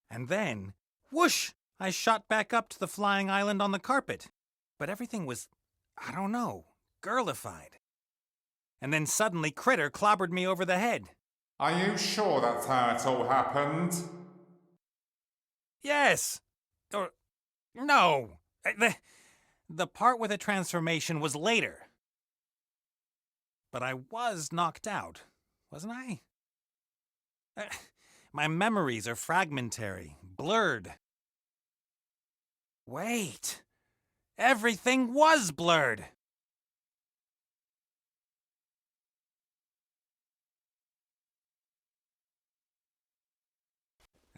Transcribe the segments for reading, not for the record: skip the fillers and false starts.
And then, whoosh, I shot back up to the flying island on the carpet. But everything was, I don't know, girlified. And then suddenly Critter clobbered me over the head. Are you sure that's how it all happened? Yes! Or, no! The part with the transformation was later. But I was knocked out, wasn't I? My memories are fragmentary, blurred. Wait! Everything was blurred!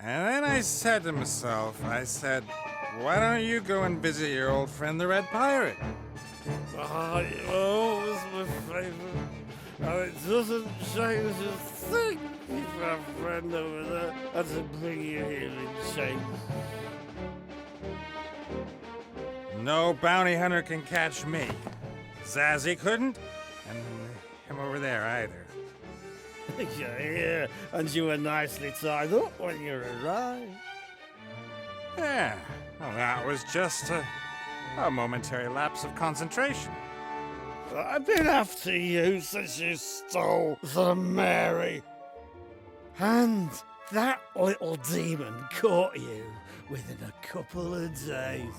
And then I said to myself, why don't you go and visit your old friend the Red Pirate? Oh, you're always my favorite. And it doesn't change a thing if our friend over there had to bring you here in chains. No bounty hunter can catch me. Zazzy couldn't, and him over there either. Yeah, and you were nicely tied up when you arrived. Yeah, well, that was just a momentary lapse of concentration. I've been after you since you stole the Mary. And that little demon caught you within a couple of days.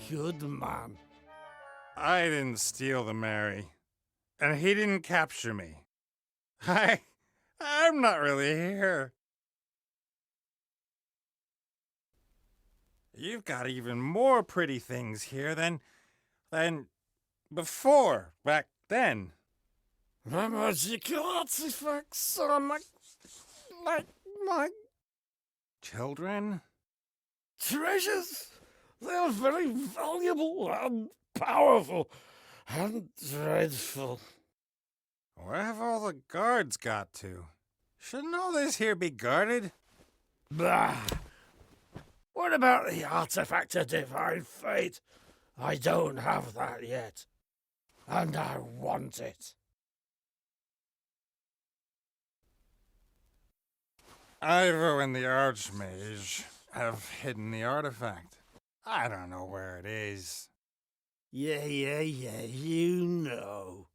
Good man. I didn't steal the Mary, and he didn't capture me. I'm not really here. You've got even more pretty things here than before, back then. My magical artifacts are my Children? treasures. They are very valuable and powerful and dreadful. Where have all the guards got to? Shouldn't all this here be guarded? Bah! What about the artifact of divine fate? I don't have that yet. And I want it. Ivo and the Archmage have hidden the artifact. I don't know where it is. Yeah, you know.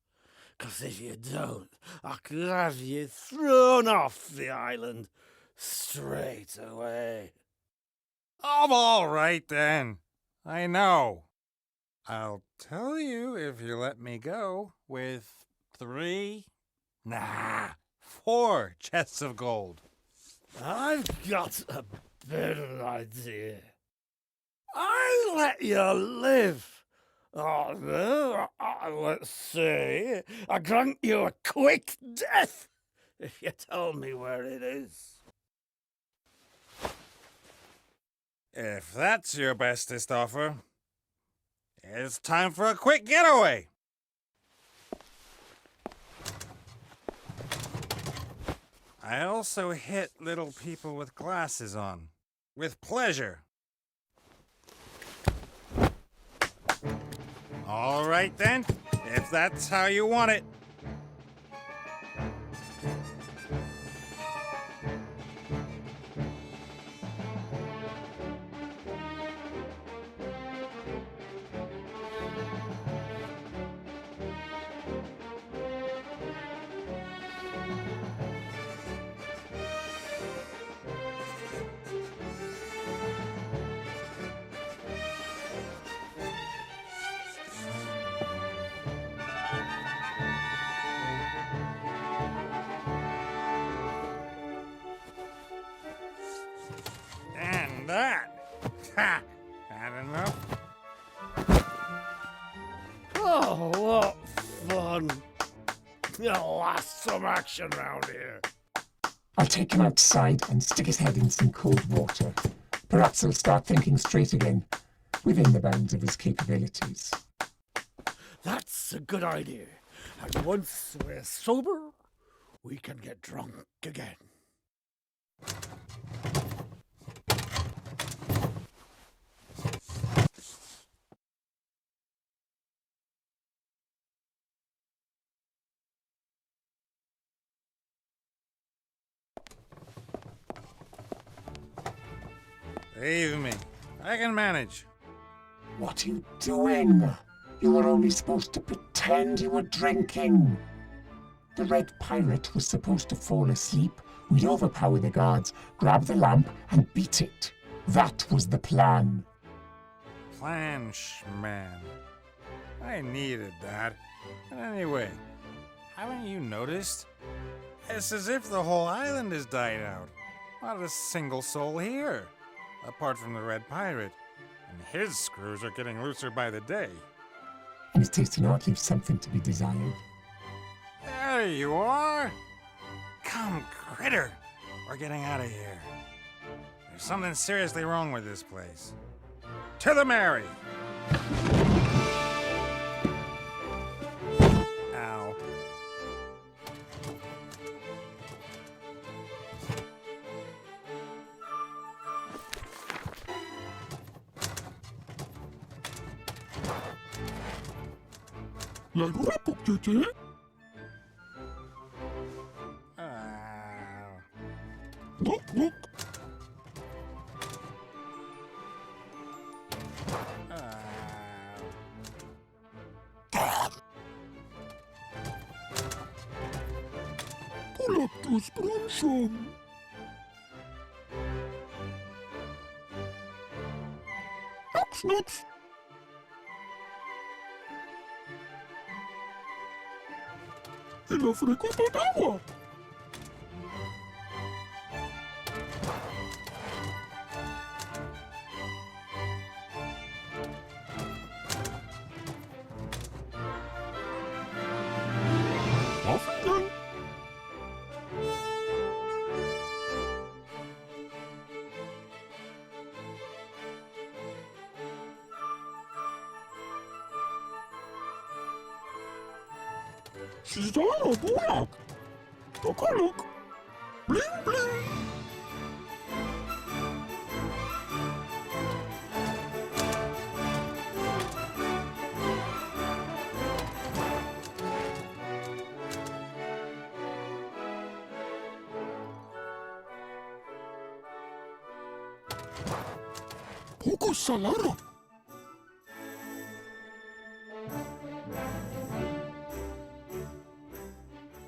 'Cause if you don't, I could have you thrown off the island straight away. I'm all right then. I know. I'll tell you if you let me go with 4 chests of gold. I've got a better idea. I let you live. Oh no, let's see. I grant you a quick death if you tell me where it is. If that's your bestest offer, it's time for a quick getaway. I also hit little people with glasses on, with pleasure. All right then, if that's how you want it. And that, ha, had enough. Oh, what fun. You'll last some action round here. I'll take him outside and stick his head in some cold water. Perhaps he'll start thinking straight again, within the bounds of his capabilities. That's a good idea. And once we're sober, we can get drunk again. Leave me. I can manage. What are you doing? You were only supposed to pretend you were drinking. The red pirate was supposed to fall asleep. We'd overpower the guards, grab the lamp, and beat it. That was the plan. Plan, man. I needed that. And anyway, haven't you noticed? It's as if the whole island has died out. Not a single soul here. Apart from the red pirate. And his screws are getting looser by the day. And his tasting art leaves something to be desired. There you are! Come, critter! We're getting out of here. There's something seriously wrong with this place. To the Mary! Ow. Ladura pukjete? Ow. Look, look. Pull up those bronson. Nox, nox. El ofreco agua. Aufhängen. Seastone, bulak. Tokolok. Bling, bling. Poco salara.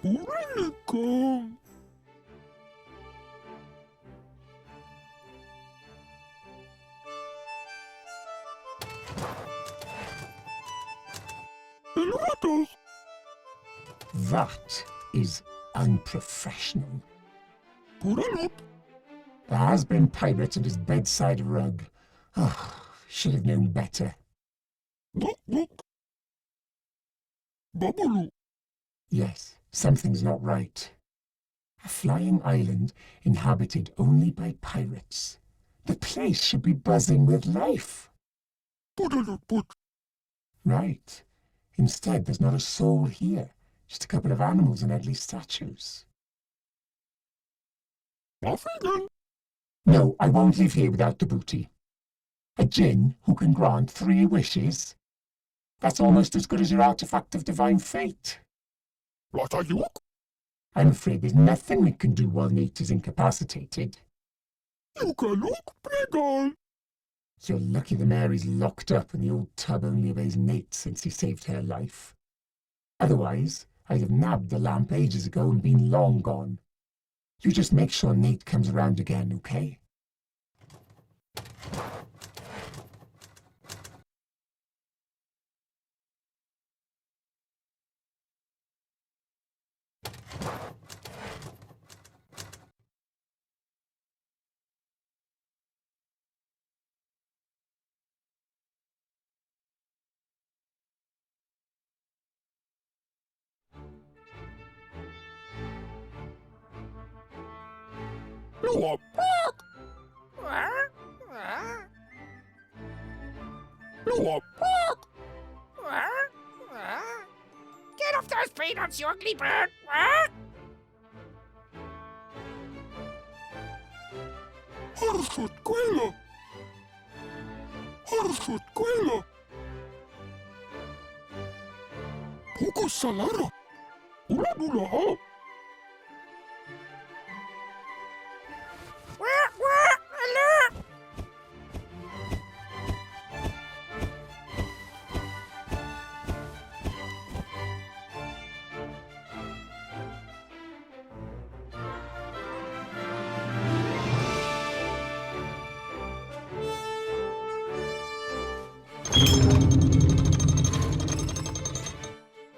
Urenicum. Elevators. That is unprofessional. Puralot. The has-been pirate and his bedside rug. Ah, should have known better. Look, look. Babalu. Yes, something's not right. A flying island inhabited only by pirates. The place should be buzzing with life. Put. Right. Instead, there's not a soul here. Just a couple of animals and ugly statues. Nothing. No, I won't leave here without the booty. A djinn who can grant 3 wishes? That's almost as good as your artifact of divine fate. What are you? I'm afraid there's nothing we can do while Nate is incapacitated. You can look, Pregal. You're lucky the Mary's locked up and the old tub only obeys Nate since he saved her life. Otherwise, I'd have nabbed the lamp ages ago and been long gone. You just make sure Nate comes around again, okay? You are back! You are back! Get off those peanuts, you ugly bird! Harsut Quilla! Harsut Quilla! Poco Salara! Ula Dula Ha!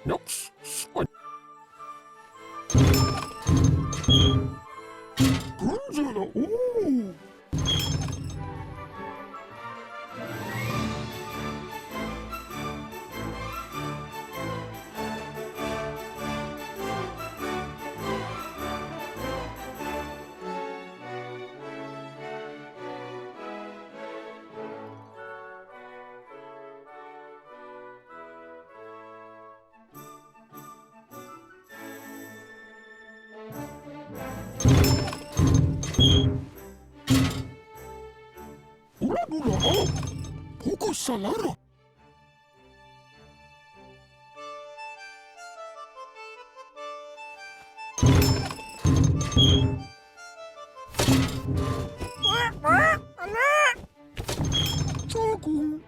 Nox, squad. Gonzalo, ooh. Ula nula, oh. Poco salara. Alert! Choco.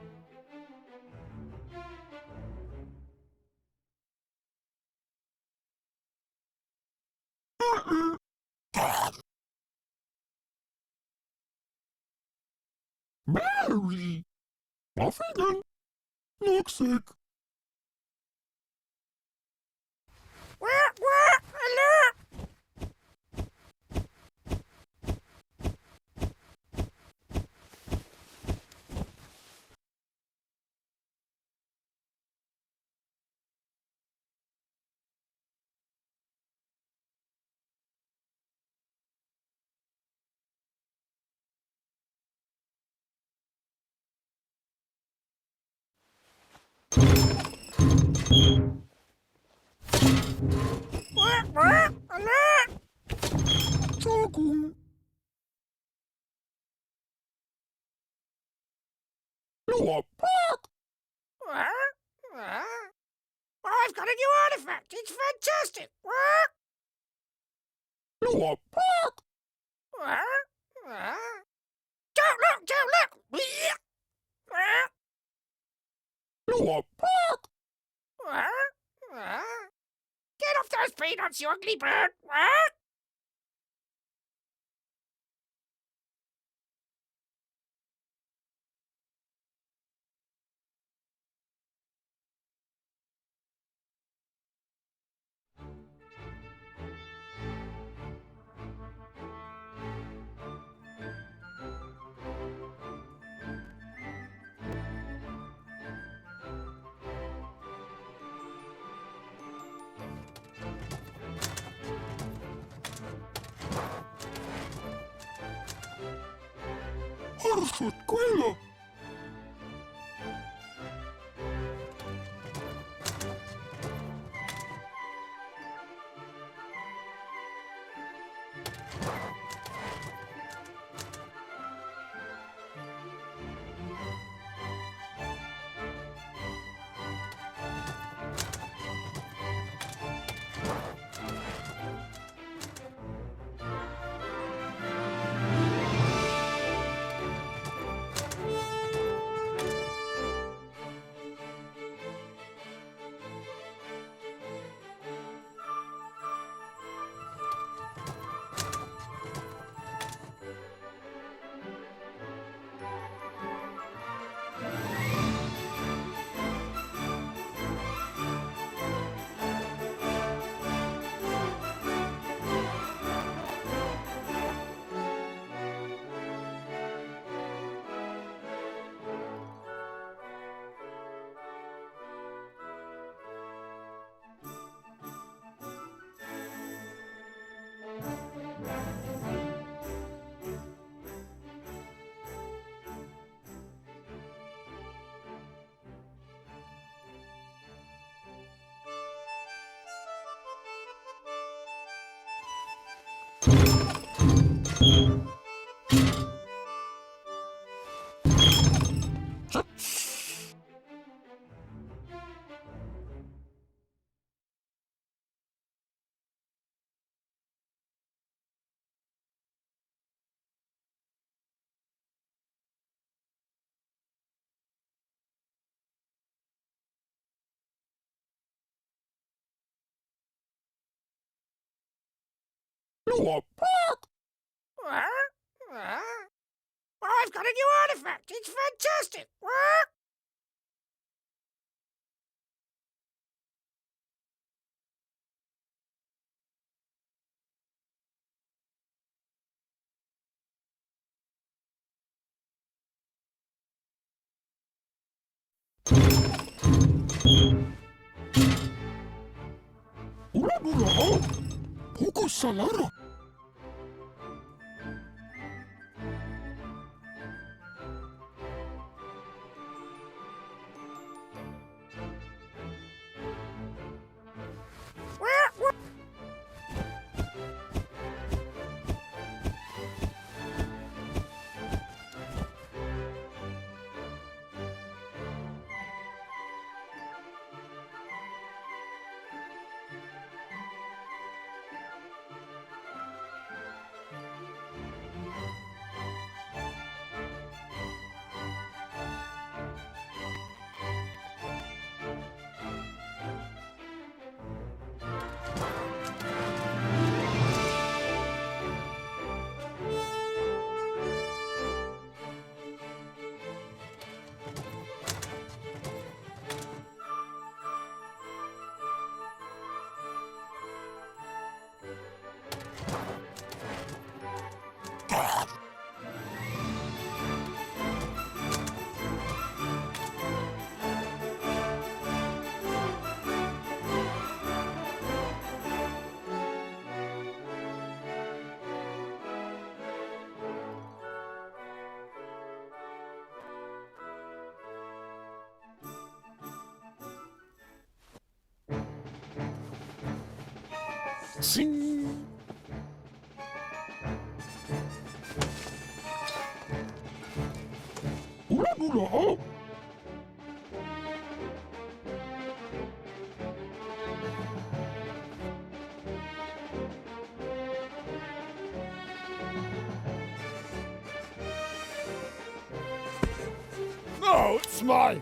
Mary. Muffin. Noxic. Alert! Alert! Choco. Loa Park. I've got a new artifact. It's fantastic. Loa Park. Don't look! Don't look! Loa Park. Get off those peanuts, you ugly bird! Harsut Quilla. Loa Park. I've got a new artifact. It's fantastic. Ula mula, poco salada. Sing. Ula mula. No, it's mine!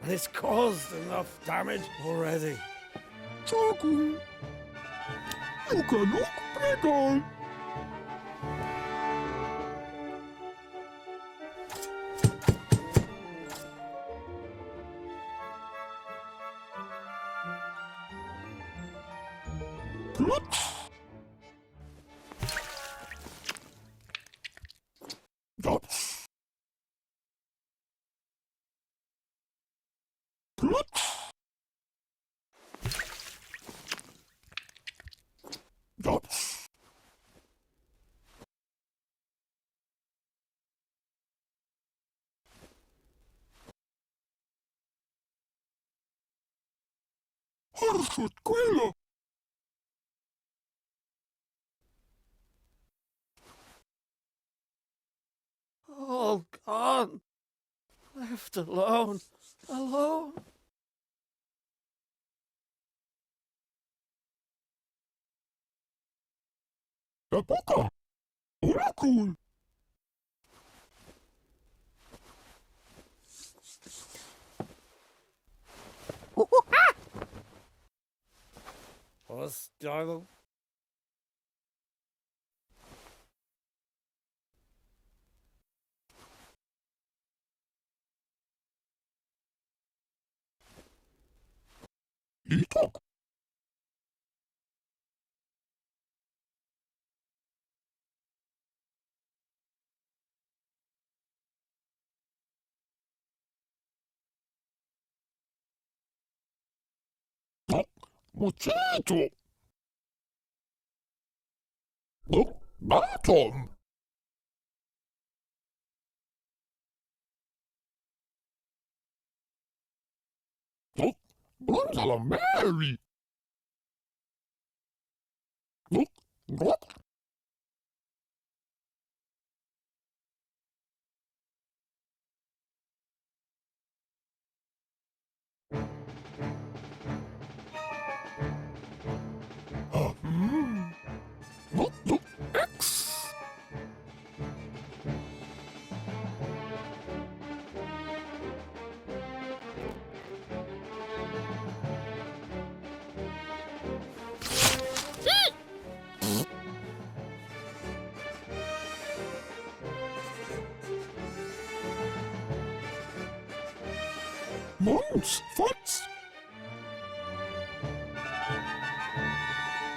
It's caused enough damage already. Chocolate. You can look pretty. Plot. Dots. Plot. Dots. Horfut quilla. All gone. Left alone. Alone. The boca. Oracle. What's Darlow? Itok. Mosquito. Look, bottom. Look, Bronzala Mary. Look, look. Look, look, X. Mons, Fots.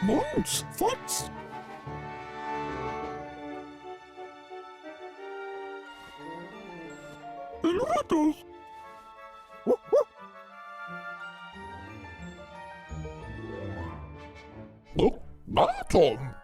Mons, Fots. El ratos. Look, bottom.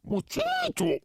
Muchacho.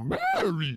Mary.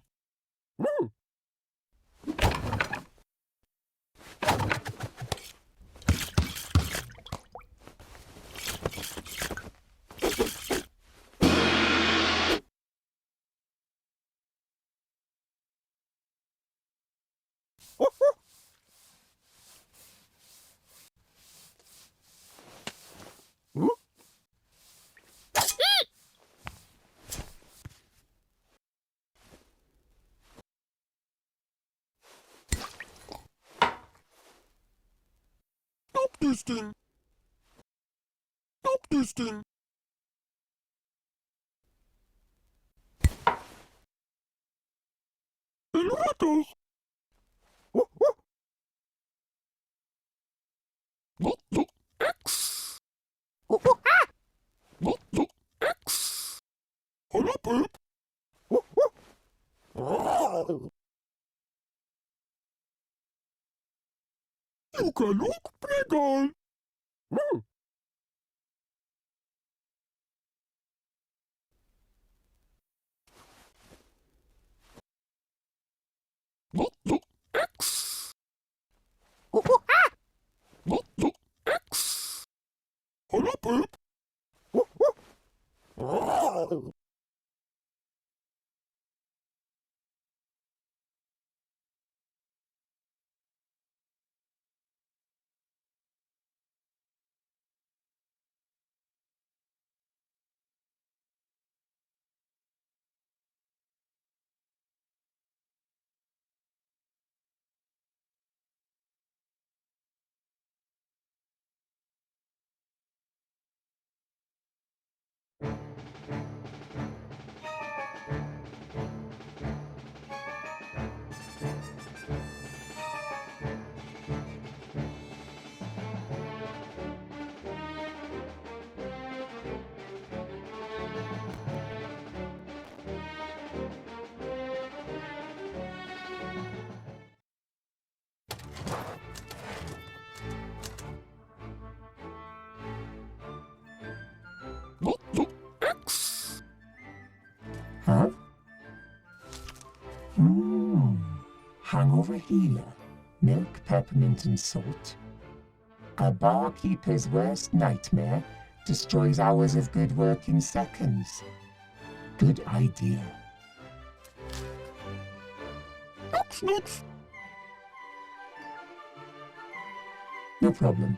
Stop this thing! Stop this thing! El rato! Not the X! Not the X! Hold up, Herb! You can look bigger! Not the X! Not the X! Hold up, Herb! Not the X! Huh? Hangover healer, milk, peppermint, and salt. A barkeeper's worst nightmare destroys hours of good work in seconds. Good idea. Snooks! No problem.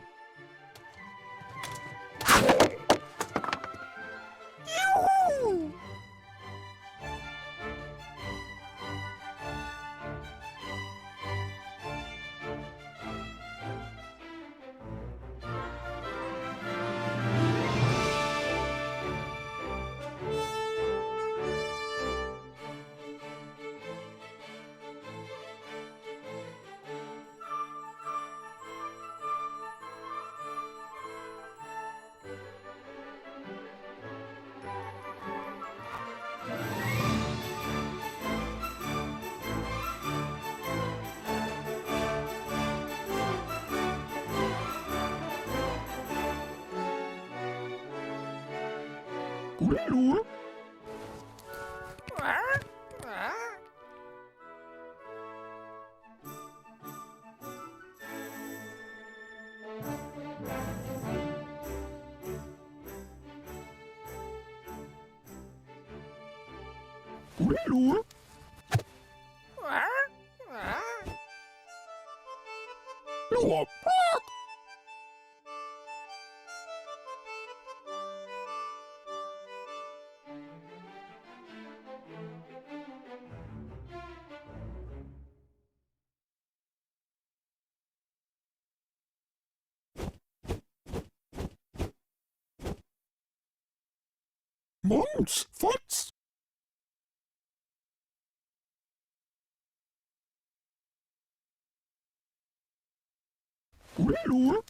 Wilbur. Wilbur. No, bark. Monks, fights. Wilbur.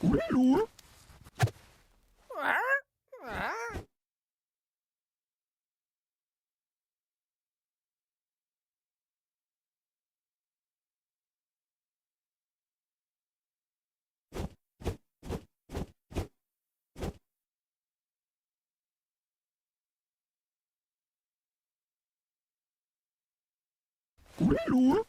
Wilbur. Wilbur.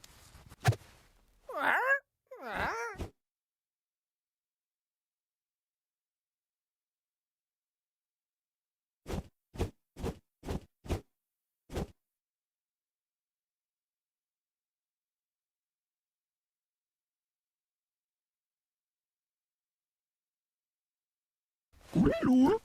Wilbur.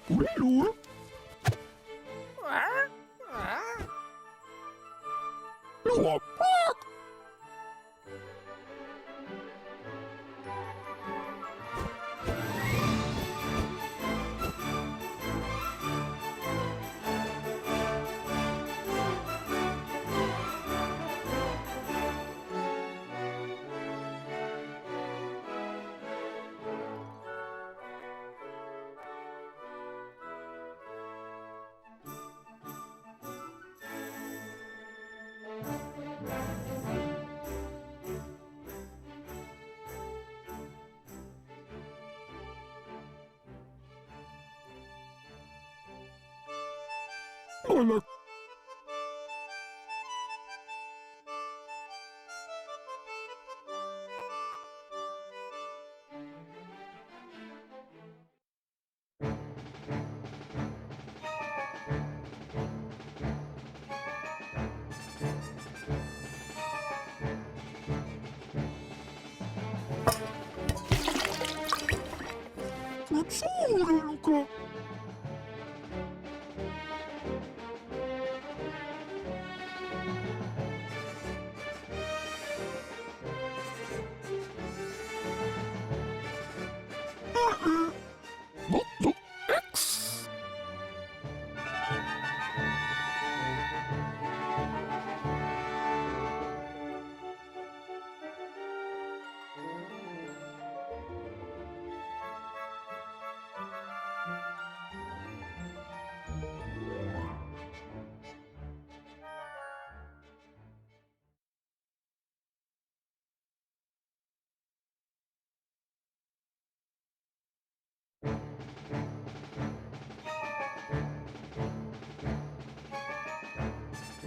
Wilbur. No, bark. Hola. Luca.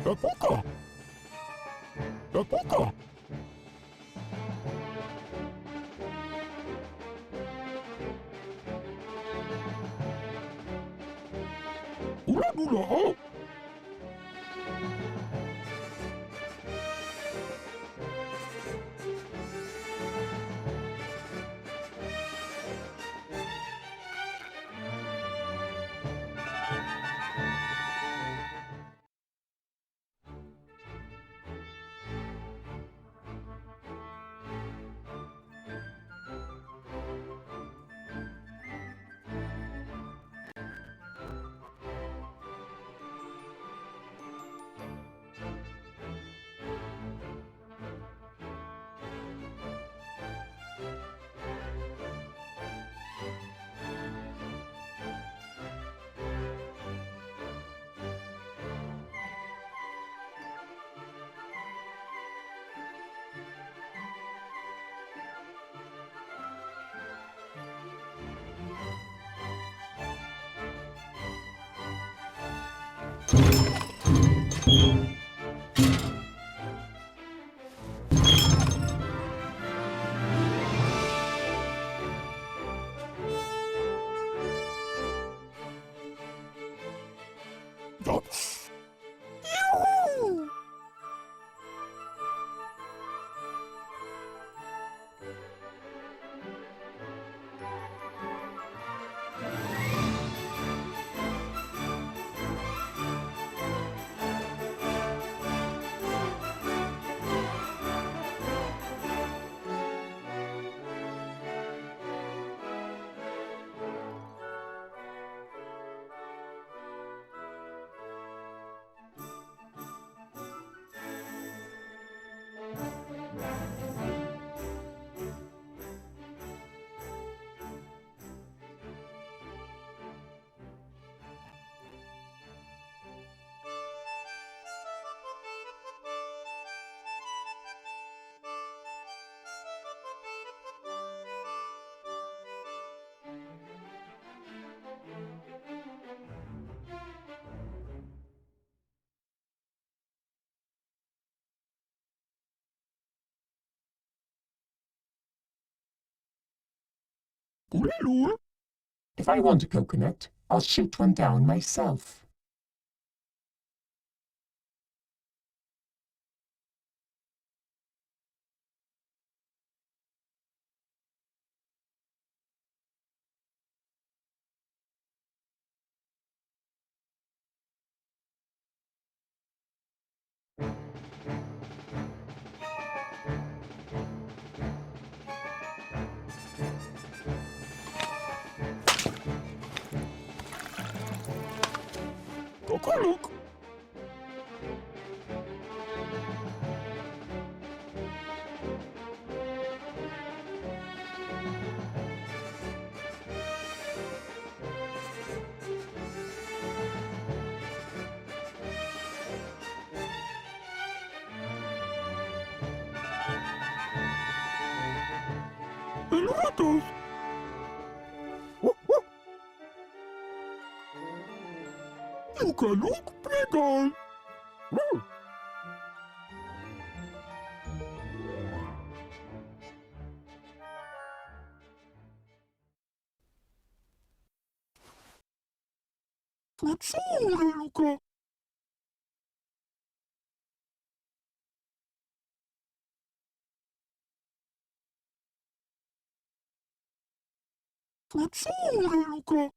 Papuka! Papuka! Ula dula! If I want a coconut, I'll shoot one down myself. Look! Elevators! You can look bigger! Fazzore, Luca! Fazzore, Luca!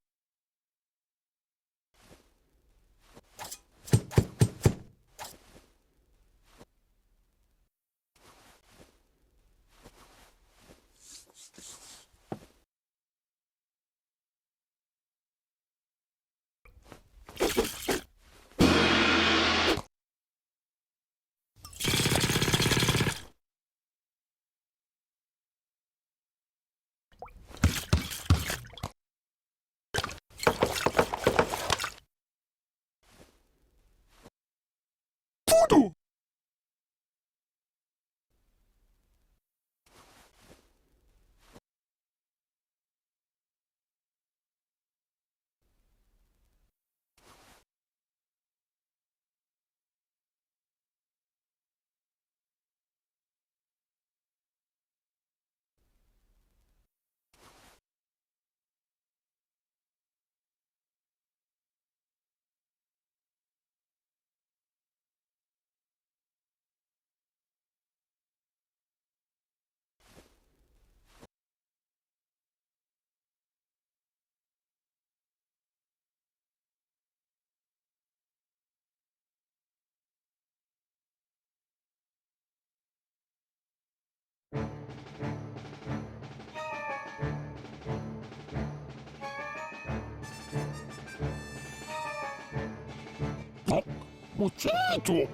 Potato!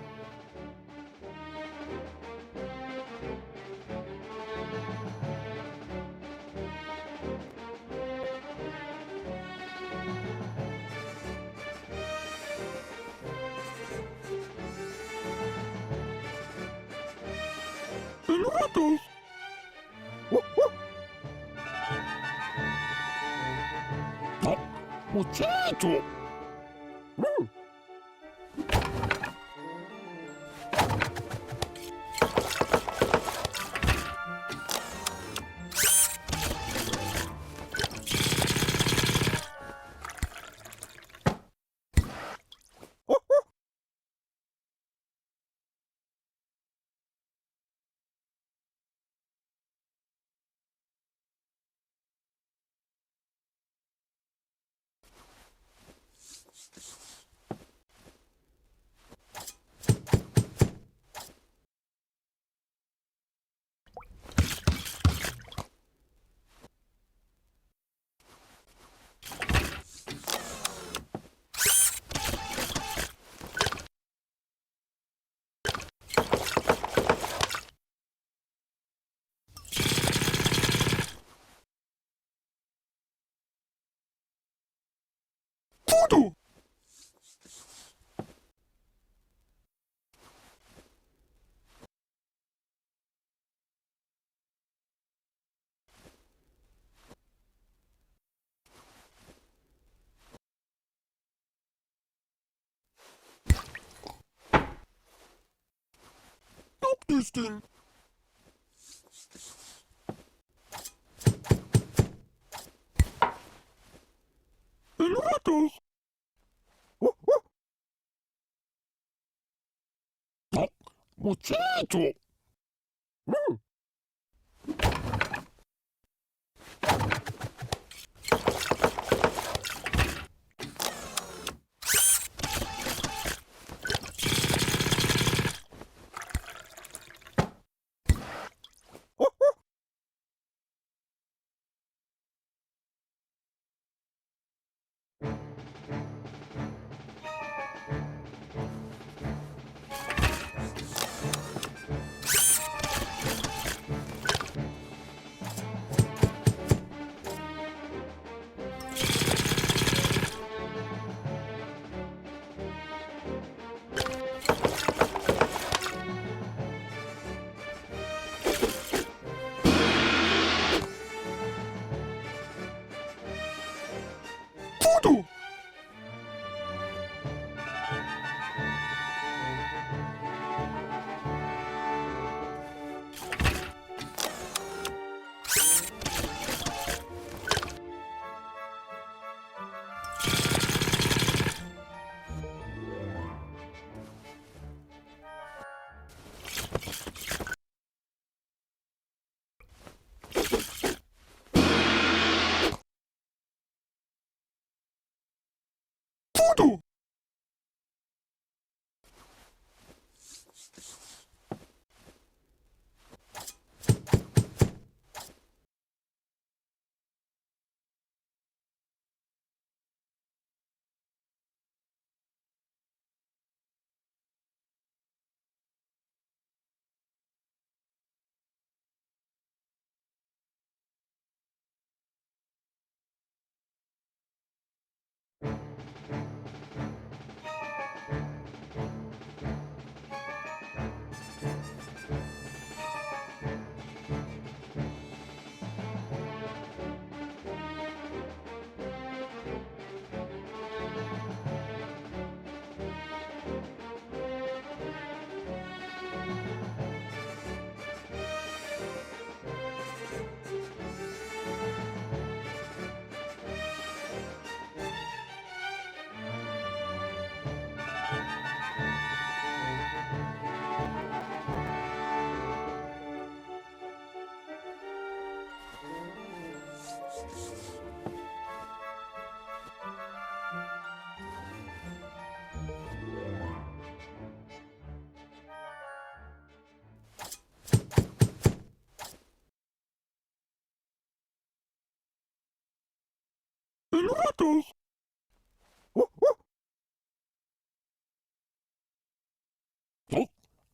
Unwritten! Potato! Voodoo! Stop this thing! Unwritten! Potato!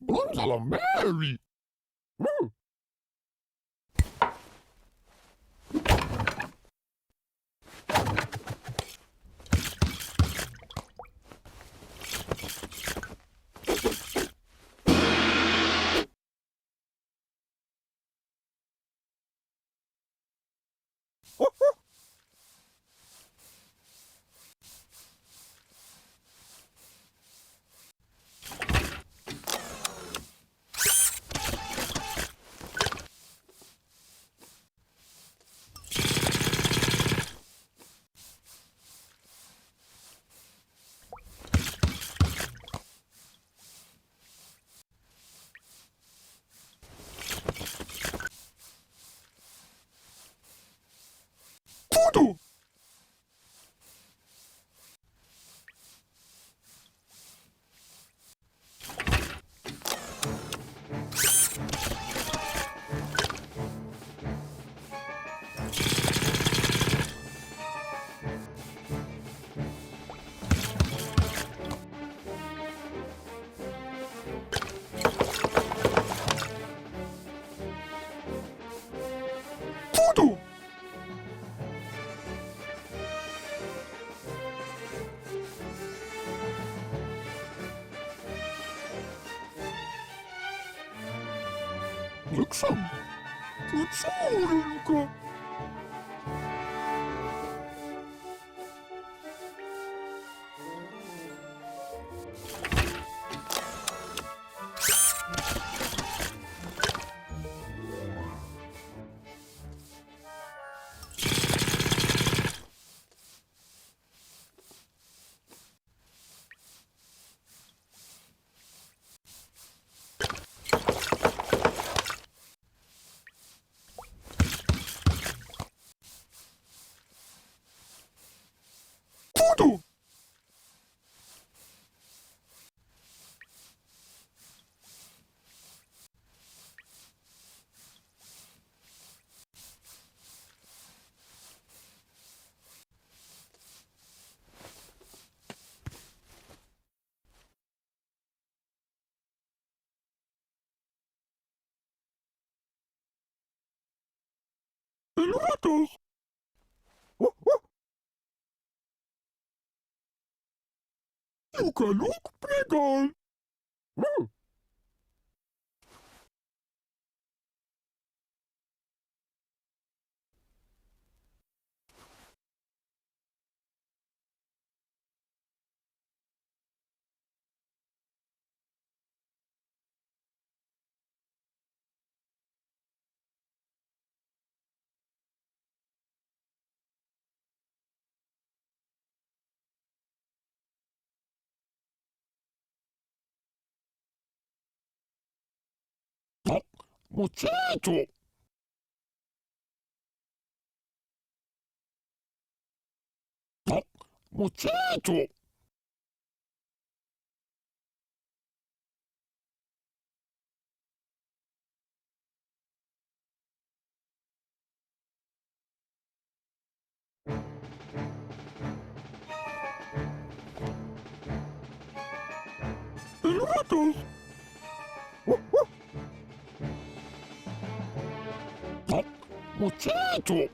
Angela Mary! Tudo! Tudo! Liksom, poczórka. Tudo! Elevators! You can look bigger! Muchacho! Muchacho! Elevators! Muchacho!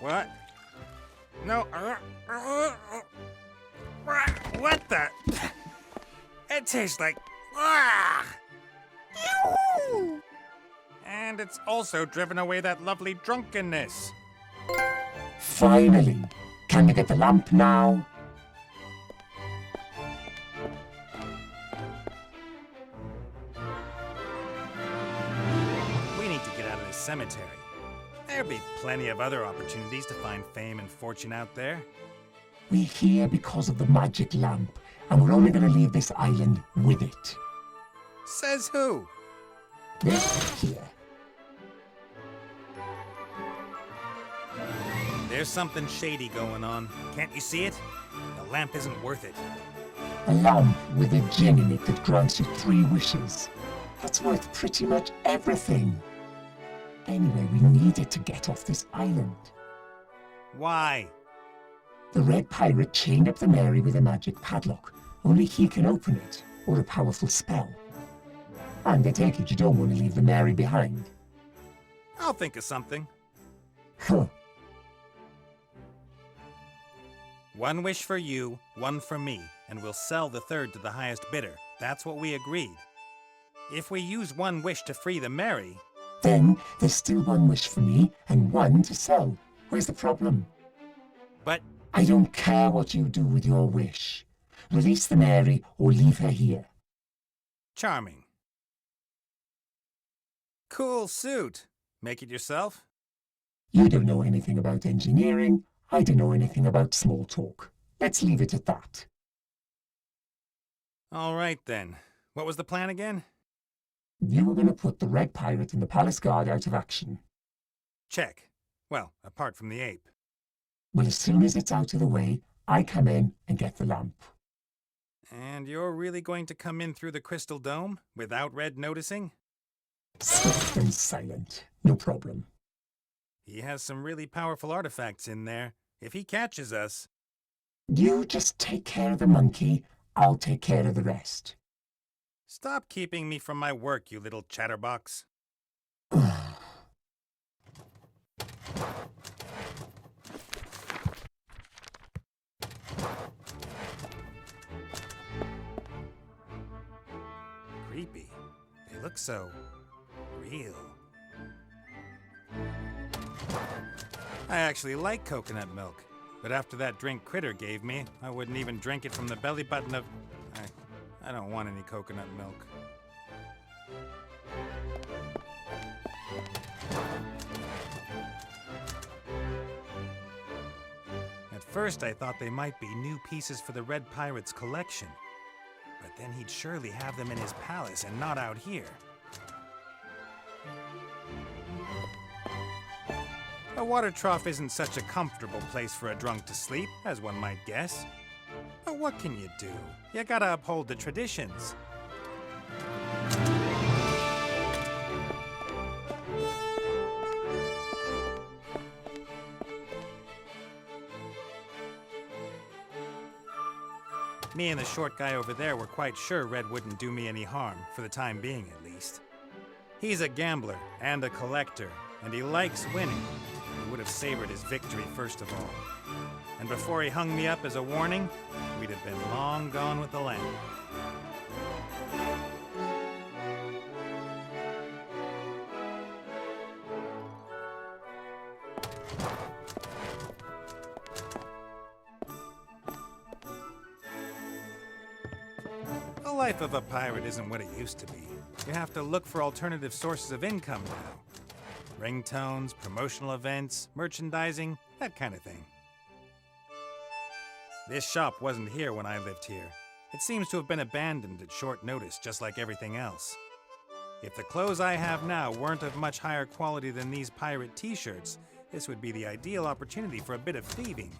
What? No. What the? It tastes like. And it's also driven away that lovely drunkenness. Finally! Can we get the lamp now? We need to get out of this cemetery. There'll be plenty of other opportunities to find fame and fortune out there. We're here because of the magic lamp, and we're only going to leave this island with it. Says who? This here. There's something shady going on. Can't you see it? The lamp isn't worth it. A lamp with a gin in it that grants you 3 wishes. That's worth pretty much everything. Anyway, we need it to get off this island. Why? The Red Pirate chained up the Mary with a magic padlock. Only he can open it, or a powerful spell. And I take it you don't want to leave the Mary behind. I'll think of something. Huh. 1 wish for you, 1 for me, and we'll sell the 3rd to the highest bidder. That's what we agreed. If we use 1 wish to free the Mary... Then there's still 1 wish for me, and 1 to sell. Where's the problem? But... I don't care what you do with your wish. Release the Mary, or leave her here. Charming. Cool suit. Make it yourself? You don't know anything about engineering. I don't know anything about small talk. Let's leave it at that. All right, then. What was the plan again? You were going to put the Red Pirate and the Palace Guard out of action. Check. Well, apart from the ape. Well, as soon as it's out of the way, I come in and get the lamp. And you're really going to come in through the crystal dome without Red noticing? Swift and silent. No problem. He has some really powerful artifacts in there. If he catches us... You just take care of the monkey. I'll take care of the rest. Stop keeping me from my work, you little chatterbox. Creepy. They look so... real. I actually like coconut milk, but after that drink Critter gave me, I wouldn't even drink it from the belly button of... I don't want any coconut milk. At first I thought they might be new pieces for the Red Pirate's collection, but then he'd surely have them in his palace and not out here. A water trough isn't such a comfortable place for a drunk to sleep, as one might guess. But what can you do? You gotta uphold the traditions. Me and the short guy over there were quite sure Red wouldn't do me any harm, for the time being at least. He's a gambler and a collector, and he likes winning. He would have savored his victory first of all. And before he hung me up as a warning, we'd have been long gone with the lamp. The life of a pirate isn't what it used to be. You have to look for alternative sources of income now. Ringtones, promotional events, merchandising, that kind of thing. This shop wasn't here when I lived here. It seems to have been abandoned at short notice, just like everything else. If the clothes I have now weren't of much higher quality than these pirate t-shirts, this would be the ideal opportunity for a bit of thieving.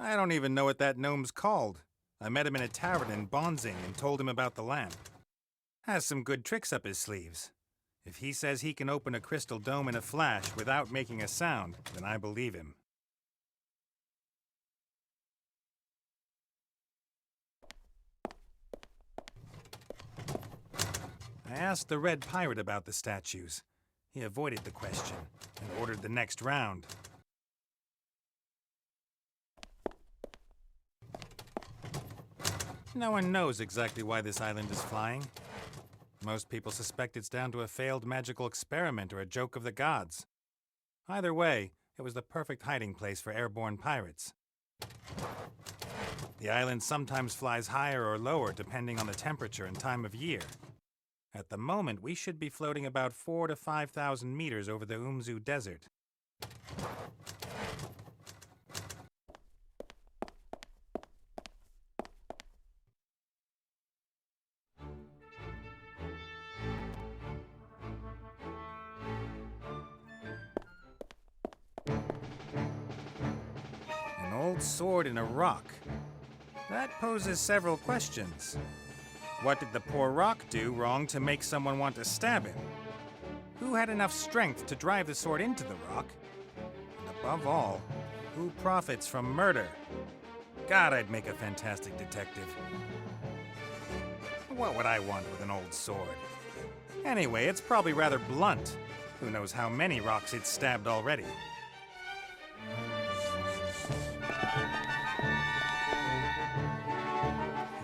I don't even know what that gnome's called. I met him in a tavern in Bonzing and told him about the lamp. Has some good tricks up his sleeves. If he says he can open a crystal dome in a flash without making a sound, then I believe him. I asked the Red Pirate about the statues. He avoided the question and ordered the next round. No one knows exactly why this island is flying. Most people suspect it's down to a failed magical experiment or a joke of the gods. Either way, it was the perfect hiding place for airborne pirates. The island sometimes flies higher or lower depending on the temperature and time of year. At the moment, we should be floating about 4,000 to 5,000 meters over the Umzu Desert. An old sword in a rock. That poses several questions. What did the poor rock do wrong to make someone want to stab him? Who had enough strength to drive the sword into the rock? And above all, who profits from murder? God, I'd make a fantastic detective. What would I want with an old sword? Anyway, it's probably rather blunt. Who knows how many rocks it's stabbed already?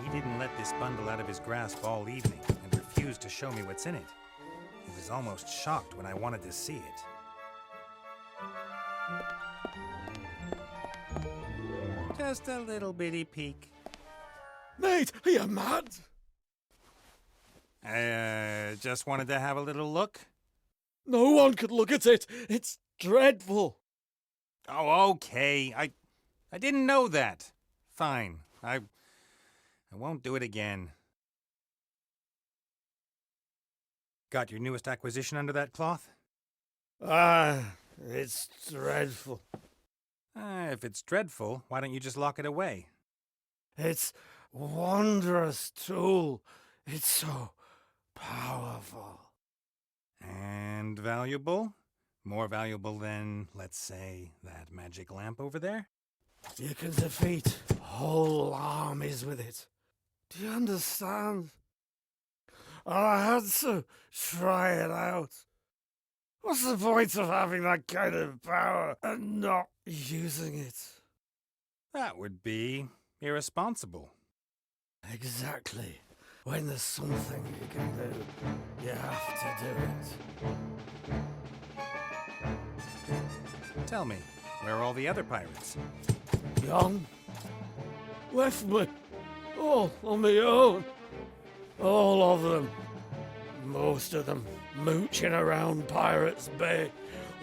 He didn't let this bundle out of his grasp all evening and refused to show me what's in it. He was almost shocked when I wanted to see it. Just a little bitty peek. Mate, are you mad? Just wanted to have a little look. No one could look at it. It's dreadful. Oh, okay. I didn't know that. Fine. I won't do it again. Got your newest acquisition under that cloth? It's dreadful. If it's dreadful, why don't you just lock it away? It's wondrous tool. It's so powerful. And valuable? More valuable than, let's say, that magic lamp over there? You can defeat whole armies with it. Do you understand? I had to try it out. What's the point of having that kind of power and not using it? That would be irresponsible. Exactly. When there's something you can do, you have to do it. Tell me, where are all the other pirates? Gone. Left me. All on my own. All of them. Most of them mooching around Pirates Bay,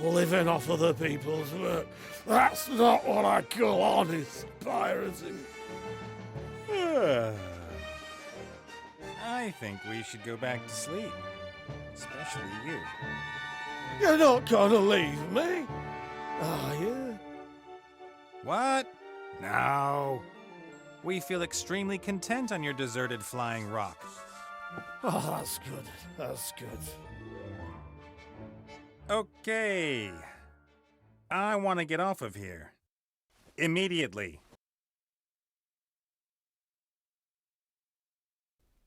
living off other people's work. That's not what I call honest pirating. I think we should go back to sleep. Especially you. You're not gonna leave me, are you? What? No. We feel extremely content on your deserted flying rock. Oh, that's good. That's good. Okay. I want to get off of here. Immediately.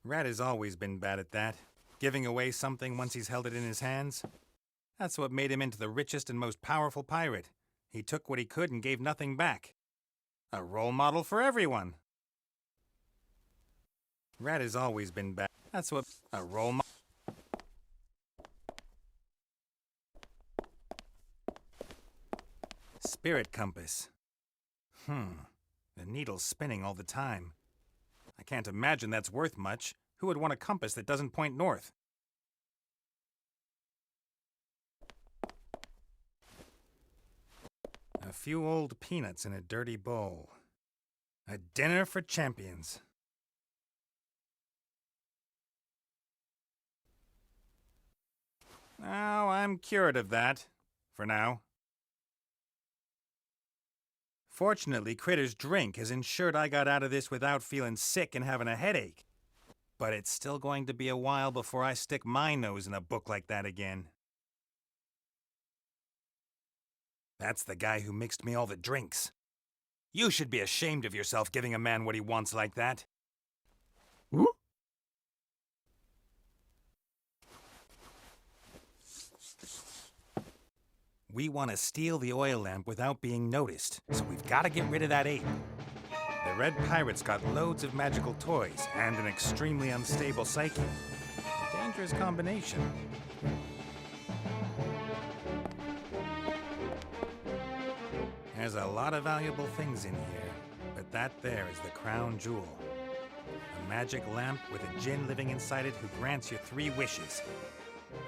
Rat has always been bad at that, giving away something once he's held it in his hands. That's what made him into the richest and most powerful pirate. He took what he could and gave nothing back. A role model for everyone. Rat has always been bad. That's what a role model. Spirit compass. The needle's spinning all the time. I can't imagine that's worth much. Who would want a compass that doesn't point north? A few old peanuts in a dirty bowl. A dinner for champions. Oh, I'm cured of that. For now. Fortunately, Critter's drink has ensured I got out of this without feeling sick and having a headache. But it's still going to be a while before I stick my nose in a book like that again. That's the guy who mixed me all the drinks. You should be ashamed of yourself giving a man what he wants like that. We want to steal the oil lamp without being noticed, so we've got to get rid of that ape. The Red Pirate's got loads of magical toys and an extremely unstable psyche. A dangerous combination. There's a lot of valuable things in here, but that there is the crown jewel. A magic lamp with a djinn living inside it who grants you 3 wishes.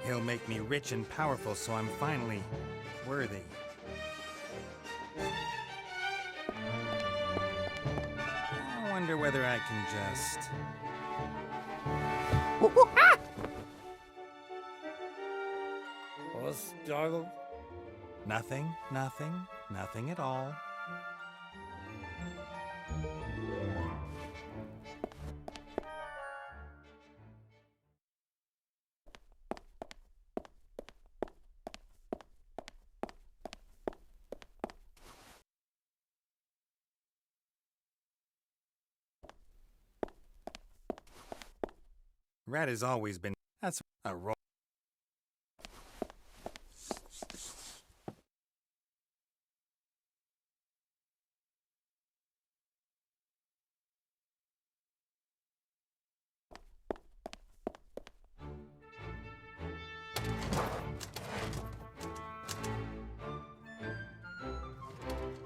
He'll make me rich and powerful, so I'm finally worthy. I wonder whether I can just... What's startled? Nothing at all. Rat has always been... That's a roll.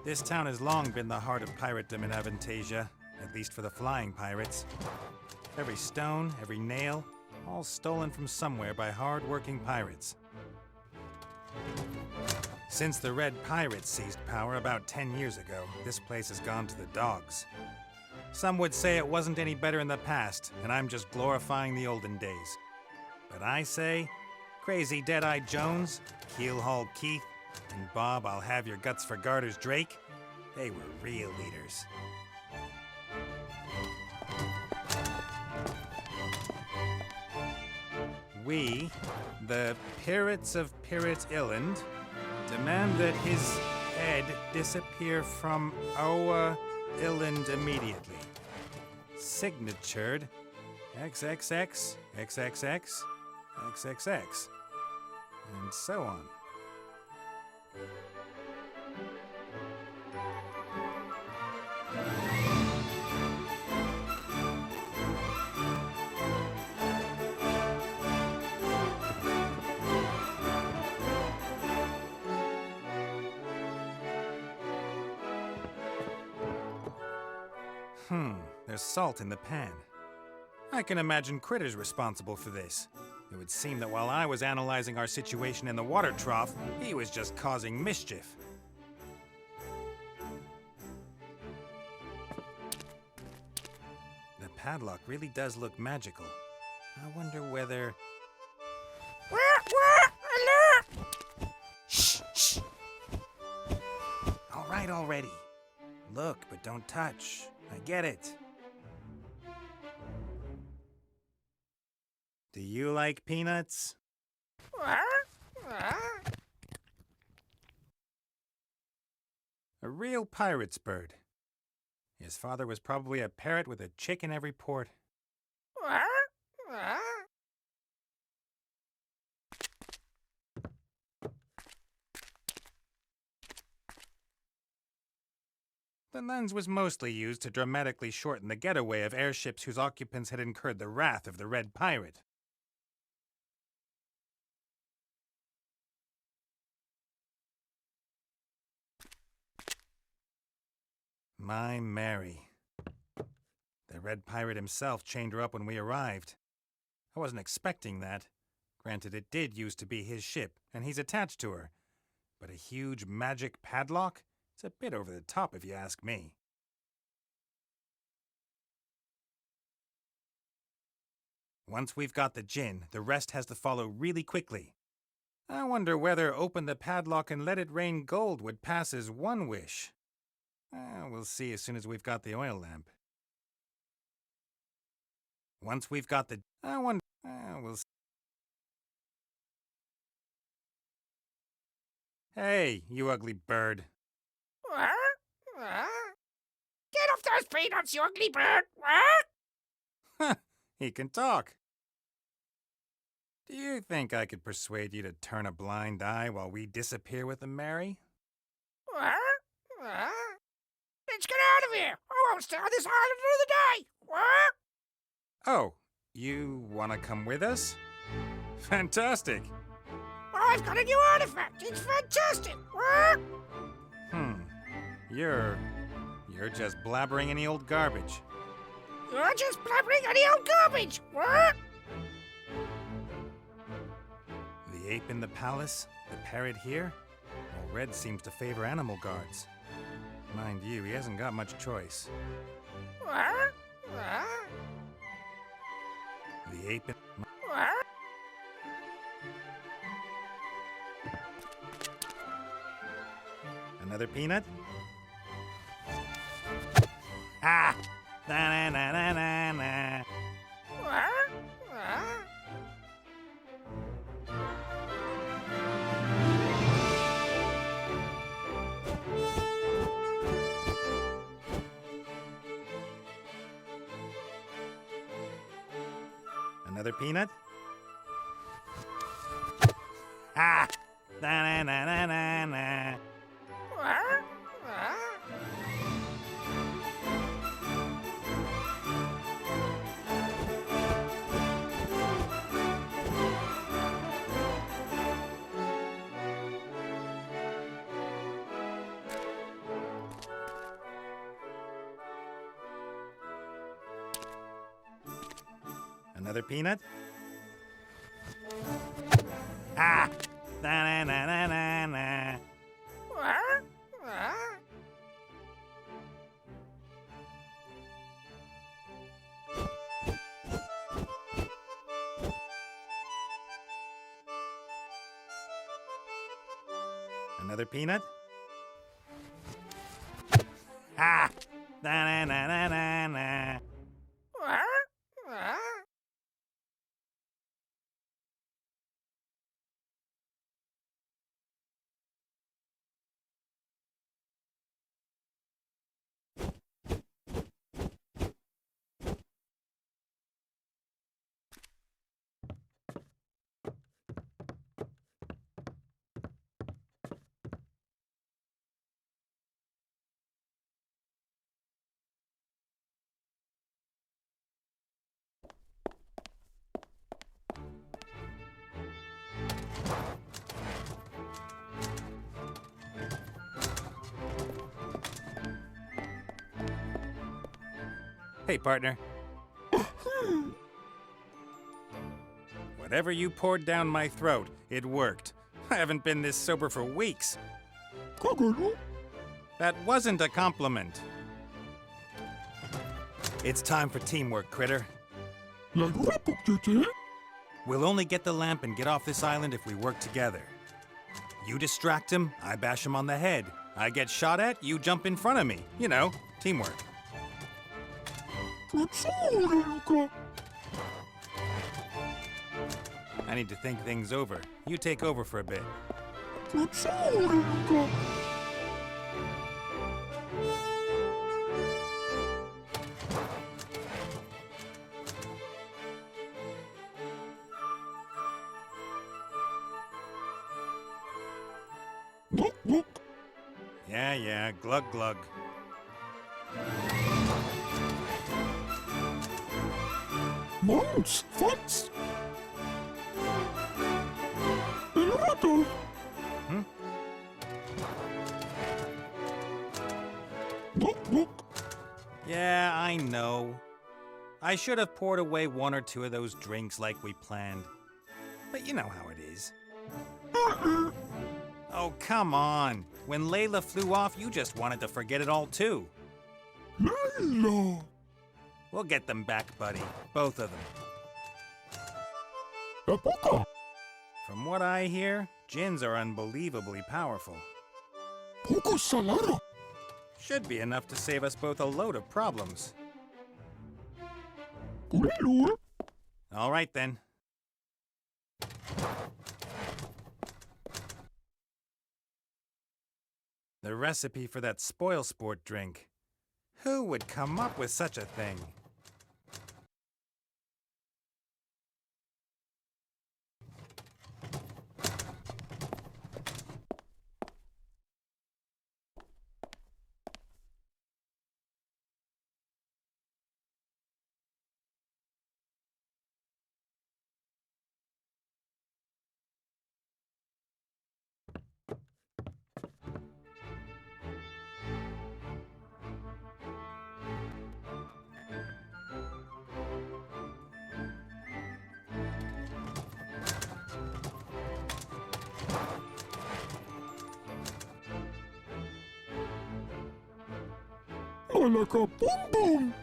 This town has long been the heart of piratedom in Avantasia, at least for the flying pirates. Every stone, every nail, all stolen from somewhere by hard-working pirates. Since the Red Pirates seized power about 10 years ago, this place has gone to the dogs. Some would say it wasn't any better in the past, and I'm just glorifying the olden days. But I say, Crazy Dead-Eyed Jones, Keelhaul Keith, and Bob, I'll have your guts for garters Drake, they were real leaders. We, the Pirates of Pirate Island, demand that his head disappear from our island immediately. Signatured XXX, XXX, XXX, and so on. There's salt in the pan. I can imagine Critter's responsible for this. It would seem that while I was analyzing our situation in the water trough, he was just causing mischief. The padlock really does look magical. I wonder whether... Alert! Shh, shh! All right already. Look, but don't touch. I get it. Do you like peanuts? A real pirate's bird. His father was probably a parrot with a chick in every port. The lens was mostly used to dramatically shorten the getaway of airships whose occupants had incurred the wrath of the Red Pirate. My Mary. The Red Pirate himself chained her up when we arrived. I wasn't expecting that. Granted, it did used to be his ship, and he's attached to her. But a huge magic padlock? It's a bit over the top if you ask me. Once we've got the djinn, the rest has to follow really quickly. I wonder whether open the padlock and let it rain gold would pass as one wish. We'll see as soon as we've got the oil lamp. Once we've got the... I wonder... we'll... Hey, you ugly bird. Get off those peanuts, you ugly bird! He can talk. Do you think I could persuade you to turn a blind eye while we disappear with them, Mary? Let's get out of here! I won't stay on this island another day! Oh, you want to come with us? Fantastic. I've got a new artifact! It's fantastic! You're just blabbering any old garbage. You're just blabbering any old garbage! The ape in the palace, the parrot here. Well, Red seems to favor animal guards. Mind you, he hasn't got much choice. The ape in... Another peanut? Ah! Na-na-na-na-na-na. Another peanut? Ah! Na-na-na-na-na-na. Another peanut? Ah! Na-na-na-na-na-na. Another peanut? Ah! Na-na-na-na-na-na. Hey, partner. Whatever you poured down my throat, it worked. I haven't been this sober for weeks. That wasn't a compliment. It's time for teamwork, critter. We'll only get the lamp and get off this island if we work together. You distract him, I bash him on the head. I get shot at, you jump in front of me. You know, teamwork. I need to think things over. You take over for a bit. Yeah, glug glug. Mounts, fox. El rato. Yeah, I know. I should have poured away one or two of those drinks like we planned. But you know how it is. Oh, come on. When Layla flew off, you just wanted to forget it all, too. Layla. We'll get them back, buddy. Both of them. Epoca. From what I hear, djinns are unbelievably powerful. Poco salada. Should be enough to save us both a load of problems. All right then. The recipe for that spoil sport drink. Who would come up with such a thing? Like a boom boom.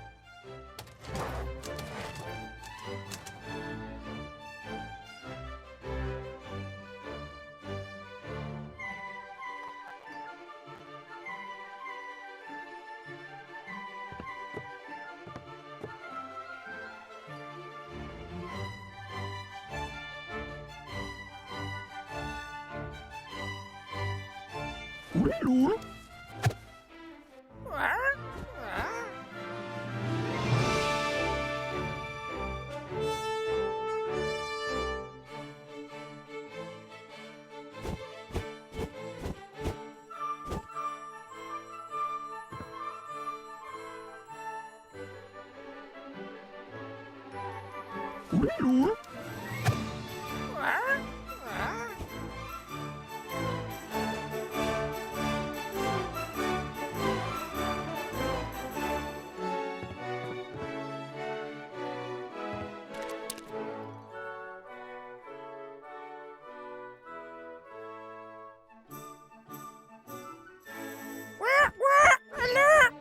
Alert!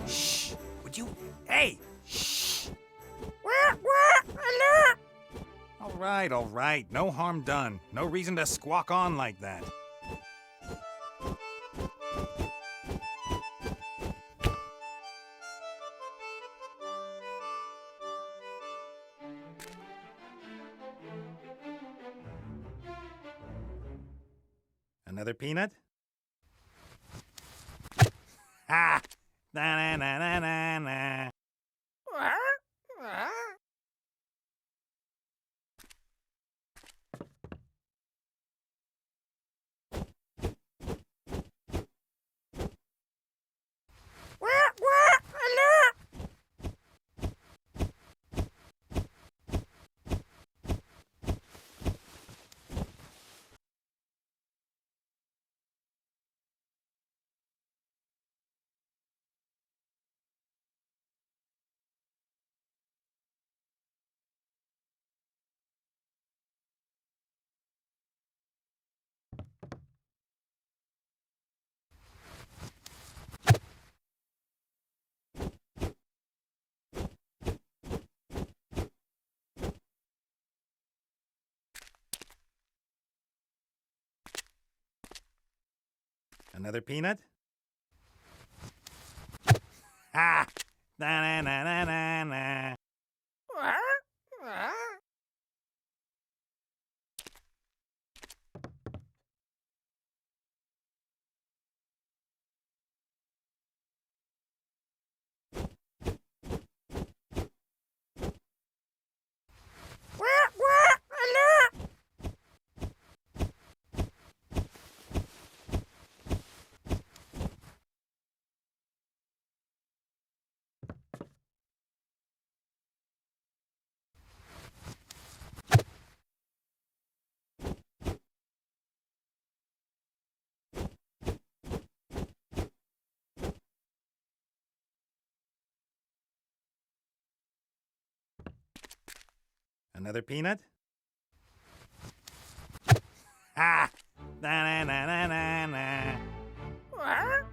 Shh! Would you? Hey! Shh! Alert! All right. No harm done. No reason to squawk on like that. Another peanut? Ha! Na-na-na-na-na-na. Alert! Another peanut? Ha! Na-na-na-na-na-na. Alert! Another peanut? Ha! Na-na-na-na-na-na. Alert!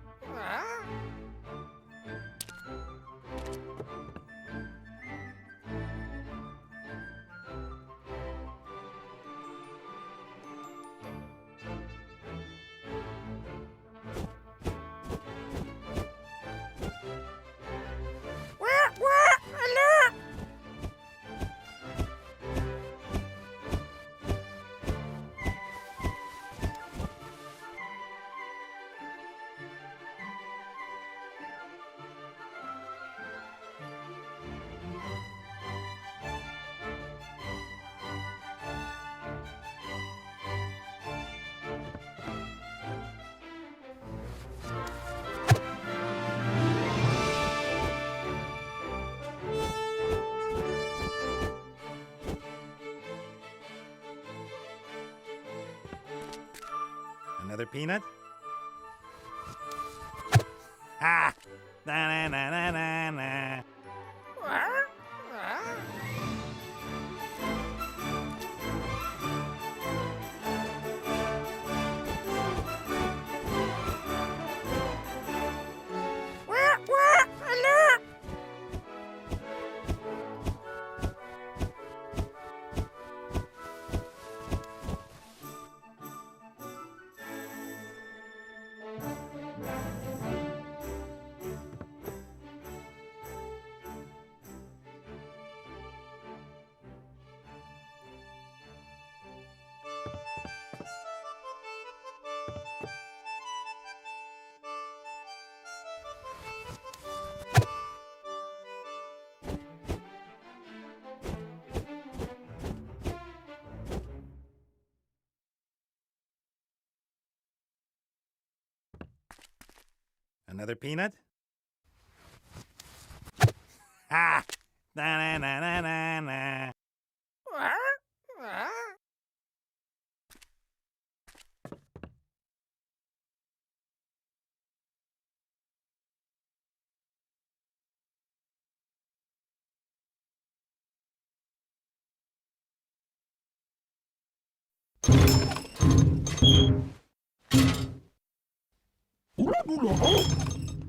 Another peanut? Ha! Na-na-na-na-na-na. Alert! Another peanut? Ha! Na-na-na-na-na-na. Ula nula,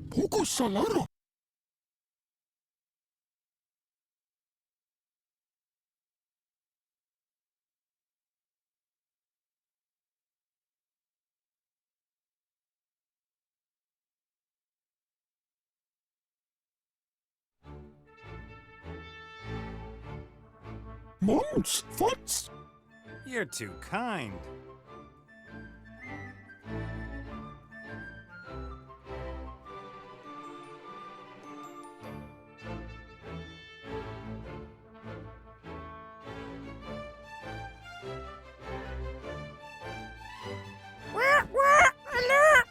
poco salado. Mums, foots. You're too kind. Alert! Alert!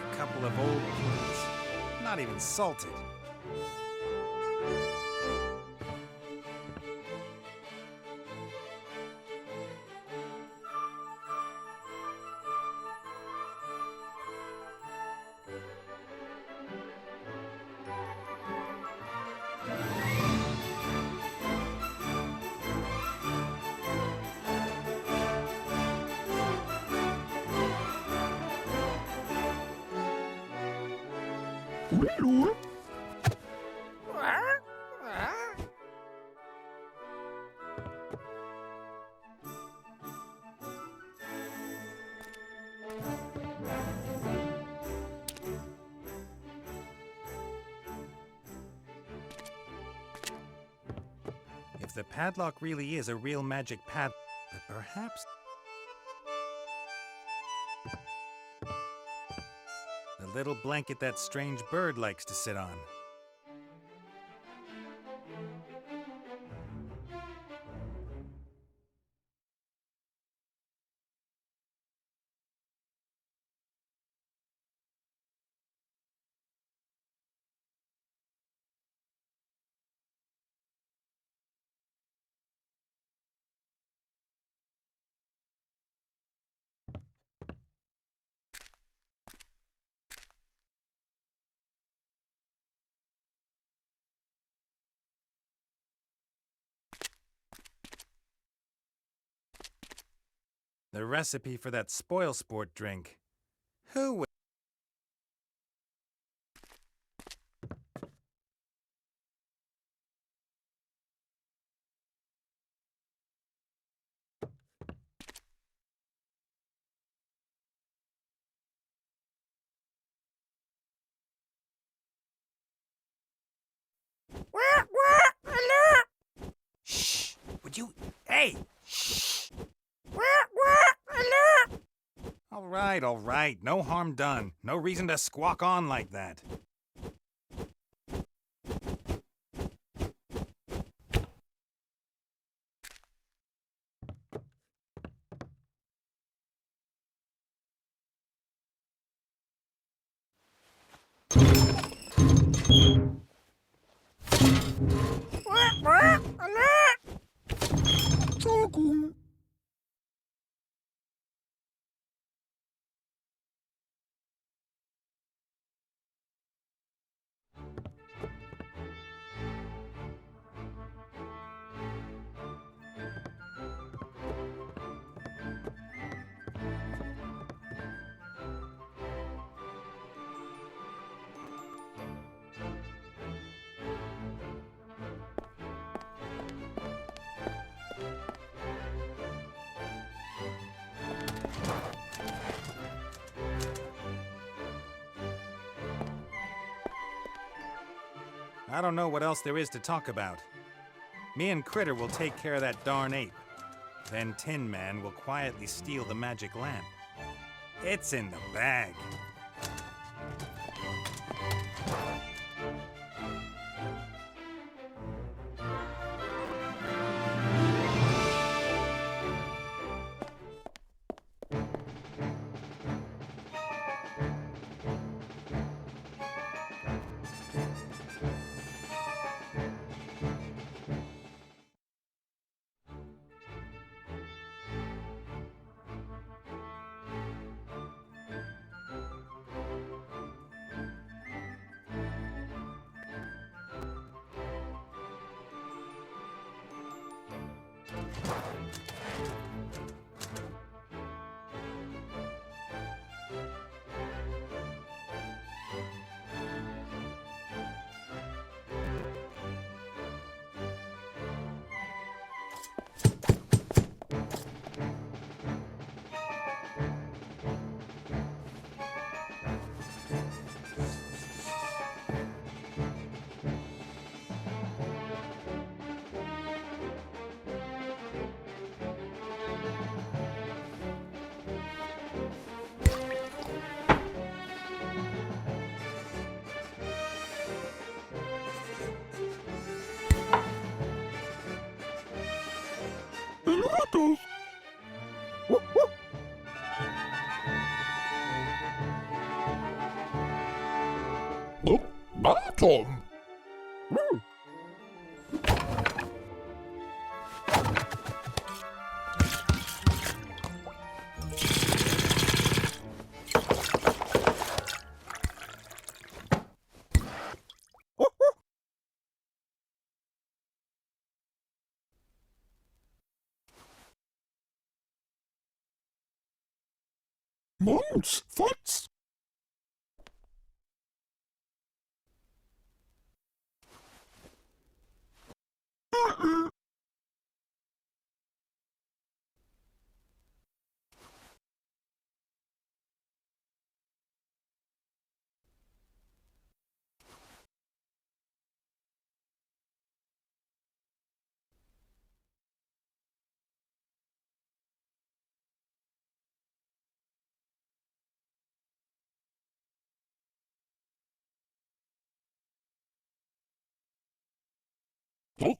A couple of old peanuts. Not even salted. Ulul. If the padlock really is a real magic padlock, but perhaps the little blanket that strange bird likes to sit on. The recipe for that spoil sport drink. Who would? Alert! Shh! Would you? Hey! Shh! Alert! All right. No harm done. No reason to squawk on like that. I don't know what else there is to talk about. Me and Critter will take care of that darn ape. Then Tin Man will quietly steal the magic lamp. It's in the bag. Look, Barton! Monks, fots! Oh.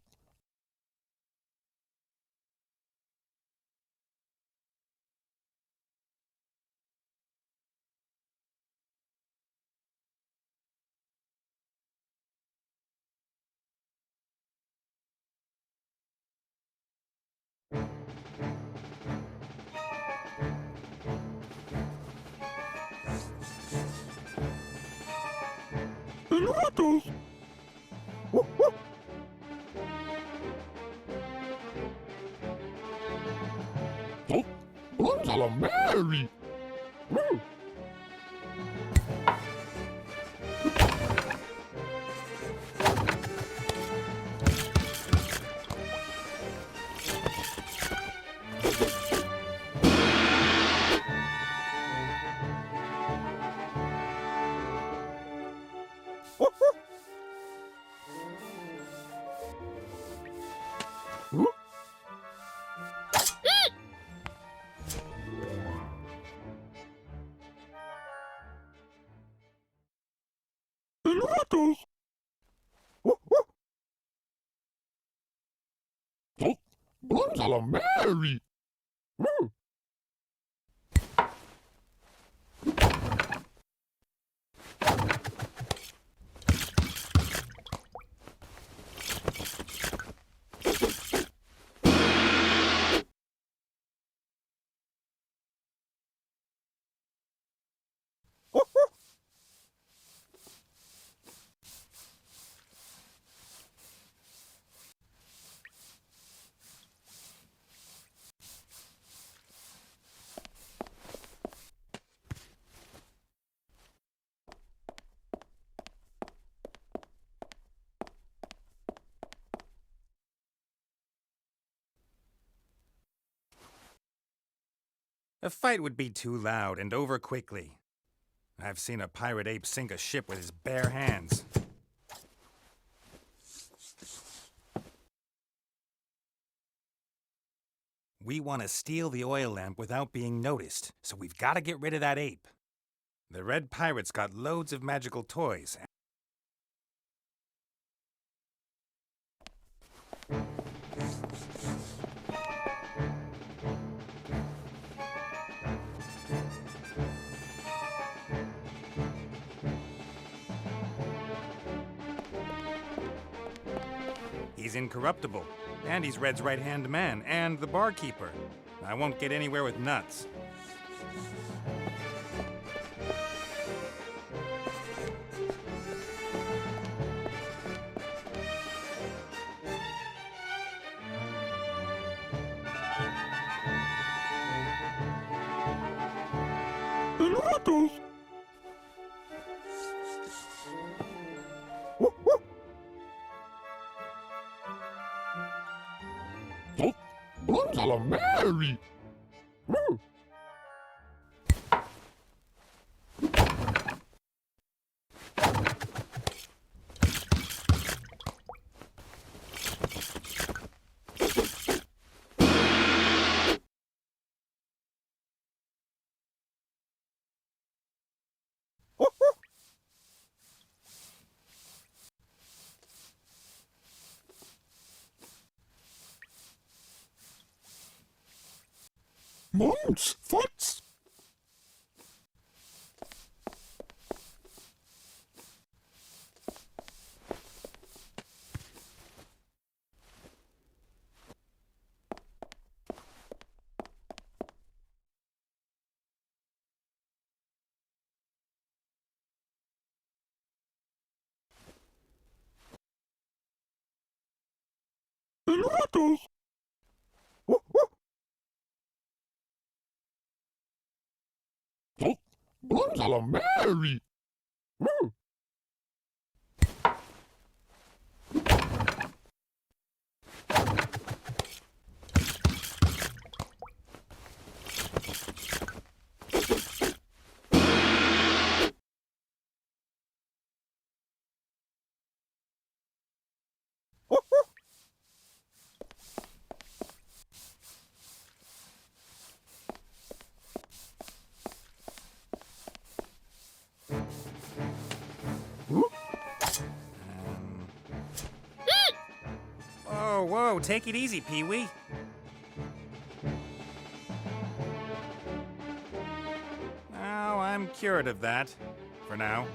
Innovators! Oh, Gonzalo Mary! Innovators! Oh, Gonzalo Mary! A fight would be too loud and over quickly. I've seen a pirate ape sink a ship with his bare hands. We want to steal the oil lamp without being noticed, so we've got to get rid of that ape. The Red Pirate's got loads of magical toys. He's incorruptible, and he's Red's right-hand man, and the barkeeper. I won't get anywhere with nuts. Mary! Monks, foots! Pilatos! Oh, Blonde Mary! Whoa, take it easy, Pee-wee. Oh, I'm cured of that. For now.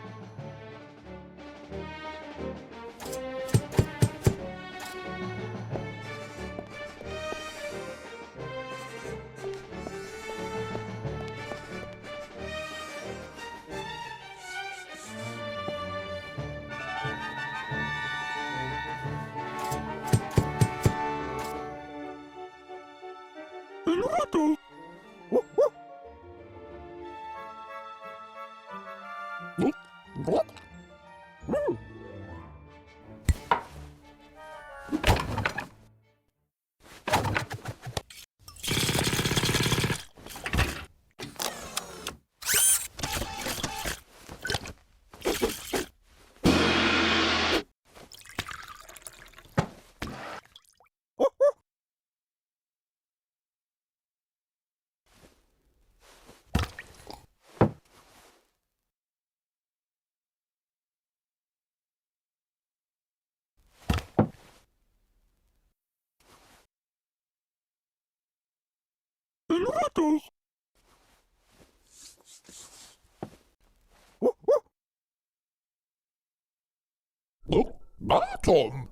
Pilatos! Oh, bottom!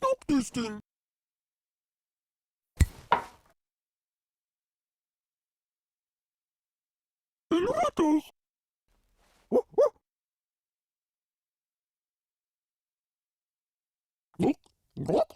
Stop this thing! Pilatos! What?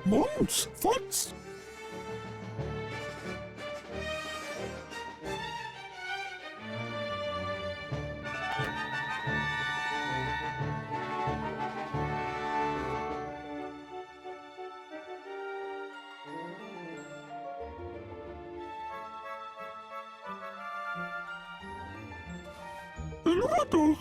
months, fonts. Unwritten.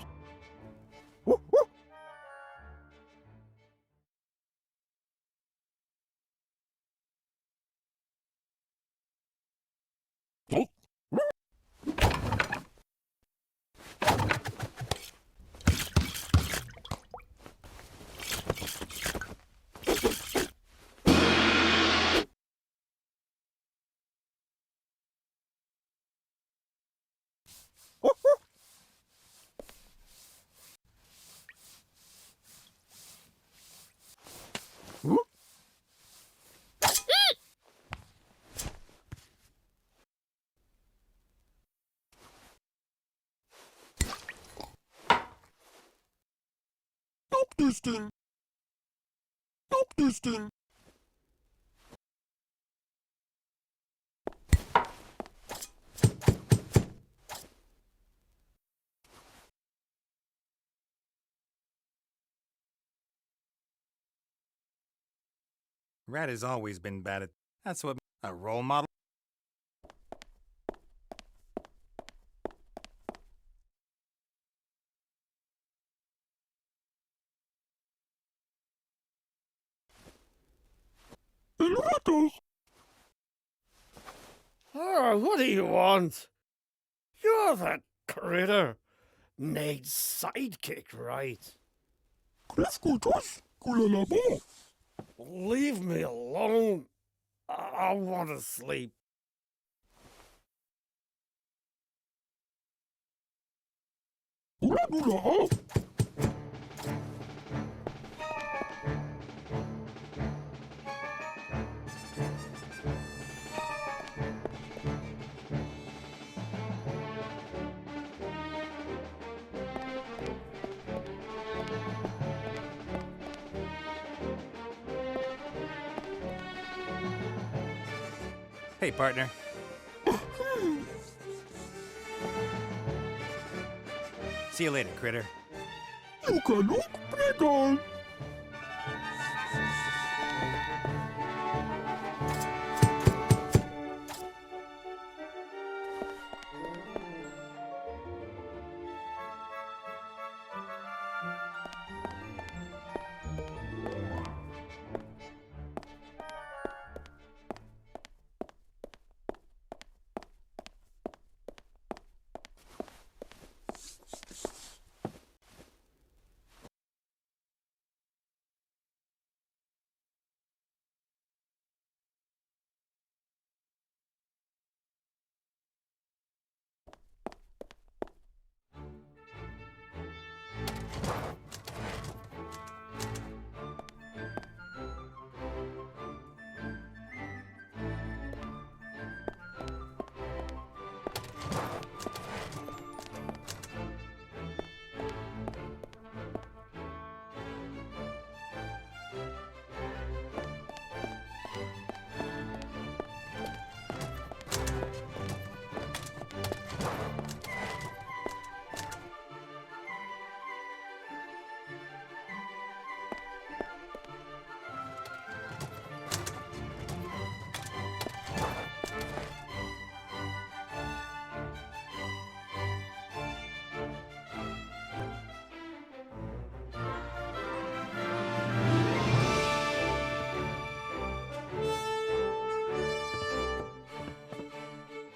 Stop this thing! Stop this thing! Rat has always been bad at. That's what. A role model? Unwritten. Oh, what do you want? You're that critter. Nate's sidekick, right? Escuchas, culalabo. Leave me alone. I want to sleep. Uladula. Hey, partner. See you later, critter. You can look pregnant.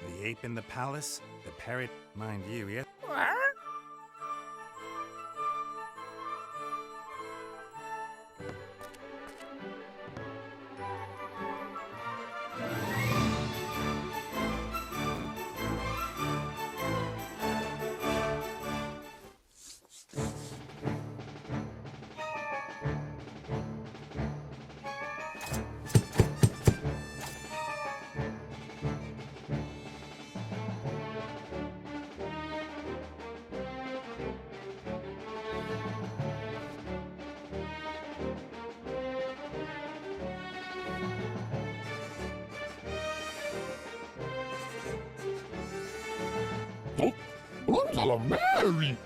The ape in the palace, the parrot, mind you, yes? What? Oh, oh, Mary!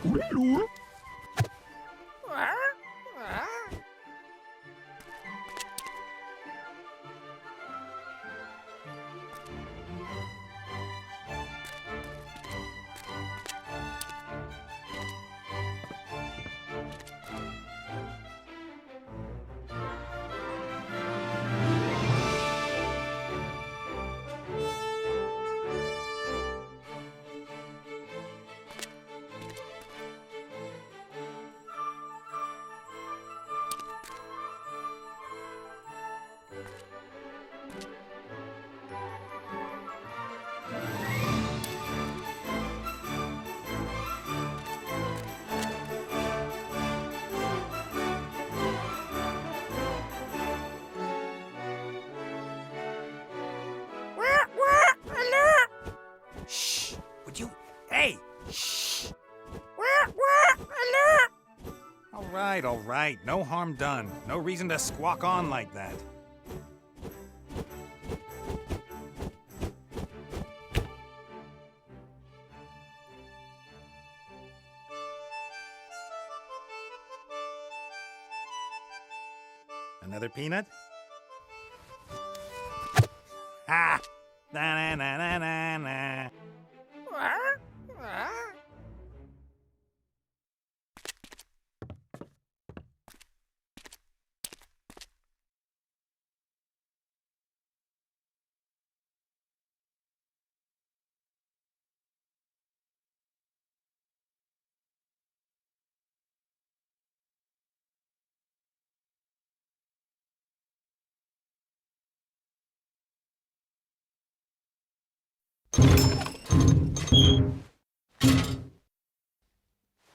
Wilbur! Shh! Would you? Hey! Shh! All right. No harm done. No reason to squawk on like that. Another peanut? Ah! Na na na na na na.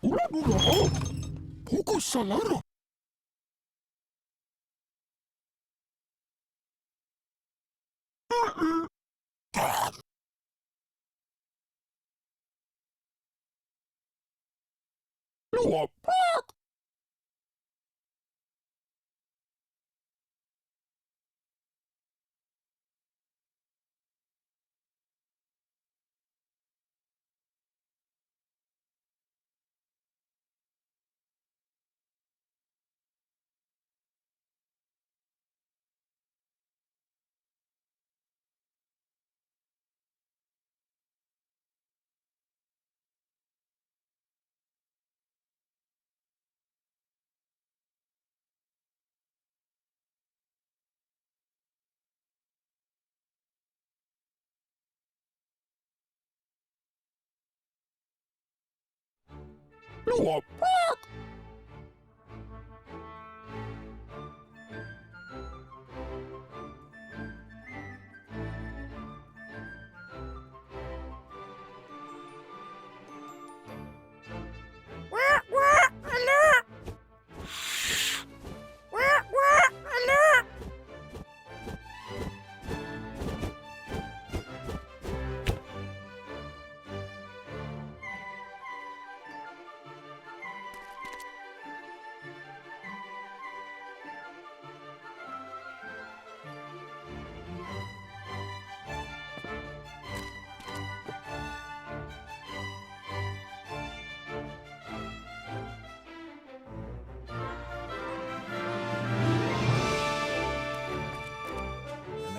Ula, poco salado. No, no,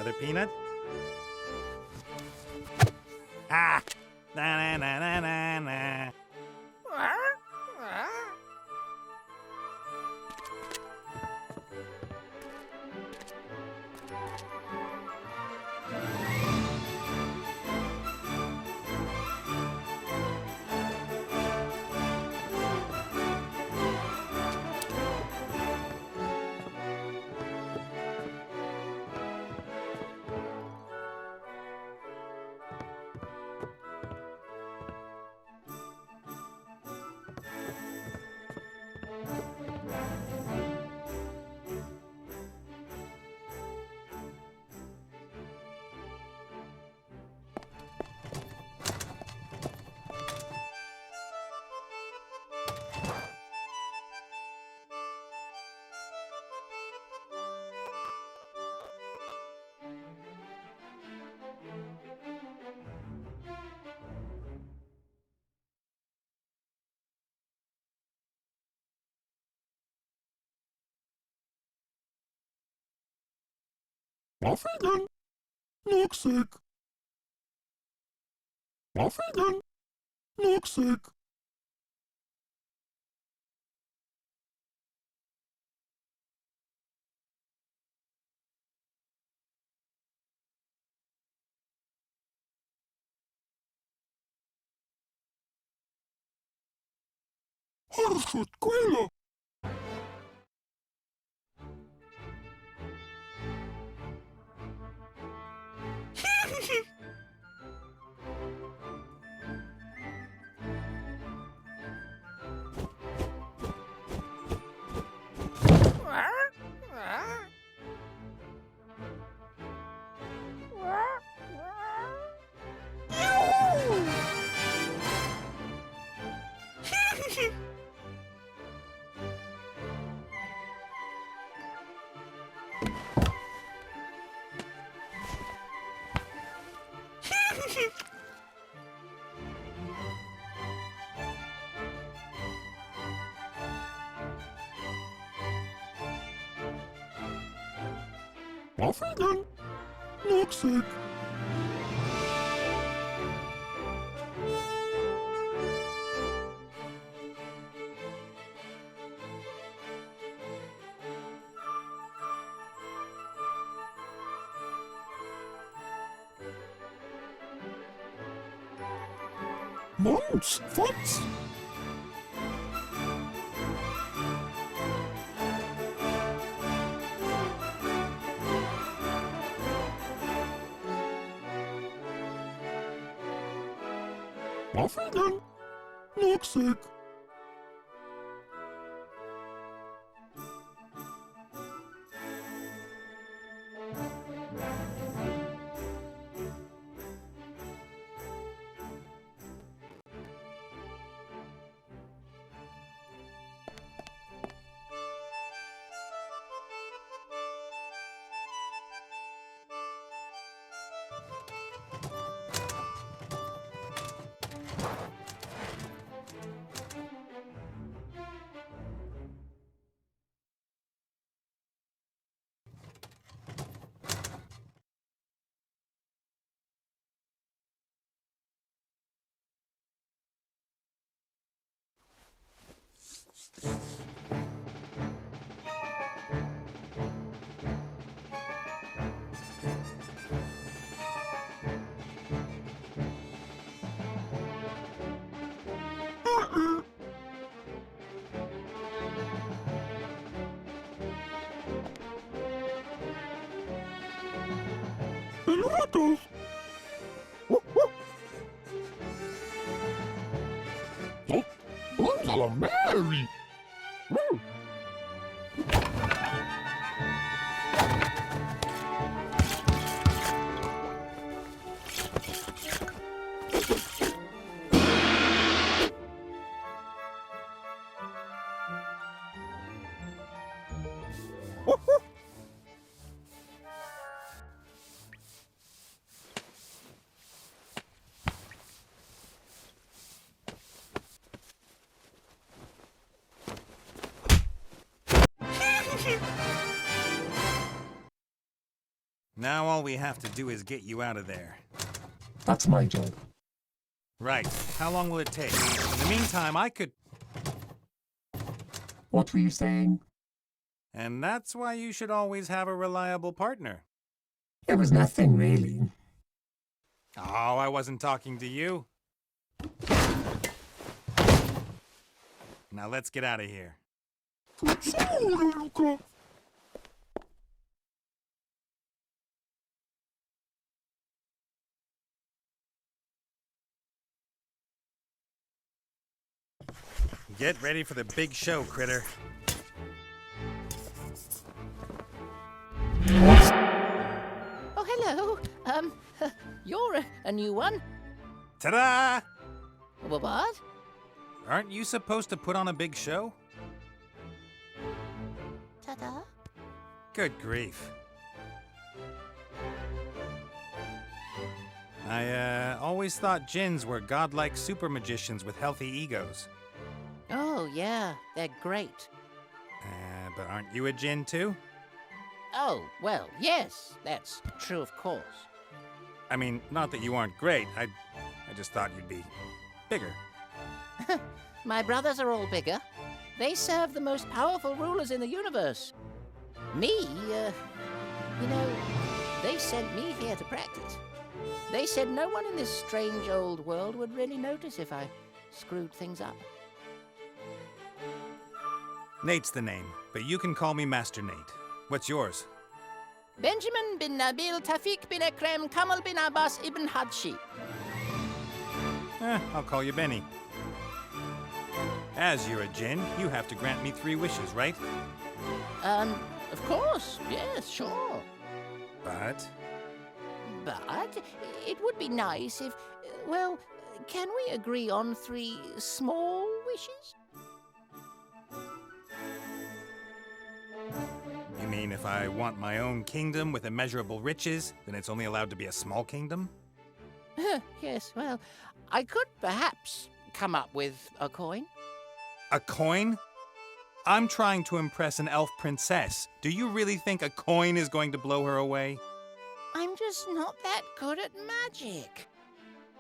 Another peanut? Ah! Na na na na na na. Auf Wiedersehen. Noxic. Auf Wiedersehen. Noxic. Harshut Quilla. Auf Wiedersehen. Noxic. Mons, Fotz. Auf Wiedersehen. Noxic. Ratos. Unser Mary. Now all we have to do is get you out of there. That's my job. Right. How long will it take? In the meantime, I could... What were you saying? And that's why you should always have a reliable partner. It was nothing, really. Oh, I wasn't talking to you. Now let's get out of here. Get ready for the big show, critter. Oh, hello. You're a new one. Ta-da! What? Aren't you supposed to put on a big show? Ta-da. Good grief. I always thought djinns were godlike super magicians with healthy egos. Oh, yeah, they're great. But aren't you a djinn too? Oh, well, yes, that's true, of course. I mean, not that you aren't great. I just thought you'd be bigger. My brothers are all bigger. They serve the most powerful rulers in the universe. Me, you know, they sent me here to practice. They said no one in this strange old world would really notice if I screwed things up. Nate's the name, but you can call me Master Nate. What's yours? Benjamin bin Nabil Tafik bin Ekrem Kamal bin Abbas ibn Hadshi. I'll call you Benny. As you're a djinn, you have to grant me 3 wishes, right? Of course, yes, sure. But But it would be nice if, well, can we agree on 3 small wishes? you mean if I want my own kingdom with immeasurable riches, then it's only allowed to be a small kingdom? Yes, well, I could perhaps come up with a coin. A coin? I'm trying to impress an elf princess. Do you really think a coin is going to blow her away? I'm just not that good at magic.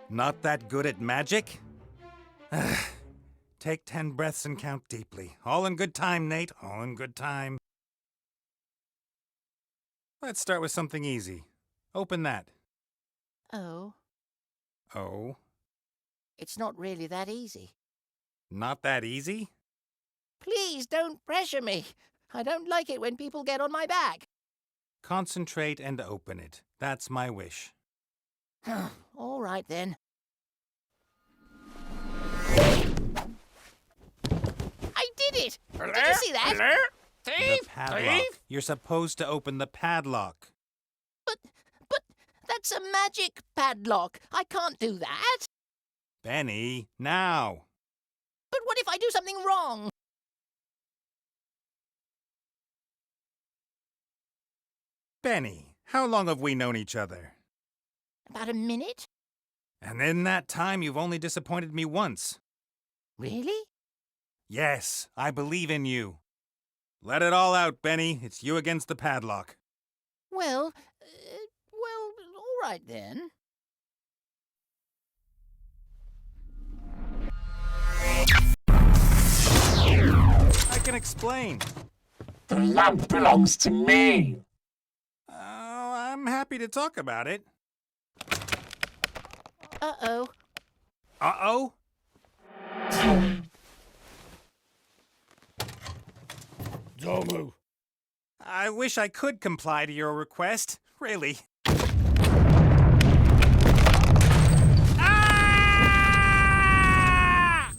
Not that good at magic? Take 10 breaths and count deeply. All in good time, Nate. All in good time. Let's start with something easy. Open that. Oh, Oh, it's not really that easy. not that easy? Please don't pressure me. I don't like it when people get on my back. Concentrate and open it. That's my wish. All right, then. I did it! Did you see that? Alert! The Thief! padlock. Thief! You're supposed to open the padlock. But that's a magic padlock. I can't do that. Benny, now. But what if I do something wrong? Benny, how long have we known each other? About a minute? And in that time, you've only disappointed me once. Really? Yes, I believe in you. Let it all out, Benny. It's you against the padlock. Well, all right then. I can explain. The lamp belongs to me. Oh, I'm happy to talk about it. Uh-oh. Uh-oh? Domu. I wish I could comply to your request. Really. Ah!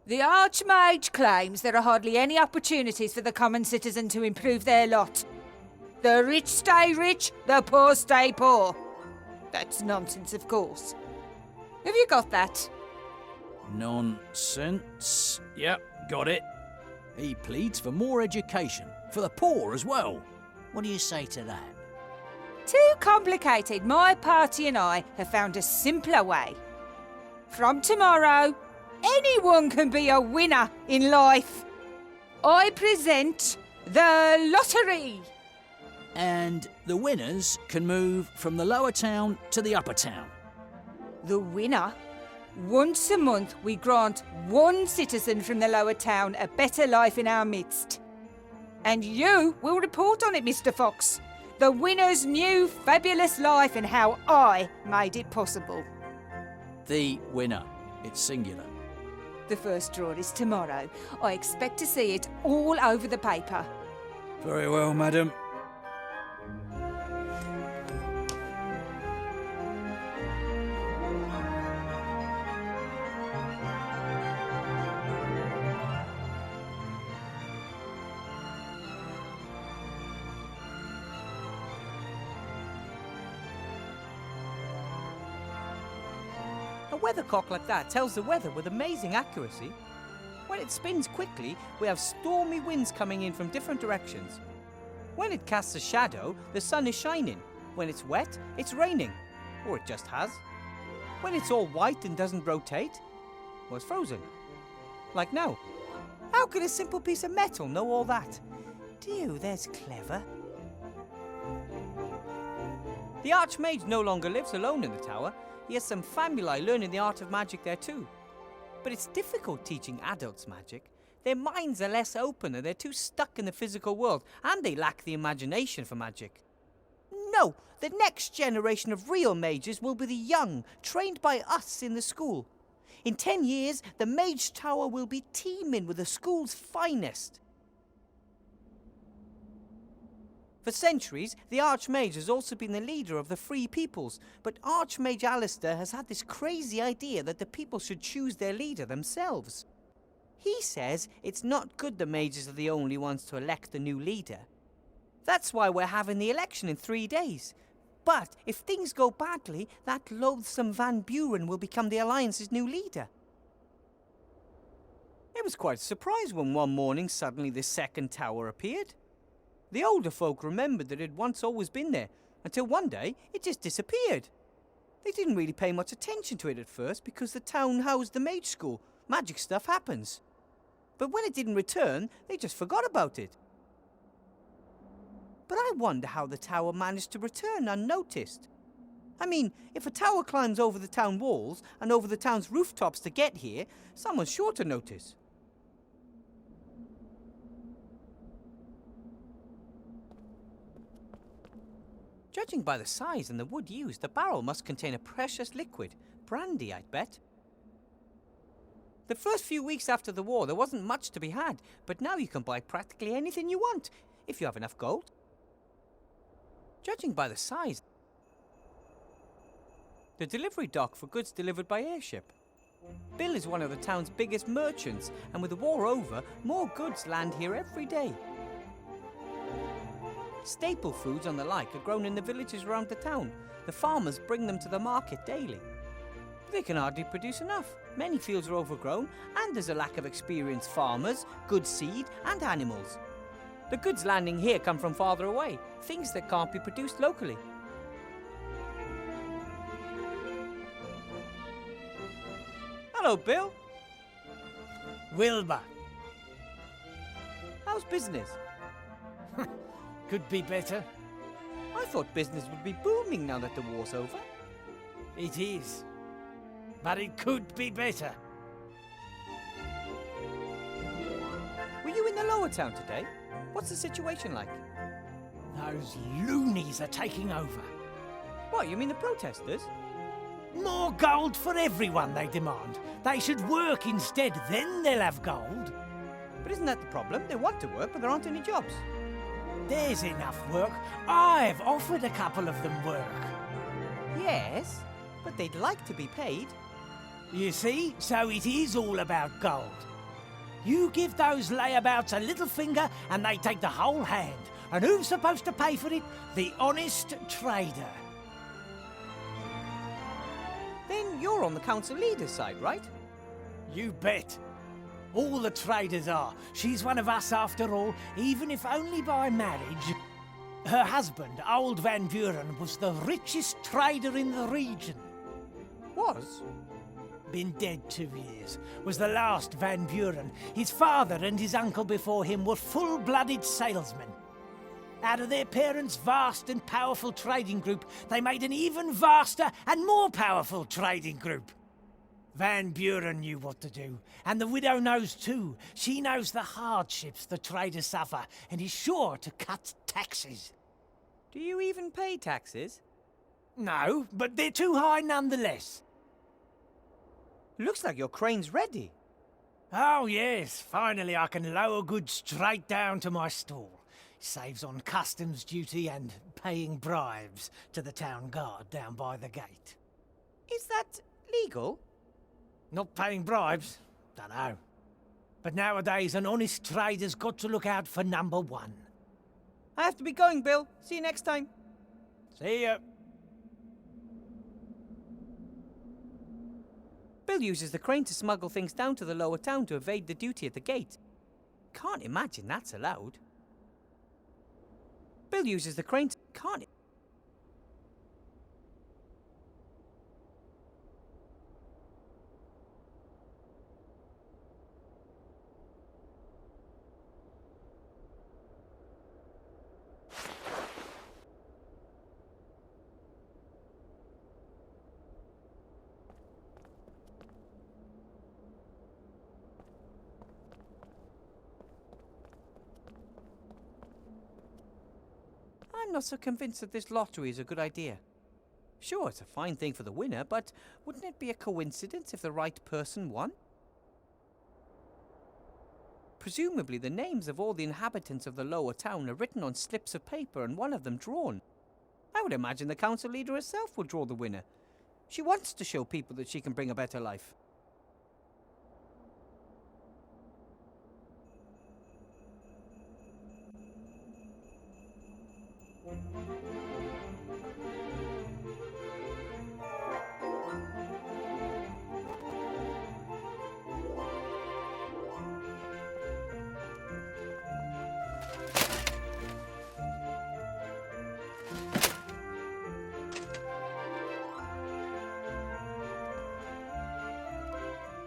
The Archmage claims there are hardly any opportunities for the common citizen to improve their lot. The rich stay rich, the poor stay poor. That's nonsense, of course. Have you got that? Nonsense. Yep, got it. He pleads for more education, for the poor as well. What do you say to that? Too complicated. My party and I have found a simpler way. From tomorrow, anyone can be a winner in life. I present the lottery. And the winners can move from the lower town to the upper town. The winner? Once a month, we grant one citizen from the lower town a better life in our midst. And you will report on it, Mr. Fox. The winner's new fabulous life and how I made it possible. The winner. It's singular. The first draw is tomorrow. I expect to see it all over the paper. Very well, madam. A weathercock like that tells the weather with amazing accuracy. When it spins quickly, we have stormy winds coming in from different directions. When it casts a shadow, the sun is shining. When it's wet, it's raining. Or it just has. When it's all white and doesn't rotate, well, it's frozen. Like now. How could a simple piece of metal know all that? Dew, that's clever. The Archmage no longer lives alone in the tower. He has some family learning the art of magic there too. But it's difficult teaching adults magic. Their minds are less open and they're too stuck in the physical world, and they lack the imagination for magic. No, the next generation of real mages will be the young, trained by us in the school. In 10 years, the Mage Tower will be teeming with the school's finest. For centuries, the Archmage has also been the leader of the Free Peoples, but Archmage Alistair has had this crazy idea that the people should choose their leader themselves. He says it's not good the mages are the only ones to elect the new leader. That's why we're having the election in 3 days. But if things go badly, that loathsome Van Buren will become the Alliance's new leader. It was quite a surprise when one morning suddenly the second tower appeared. The older folk remembered that it had once always been there, until one day it just disappeared. They didn't really pay much attention to it at first because the town housed the mage school. Magic stuff happens. But when it didn't return, they just forgot about it. But I wonder how the tower managed to return unnoticed. I mean, if a tower climbs over the town walls and over the town's rooftops to get here, someone's sure to notice. Judging by the size and the wood used, the barrel must contain a precious liquid. Brandy, I'd bet. The first few weeks after the war, there wasn't much to be had, but now you can buy practically anything you want, if you have enough gold. Judging by the size, the delivery dock for goods delivered by airship. Bill is one of the town's biggest merchants, and with the war over, more goods land here every day. Staple foods and the like are grown in the villages around the town. The farmers bring them to the market daily. They can hardly produce enough. Many fields are overgrown, and there's a lack of experienced farmers, good seed, and animals. The goods landing here come from farther away, things that can't be produced locally. Hello, Bill. Wilbur. How's business? Could be better. I thought business would be booming now that the war's over. It is. But it could be better. Were you in the lower town today? What's the situation like? Those loonies are taking over. What, you mean the protesters? More gold for everyone, they demand. They should work instead, then they'll have gold. But isn't that the problem? They want to work, but there aren't any jobs. There's enough work. I've offered a couple of them work. Yes, but they'd like to be paid. You see, so it is all about gold. You give those layabouts a little finger and they take the whole hand. And who's supposed to pay for it? The honest trader. Then you're on the council leader's side, right? You bet. All the traders are. She's one of us after all, even if only by marriage. Her husband, old Van Buren, was the richest trader in the region. Was? Been dead 2 years. Was the last Van Buren. His father and his uncle before him were full-blooded salesmen. Out of their parents' vast and powerful trading group, they made an even vaster and more powerful trading group. Van Buren knew what to do, and the widow knows too. She knows the hardships the traders suffer, and is sure to cut taxes. Do you even pay taxes? No, but they're too high nonetheless. Looks like your crane's ready. Oh yes, finally I can lower goods straight down to my stall. Saves on customs duty and paying bribes to the town guard down by the gate. Is that legal? Not paying bribes? Dunno. But nowadays an honest trader's got to look out for number one. I have to be going, Bill. See you next time. See ya. Bill uses the crane to smuggle things down to the lower town to evade the duty at the gate. Can't imagine that's allowed. Bill uses the crane to... Can't... I'm not so convinced that this lottery is a good idea. Sure, it's a fine thing for the winner, but wouldn't it be a coincidence if the right person won? Presumably the names of all the inhabitants of the lower town are written on slips of paper and one of them drawn. I would imagine the council leader herself will draw the winner. She wants to show people that she can bring a better life.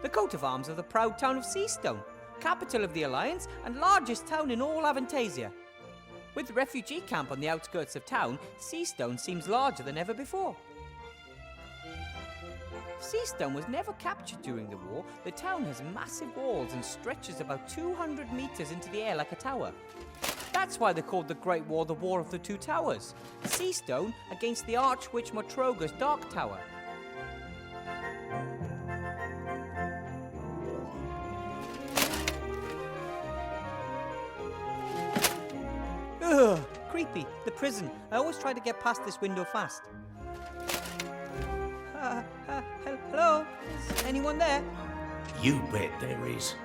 The coat of arms of the proud town of Seastone, capital of the Alliance and largest town in all Avantasia. With the refugee camp on the outskirts of town, Seastone seems larger than ever before. Seastone was never captured during the war. The town has massive walls and stretches about 200 meters into the air like a tower. That's why they called the Great War the War of the Two Towers. Seastone against the Archwitch Motroga's Dark Tower. Ugh, creepy. The prison. I always try to get past this window fast. Hello? Is anyone there? You bet there is.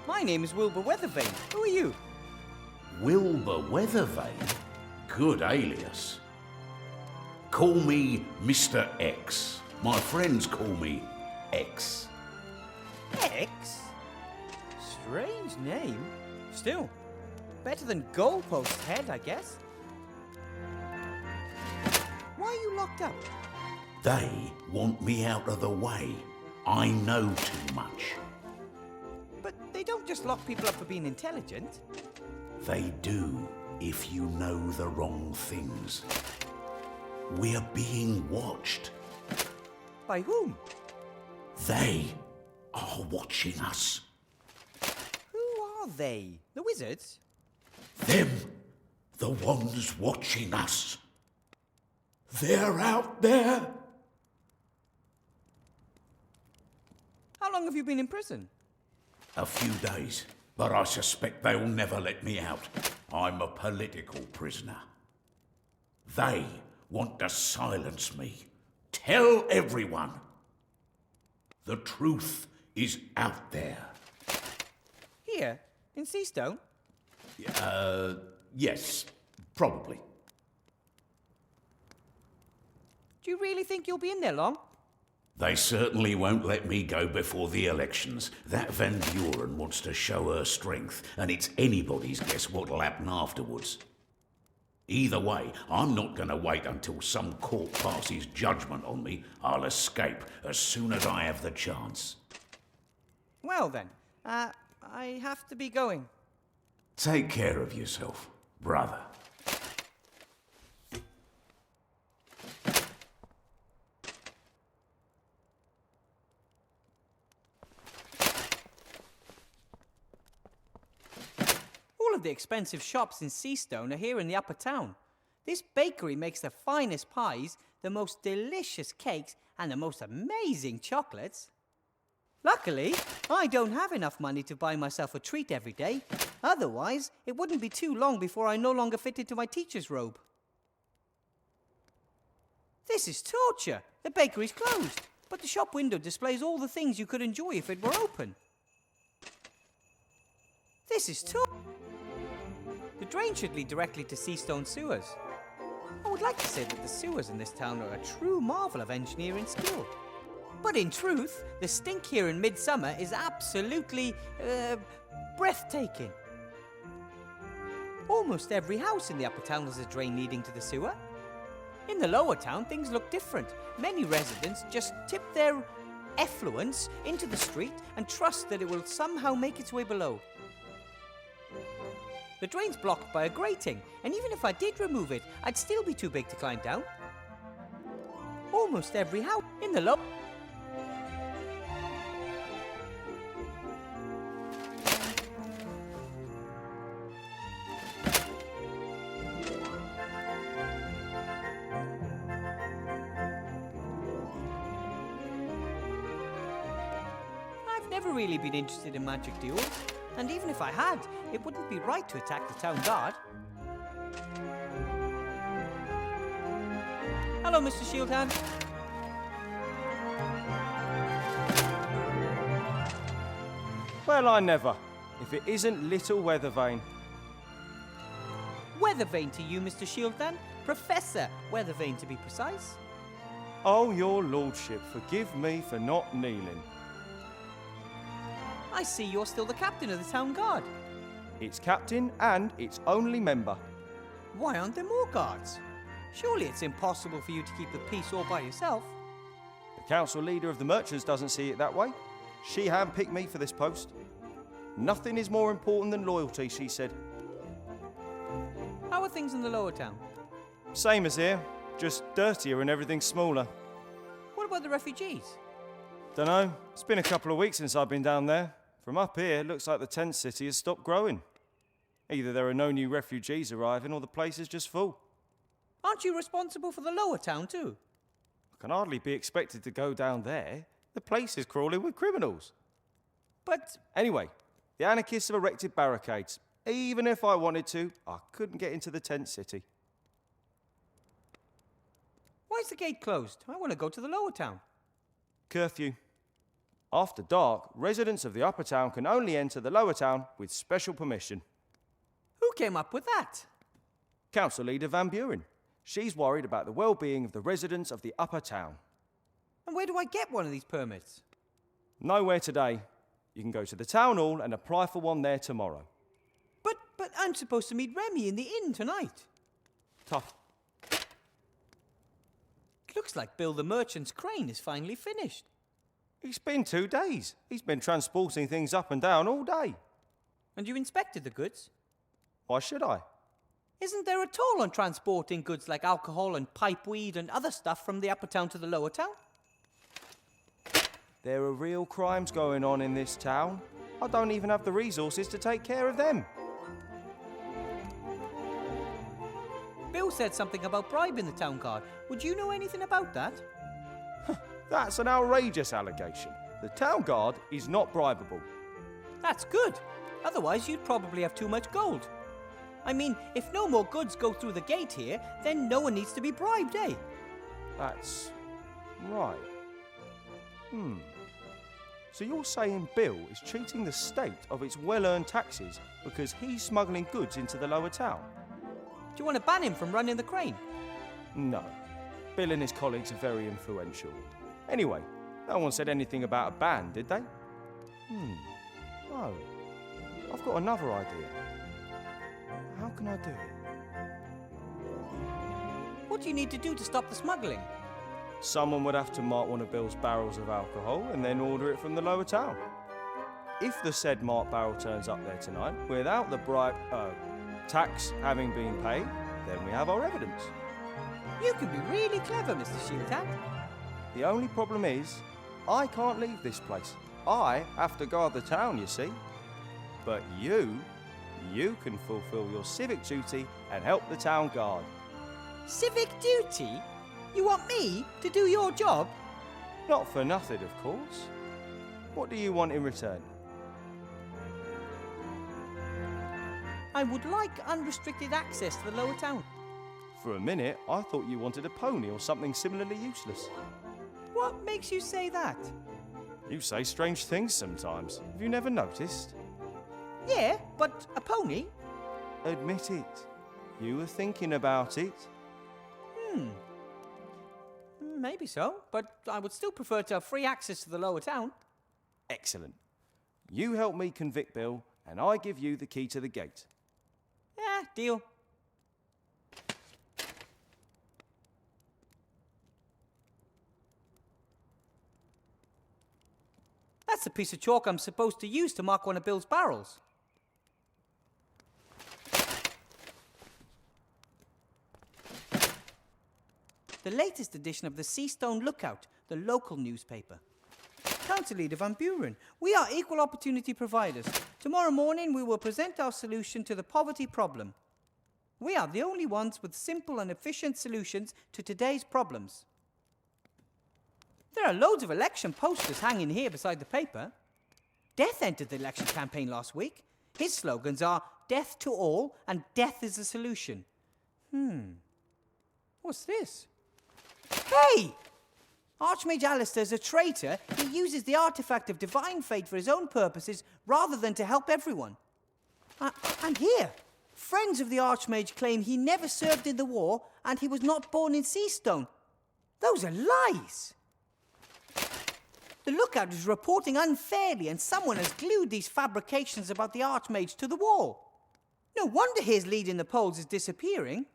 My name is Wilbur Weathervane. Who are you? Wilbur Weathervane? Good alias. Call me Mr. X. My friends call me X. X? Strange name. Still, better than Goalpost Head, I guess. Why are you locked up? They want me out of the way. I know too much. But they don't just lock people up for being intelligent. They do if you know the wrong things. We're being watched. By whom? They are watching us. Who are they? The wizards? Them, the ones watching us. They're out there. How long have you been in prison? A few days, but I suspect they'll never let me out. I'm a political prisoner. They want to silence me. Tell everyone. The truth is out there. Here, in Seastone? Yes, probably. Do you really think you'll be in there long? They certainly won't let me go before the elections. That Van Buren wants to show her strength, and it's anybody's guess what'll happen afterwards. Either way, I'm not going to wait until some court passes judgment on me. I'll escape as soon as I have the chance. Well then, I have to be going. Take care of yourself, brother. All of the expensive shops in Seastone are here in the upper town. This bakery makes the finest pies, the most delicious cakes, and the most amazing chocolates. Luckily, I don't have enough money to buy myself a treat every day. Otherwise, it wouldn't be too long before I no longer fit into my teacher's robe. This is torture. The bakery's closed, but the shop window displays all the things you could enjoy if it were open. This is torture. The drain should lead directly to Seastone sewers. I would like to say that the sewers in this town are a true marvel of engineering skill. But in truth, the stink here in midsummer is absolutely, breathtaking. Almost every house in the upper town has a drain leading to the sewer. In the lower town, things look different. Many residents just tip their effluence into the street and trust that it will somehow make its way below. The drain's blocked by a grating, and even if I did remove it, I'd still be too big to climb down. Almost every house in the low... I've never really been interested in magic duels. And even if I had, it wouldn't be right to attack the town guard. Hello, Mr. Shieldhand. Well, I never. If it isn't little Weathervane. Weathervane to you, Mr. Shieldhand. Professor Weathervane, to be precise. Oh, your lordship, forgive me for not kneeling. I see you're still the captain of the town guard. It's captain and its only member. Why aren't there more guards? Surely it's impossible for you to keep the peace all by yourself. The council leader of the merchants doesn't see it that way. She handpicked me for this post. Nothing is more important than loyalty, she said. How are things in the lower town? Same as here, just dirtier and everything smaller. What about the refugees? Dunno, it's been a couple of weeks since I've been down there. From up here, it looks like the tent city has stopped growing. Either there are no new refugees arriving or the place is just full. Aren't you responsible for the lower town too? I can hardly be expected to go down there. The place is crawling with criminals. But... Anyway, the anarchists have erected barricades. Even if I wanted to, I couldn't get into the tent city. Why is the gate closed? I want to go to the lower town. Curfew. After dark, residents of the upper town can only enter the lower town with special permission. Who came up with that? Council leader Van Buren. She's worried about the well-being of the residents of the upper town. And where do I get one of these permits? Nowhere today. You can go to the town hall and apply for one there tomorrow. But I'm supposed to meet Remy in the inn tonight. Tough. It looks like Bill the Merchant's crane is finally finished. It's been 2 days. He's been transporting things up and down all day. And you inspected the goods? Why should I? Isn't there a toll on transporting goods like alcohol and pipeweed and other stuff from the upper town to the lower town? There are real crimes going on in this town. I don't even have the resources to take care of them. Bill said something about bribing the town guard. Would you know anything about that? That's an outrageous allegation. The town guard is not bribable. That's good. Otherwise, you'd probably have too much gold. I mean, if no more goods go through the gate here, then no one needs to be bribed, eh? That's right. So you're saying Bill is cheating the state of its well-earned taxes because he's smuggling goods into the lower town? Do you want to ban him from running the crane? No. Bill and his colleagues are very influential. Anyway, no one said anything about a ban, did they? No. I've got another idea. How can I do it? What do you need to do to stop the smuggling? Someone would have to mark one of Bill's barrels of alcohol and then order it from the lower town. If the said marked barrel turns up there tonight without the tax having been paid, then we have our evidence. You can be really clever, Mr. Shieldhand. The only problem is, I can't leave this place. I have to guard the town, you see. But you can fulfill your civic duty and help the town guard. Civic duty? You want me to do your job? Not for nothing, of course. What do you want in return? I would like unrestricted access to the lower town. For a minute, I thought you wanted a pony or something similarly useless. What makes you say that? You say strange things sometimes. Have you never noticed? Yeah, but a pony? Admit it. You were thinking about it. Maybe so, but I would still prefer to have free access to the lower town. Excellent. You help me convict Bill, and I give you the key to the gate. Yeah, deal. That's the piece of chalk I'm supposed to use to mark one of Bill's barrels. The latest edition of the Seastone Lookout, the local newspaper. Council Leader Van Buren, we are equal opportunity providers. Tomorrow morning we will present our solution to the poverty problem. We are the only ones with simple and efficient solutions to today's problems. There are loads of election posters hanging here beside the paper. Death entered the election campaign last week. His slogans are death to all and death is the solution. What's this? Hey! Archmage Alistair's a traitor. He uses the artifact of divine fate for his own purposes rather than to help everyone. And here, friends of the Archmage claim he never served in the war and he was not born in Seastone. Those are lies. The Lookout is reporting unfairly and someone has glued these fabrications about the Archmage to the wall. No wonder his lead in the polls is disappearing.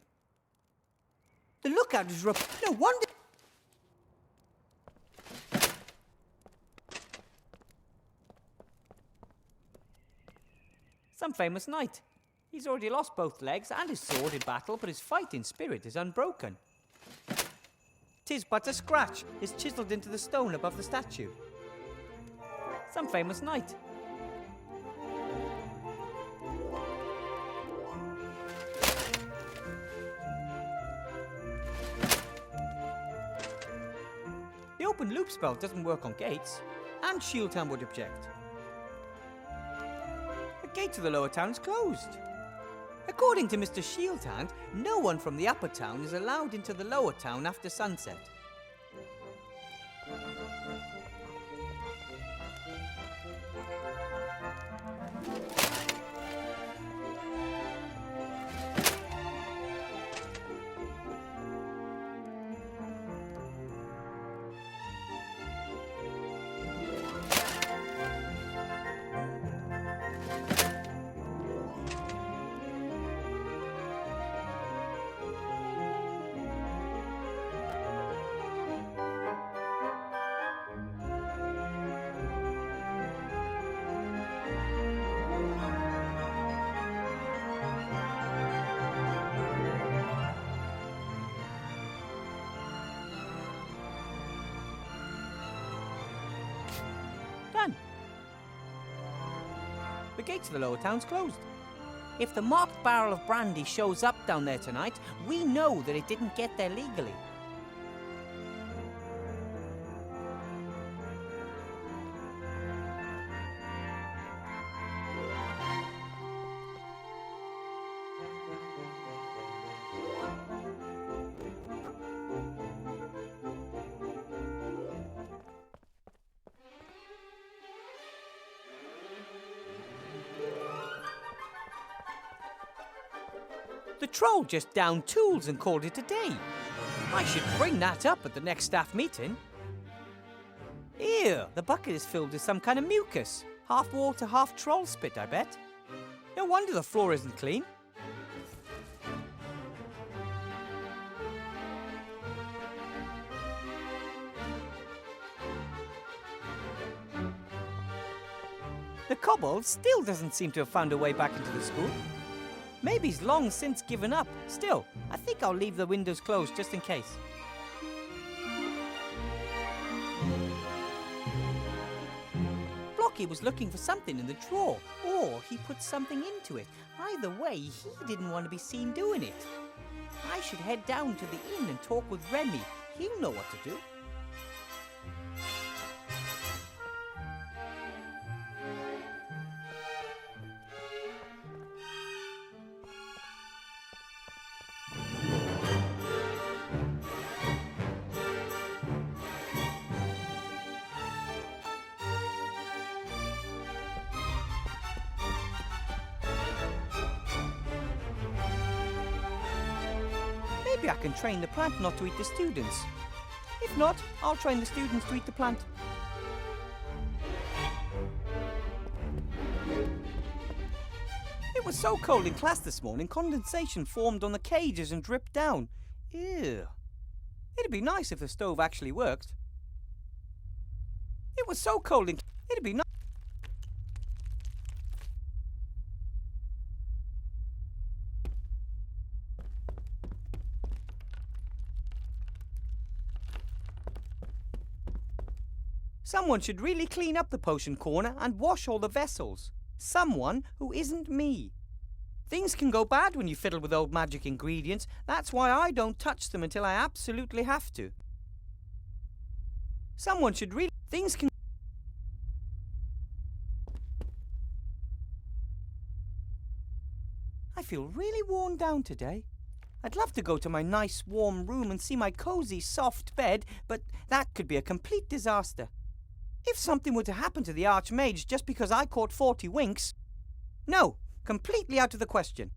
The Lookout is no wonder... Some famous knight. He's already lost both legs and his sword in battle, but his fighting spirit is unbroken. 'Tis but a scratch is chiselled into the stone above the statue. Some famous knight. The open loop spell doesn't work on gates, and Shieldtown would object. The gate to the lower town is closed. According to Mr. Shieldhand, no one from the upper town is allowed into the lower town after sunset. Done. The gate to the lower town's closed. If the marked barrel of brandy shows up down there tonight, we know that it didn't get there legally. The troll just downed tools and called it a day. I should bring that up at the next staff meeting. Ew, the bucket is filled with some kind of mucus. Half water, half troll spit, I bet. No wonder the floor isn't clean. The kobold still doesn't seem to have found a way back into the school. Maybe he's long since given up. Still, I think I'll leave the windows closed just in case. Blocky was looking for something in the drawer, or he put something into it. Either way, he didn't want to be seen doing it. I should head down to the inn and talk with Remy. He'll know what to do. Maybe I can train the plant not to eat the students. If not, I'll train the students to eat the plant. It was so cold in class this morning, condensation formed on the cages and dripped down. Ew. It'd be nice if the stove actually worked. It was so cold in... It'd be nice... Someone should really clean up the potion corner and wash all the vessels. Someone who isn't me. Things can go bad when you fiddle with old magic ingredients. That's why I don't touch them until I absolutely have to. Someone should really... Things can... I feel really worn down today. I'd love to go to my nice warm room and see my cozy soft bed, but that could be a complete disaster. If something were to happen to the Archmage just because I caught 40 winks... No, completely out of the question.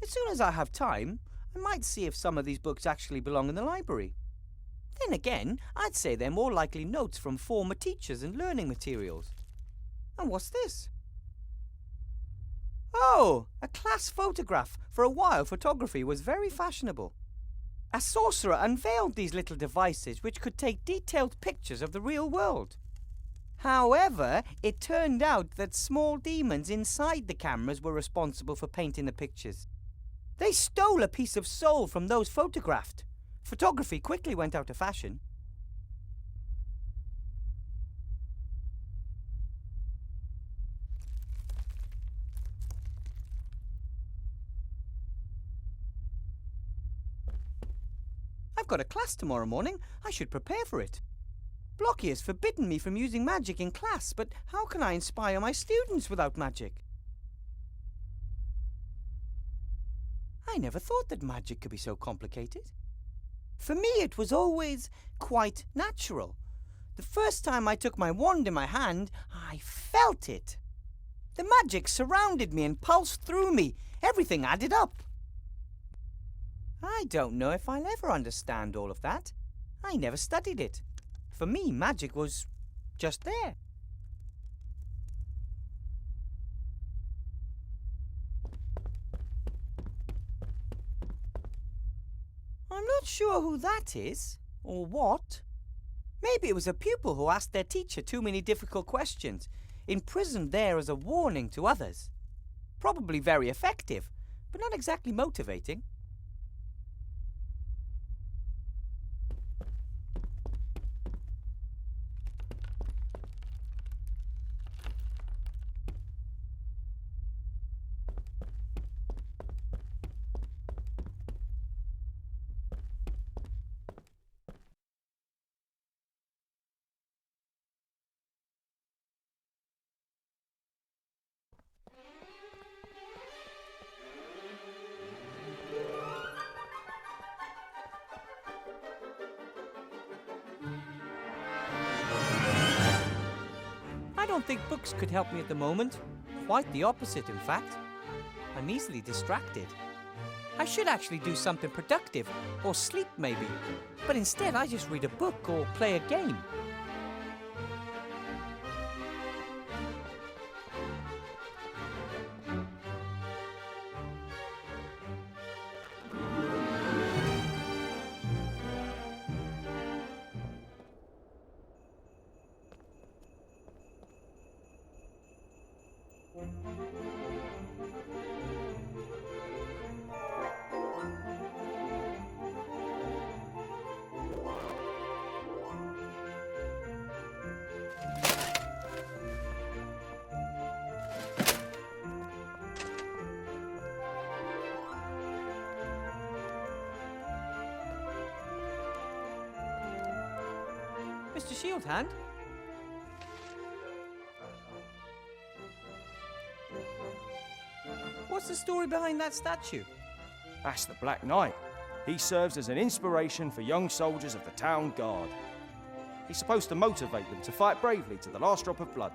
As soon as I have time, I might see if some of these books actually belong in the library. Then again, I'd say they're more likely notes from former teachers and learning materials. And what's this? Oh, a class photograph. For a while, photography was very fashionable. A sorcerer unveiled these little devices which could take detailed pictures of the real world. However, it turned out that small demons inside the cameras were responsible for painting the pictures. They stole a piece of soul from those photographed. Photography quickly went out of fashion. I've got a class tomorrow morning. I should prepare for it. Blocky has forbidden me from using magic in class, but how can I inspire my students without magic? I never thought that magic could be so complicated. For me, it was always quite natural. The first time I took my wand in my hand, I felt it. The magic surrounded me and pulsed through me. Everything added up. I don't know if I'll ever understand all of that. I never studied it. For me, magic was just there. I'm not sure who that is, or what. Maybe it was a pupil who asked their teacher too many difficult questions, imprisoned there as a warning to others. Probably very effective, but not exactly motivating. I don't think books could help me at the moment. Quite the opposite, in fact. I'm easily distracted. I should actually do something productive, or sleep maybe. But instead I just read a book or play a game. Mr. Shieldhand? What's the story behind that statue? That's the Black Knight. He serves as an inspiration for young soldiers of the town guard. He's supposed to motivate them to fight bravely to the last drop of blood.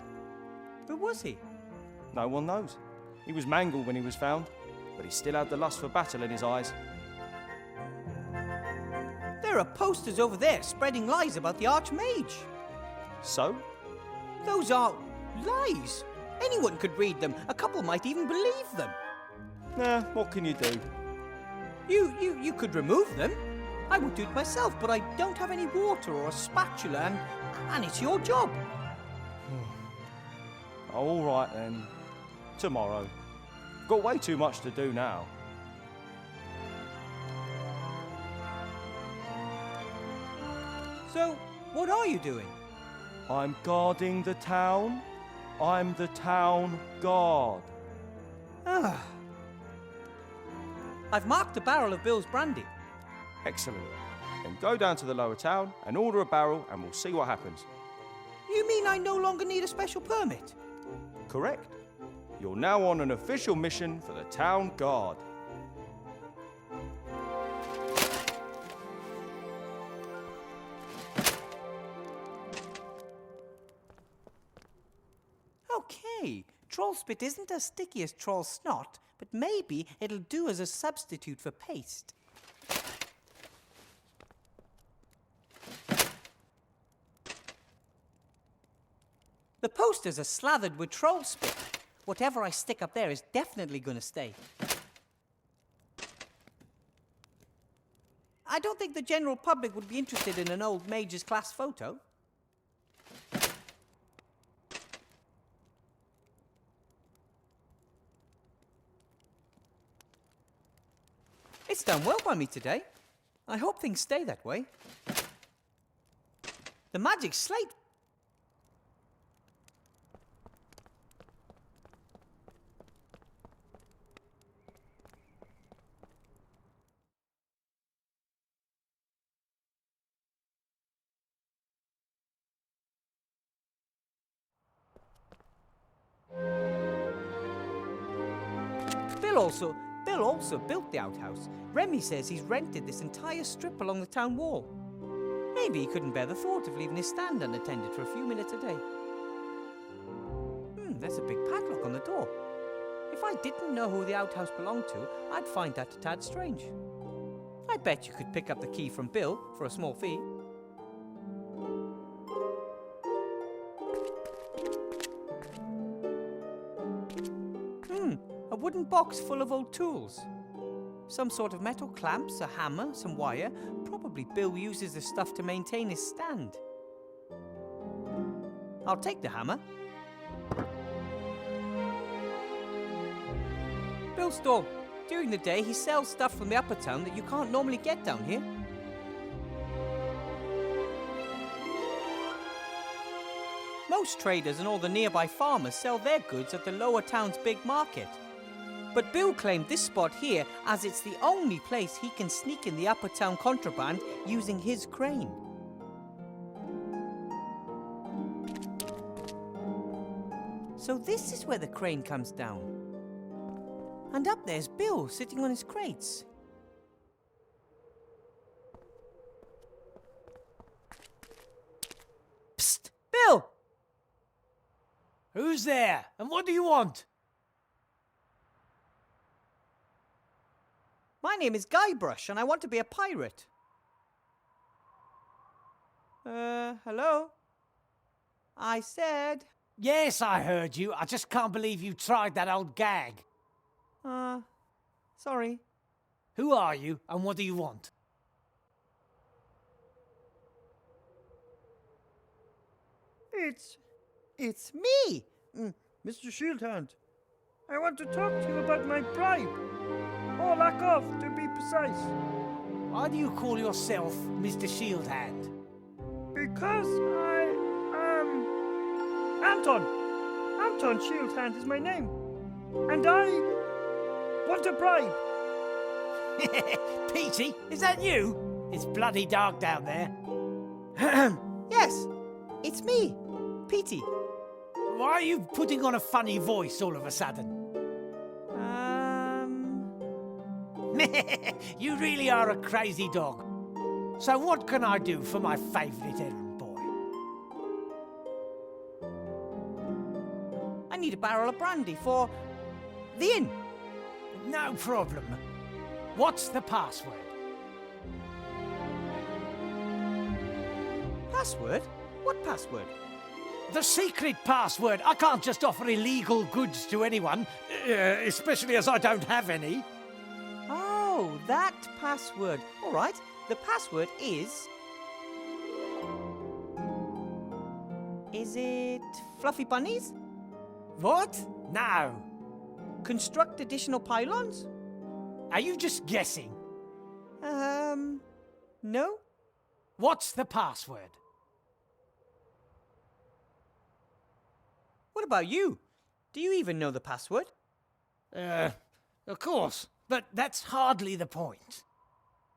Who was he? No one knows. He was mangled when he was found, but he still had the lust for battle in his eyes. There are posters over there spreading lies about the Archmage. So? Those aren't lies. Anyone could read them. A couple might even believe them. Nah, what can you do? You could remove them. I would do it myself, but I don't have any water or a spatula, and it's your job. All right then. Tomorrow. Got way too much to do now. So, what are you doing? I'm guarding the town. I'm the town guard. Ah. I've marked a barrel of Bill's brandy. Excellent. Then go down to the lower town and order a barrel and we'll see what happens. You mean I no longer need a special permit? Correct. You're now on an official mission for the town guard. Okay, troll spit isn't as sticky as troll snot, but maybe it'll do as a substitute for paste. The posters are slathered with troll spit. Whatever I stick up there is definitely going to stay. I don't think the general public would be interested in an old mage's class photo. It's done well by me today. I hope things stay that way. The magic slate. Bill also built the outhouse. Remy says he's rented this entire strip along the town wall. Maybe he couldn't bear the thought of leaving his stand unattended for a few minutes a day. There's a big padlock on the door. If I didn't know who the outhouse belonged to, I'd find that a tad strange. I bet you could pick up the key from Bill for a small fee. A wooden box full of old tools. Some sort of metal clamps, a hammer, some wire. Probably Bill uses the stuff to maintain his stand. I'll take the hammer. Bill's stall. During the day, he sells stuff from the upper town that you can't normally get down here. Most traders and all the nearby farmers sell their goods at the lower town's big market. But Bill claimed this spot here as it's the only place he can sneak in the upper town contraband using his crane. So this is where the crane comes down. And up there's Bill sitting on his crates. Psst! Bill! Who's there? And what do you want? My name is Guybrush, and I want to be a pirate. Hello? I said... Yes, I heard you. I just can't believe you tried that old gag. Sorry. Who are you, and what do you want? It's me! Mr. Shieldhand, I want to talk to you about my bribe. Or lack of, to be precise. Why do you call yourself Mr. Shieldhand? Because I am... Anton! Anton Shieldhand is my name. And I want a bribe. Petey, is that you? It's bloody dark down there. Yes, it's me, Petey. Why are you putting on a funny voice all of a sudden? You really are a crazy dog. So what can I do for my favourite errand boy? need a barrel of brandy for the inn. No problem. What's the password? Password? What password? The secret password. I can't just offer illegal goods to anyone, especially as I don't have any. Oh, that password. All right, the password is... Is it fluffy bunnies? What? No. Construct additional pylons? Are you just guessing? No. What's the password? What about you? Do you even know the password? Of course, but that's hardly the point.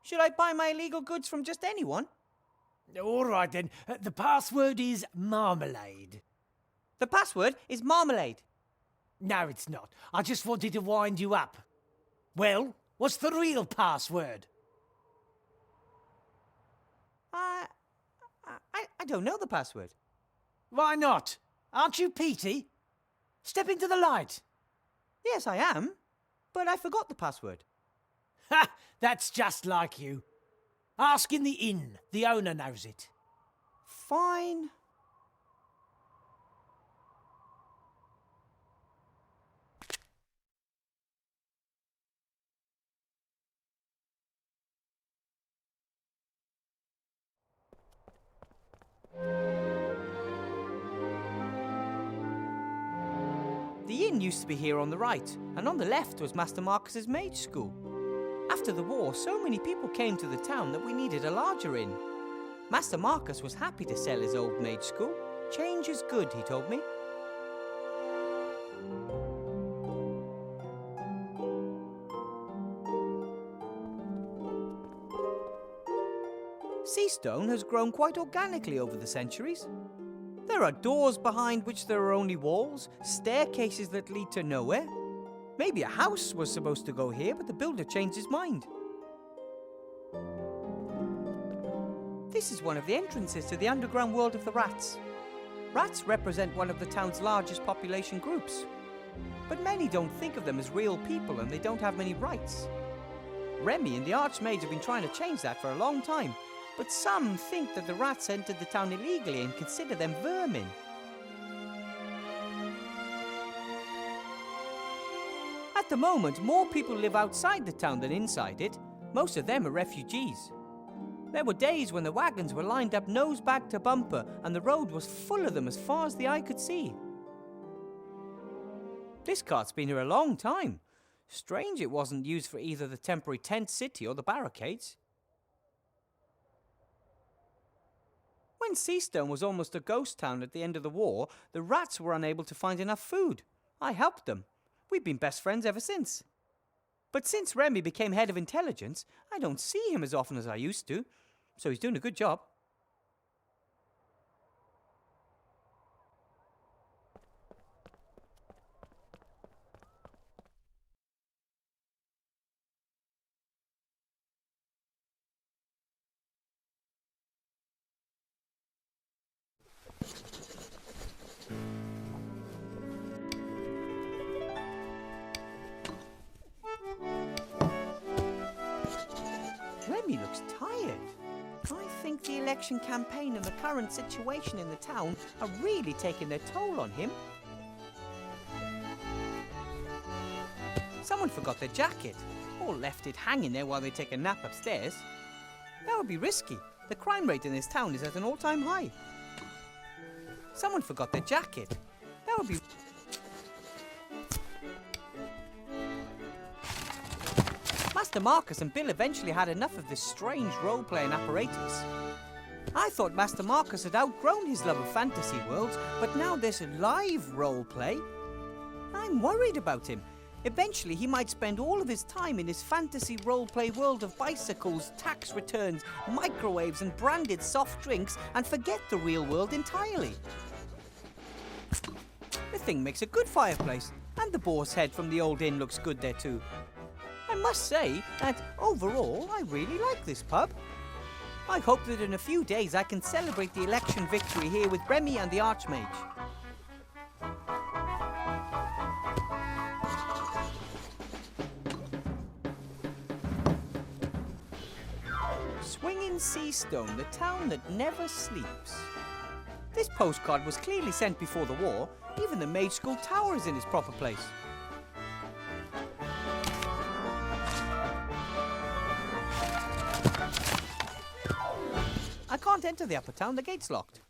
Should I buy my illegal goods from just anyone? All right then, the password is marmalade. The password is marmalade. No, it's not. I just wanted to wind you up. Well, what's the real password? I don't know the password. Why not? Aren't you Petey? Step into the light. Yes, I am, but I forgot the password. Ha! That's just like you. Ask in the inn. The owner knows it. Fine. The inn used to be here on the right, and on the left was Master Marcus's mage school. After the war, so many people came to the town that we needed a larger inn. Master Marcus was happy to sell his old mage school. Change is good, he told me. Seastone has grown quite organically over the centuries. There are doors behind which there are only walls, staircases that lead to nowhere. Maybe a house was supposed to go here, but the builder changed his mind. This is one of the entrances to the underground world of the rats. Rats represent one of the town's largest population groups. But many don't think of them as real people and they don't have many rights. Remy and the Archmage have been trying to change that for a long time, but some think that the rats entered the town illegally and consider them vermin. At the moment, more people live outside the town than inside it. Most of them are refugees. There were days when the wagons were lined up nose back to bumper and the road was full of them as far as the eye could see. This cart's been here a long time. Strange it wasn't used for either the temporary tent city or the barricades. When Seastone was almost a ghost town at the end of the war, the rats were unable to find enough food. I helped them. We've been best friends ever since. But since Remy became head of intelligence, I don't see him as often as I used to. So he's doing a good job. Remy looks tired. I think the election campaign and the current situation in the town are really taking their toll on him. Someone forgot their jacket, or left it hanging there while they take a nap upstairs. That would be risky. The crime rate in this town is at an all-time high. Someone forgot their jacket. That would be... Master Marcus and Bill eventually had enough of this strange role-playing apparatus. I thought Master Marcus had outgrown his love of fantasy worlds, but now there's live role-play. I'm worried about him. Eventually he might spend all of his time in his fantasy role-play world of bicycles, tax returns, microwaves and branded soft drinks and forget the real world entirely. The thing makes a good fireplace, and the boar's head from the old inn looks good there too. I must say that, overall, I really like this pub. I hope that in a few days I can celebrate the election victory here with Remy and the Archmage. in Seastone, the town that never sleeps. This postcard was clearly sent before the war. Even the Mage School Tower is in its proper place. I can't enter the upper town, the gate's locked.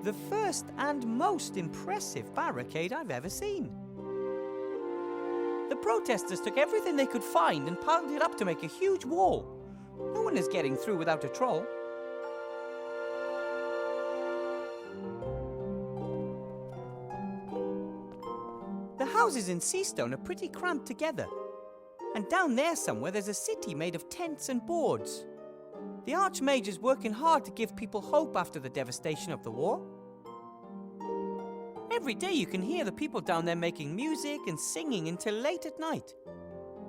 The first and most impressive barricade I've ever seen. The protesters took everything they could find and piled it up to make a huge wall. No one is getting through without a troll. The houses in Seastone are pretty cramped together. And down there somewhere there's a city made of tents and boards. The Archmage is working hard to give people hope after the devastation of the war. Every day you can hear the people down there making music and singing until late at night.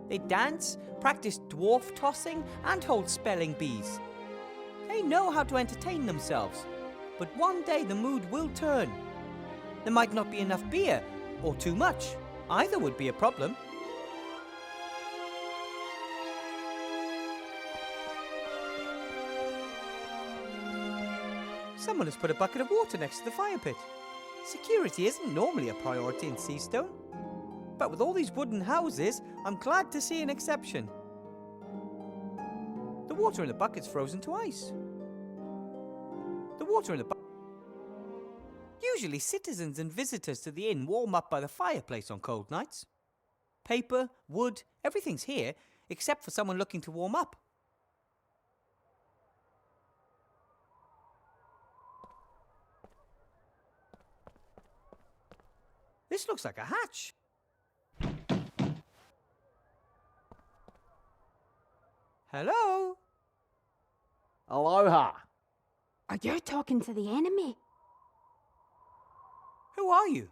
They dance, practice dwarf tossing, and hold spelling bees. They know how to entertain themselves, but one day the mood will turn. There might not be enough beer, or too much. Either would be a problem. Someone has put a bucket of water next to the fire pit. Security isn't normally a priority in Seastone. But with all these wooden houses, I'm glad to see an exception. The water in the bucket's frozen to ice. The water in the bucket... Usually citizens and visitors to the inn warm up by the fireplace on cold nights. Paper, wood, everything's here, except for someone looking to warm up. This looks like a hatch. Hello? Aloha. Are you talking to the enemy? Who are you?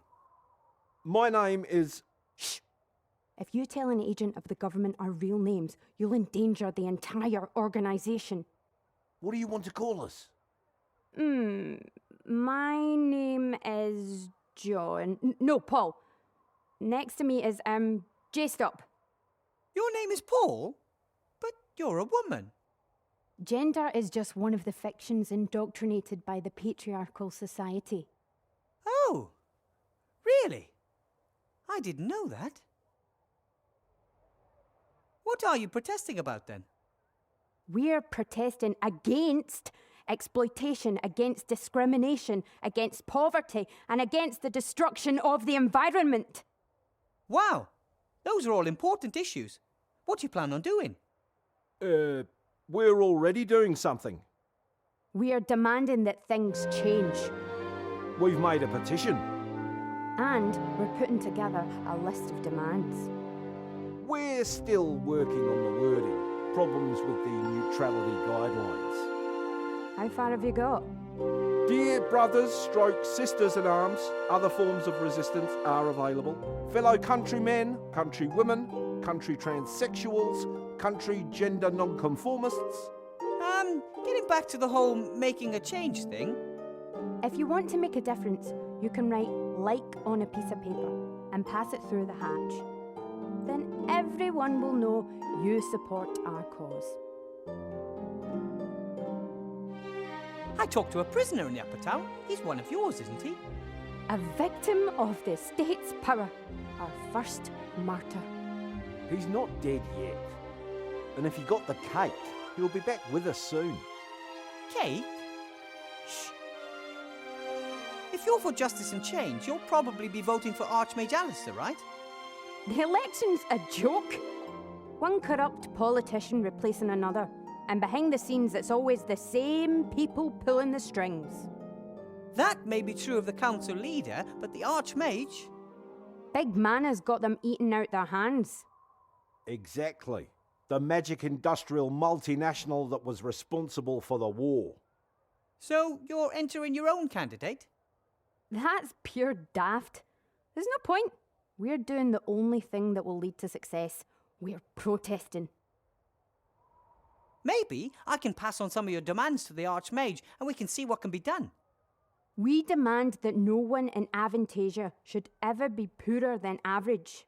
My name is... Shh! If you tell an agent of the government our real names, you'll endanger the entire organization. What do you want to call us? My name is... John. No, Paul. Next to me is, J-Stop. Your name is Paul? But you're a woman. Gender is just one of the fictions indoctrinated by the patriarchal society. Oh, really? I didn't know that. What are you protesting about then? We're protesting against exploitation, against discrimination, against poverty, and against the destruction of the environment. Wow, those are all important issues. What do you plan on doing? We're already doing something. We are demanding that things change. We've made a petition. And we're putting together a list of demands. We're still working on the wording. Problems with the neutrality guidelines. How far have you got? Dear brothers, sisters in arms, other forms of resistance are available. Fellow countrymen, countrywomen, country transsexuals, country gender nonconformists. Getting back to the whole making a change thing. If you want to make a difference, you can write "like" on a piece of paper and pass it through the hatch. Then everyone will know you support our cause. I talked to a prisoner in the upper town. He's one of yours, isn't he? A victim of the state's power. Our first martyr. He's not dead yet. And if he got the cake, he'll be back with us soon. Cake? Shh. If you're for justice and change, you'll probably be voting for Archmage Alistair, right? The election's a joke. One corrupt politician replacing another. And behind the scenes, it's always the same people pulling the strings. That may be true of the council leader, but the Archmage... Big Mana's got them eating out their hands. Exactly. the magic industrial multinational that was responsible for the war. So you're entering your own candidate? That's pure daft. There's no point. We're doing the only thing that will lead to success. We're protesting. Maybe I can pass on some of your demands to the Archmage and we can see what can be done. We demand that no one in Avantasia should ever be poorer than average.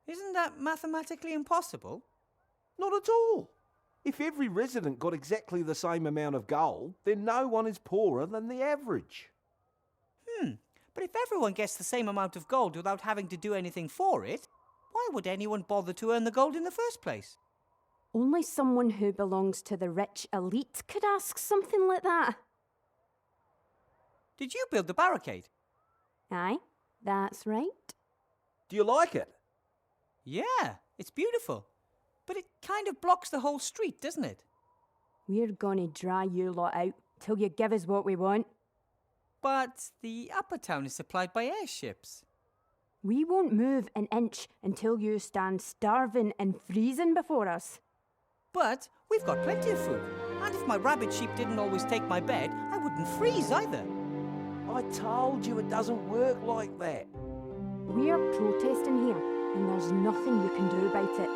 Isn't that mathematically impossible? Not at all. If every resident got exactly the same amount of gold, then no one is poorer than the average. But if everyone gets the same amount of gold without having to do anything for it, why would anyone bother to earn the gold in the first place? Only someone who belongs to the rich elite could ask something like that. Did you build the barricade? Aye, that's right. Do you like it? Yeah, it's beautiful. But it kind of blocks the whole street, doesn't it? We're gonna dry you lot out till you give us what we want. But the upper town is supplied by airships. We won't move an inch until you stand starving and freezing before us. But we've got plenty of food. And if my rabbit sheep didn't always take my bed, I wouldn't freeze either. I told you it doesn't work like that. We are protesting here, and there's nothing you can do about it.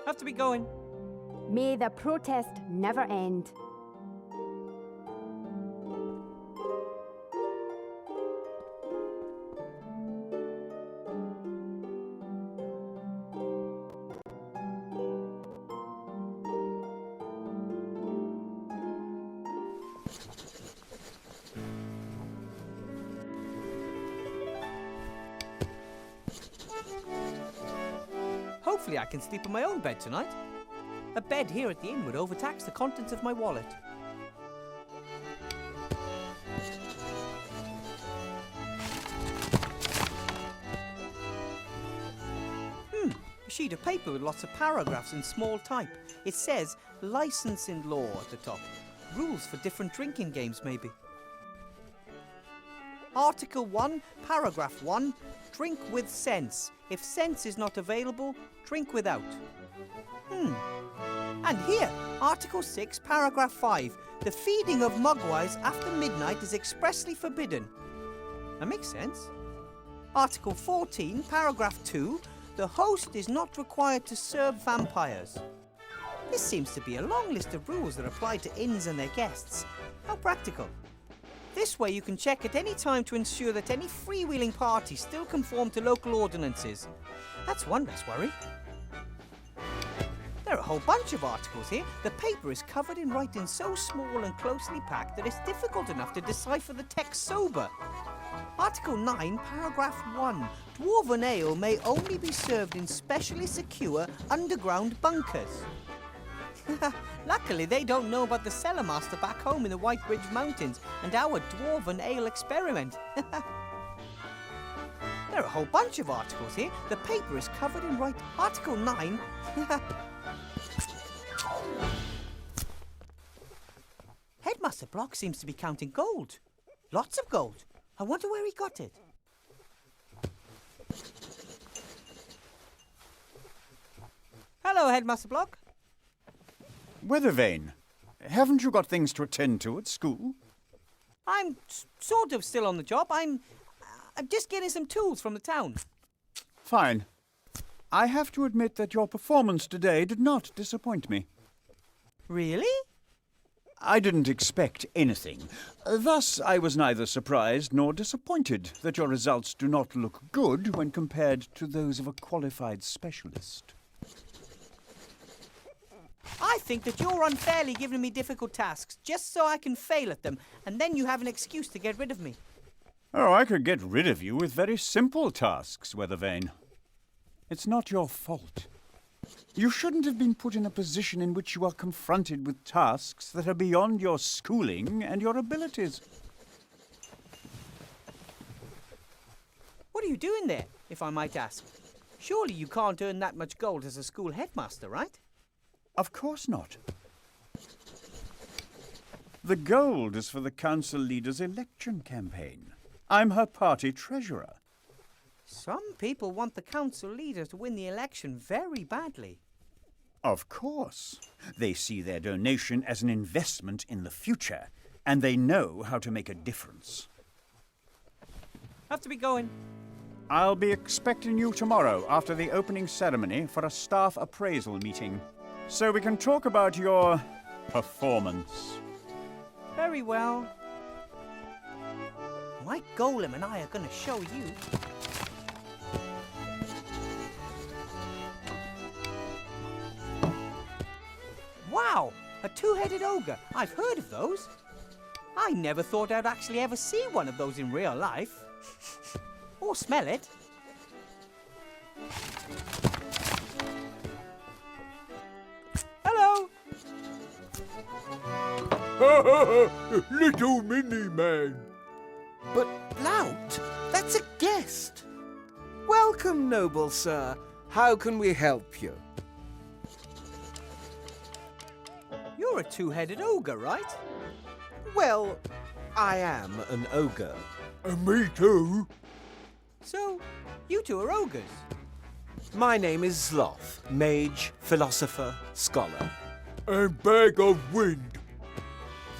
Have to be going. May the protest never end. Hopefully I can sleep in my own bed tonight. A bed here at the inn would overtax the contents of my wallet. A sheet of paper with lots of paragraphs in small type. It says licensing law at the top. Rules for different drinking games, maybe. Article 1, Paragraph 1, drink with sense. If sense is not available, drink without. And here, Article 6, Paragraph 5, the feeding of mugwais after midnight is expressly forbidden. That makes sense. Article 14, Paragraph 2, the host is not required to serve vampires. This seems to be a long list of rules that apply to inns and their guests. How practical. This way you can check at any time to ensure that any freewheeling parties still conform to local ordinances. That's one less worry. There are a whole bunch of articles here. The paper is covered in writing so small and closely packed that it's difficult enough to decipher the text sober. Article 9, Paragraph 1. Dwarven ale may only be served in specially secure underground bunkers. Luckily, they don't know about the cellar master back home in the White Ridge Mountains and our dwarven ale experiment. There are a whole bunch of articles here. The paper is covered in Article 9. Headmaster Block seems to be counting gold. Lots of gold. I wonder where he got it. Hello, Headmaster Block. Weathervane, haven't you got things to attend to at school? I'm sort of still on the job. I'm just getting some tools from the town. Fine. I have to admit that your performance today did not disappoint me. Really? I didn't expect anything. Thus, I was neither surprised nor disappointed that your results do not look good when compared to those of a qualified specialist. I think that you're unfairly giving me difficult tasks just so I can fail at them, and then you have an excuse to get rid of me. Oh, I could get rid of you with very simple tasks, Weathervane. It's not your fault. You shouldn't have been put in a position in which you are confronted with tasks that are beyond your schooling and your abilities. What are you doing there, if I might ask? Surely you can't earn that much gold as a school headmaster, right? Of course not. The gold is for the council leader's election campaign. I'm her party treasurer. Some people want the council leader to win the election very badly. Of course. They see their donation as an investment in the future, and they know how to make a difference. Have to be going. I'll be expecting you tomorrow after the opening ceremony for a staff appraisal meeting, so we can talk about your performance. Very well. My golem and I are going to show you. Wow! A two-headed ogre. I've heard of those. I never thought I'd actually ever see one of those in real life. Or smell it. Hello! Little mini man. But Blount, that's a guest. Welcome, noble sir. How can we help you? You're a two-headed ogre, right? Well, I am an ogre. Me too. So, you two are ogres. My name is Sloth, mage, philosopher, scholar. And bag of wind.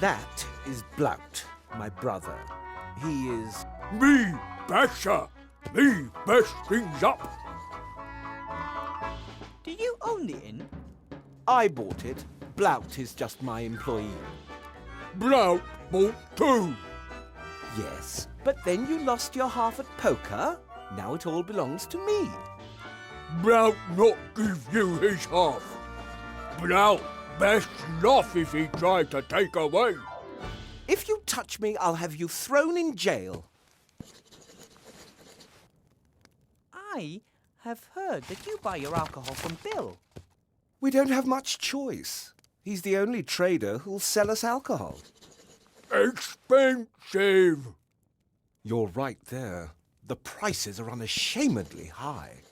That is Blount, my brother. He is... Me, Basher. Me, best things up. Do you own the inn? I bought it. Blount is just my employee. Blount bought too. Yes, but then you lost your half at poker. Now it all belongs to me. Blount not give you his half. Blount best laugh if he tried to take away. If you touch me, I'll have you thrown in jail. I have heard that you buy your alcohol from Bill. We don't have much choice. He's the only trader who'll sell us alcohol. Expensive. You're right there. The prices are unashamedly high.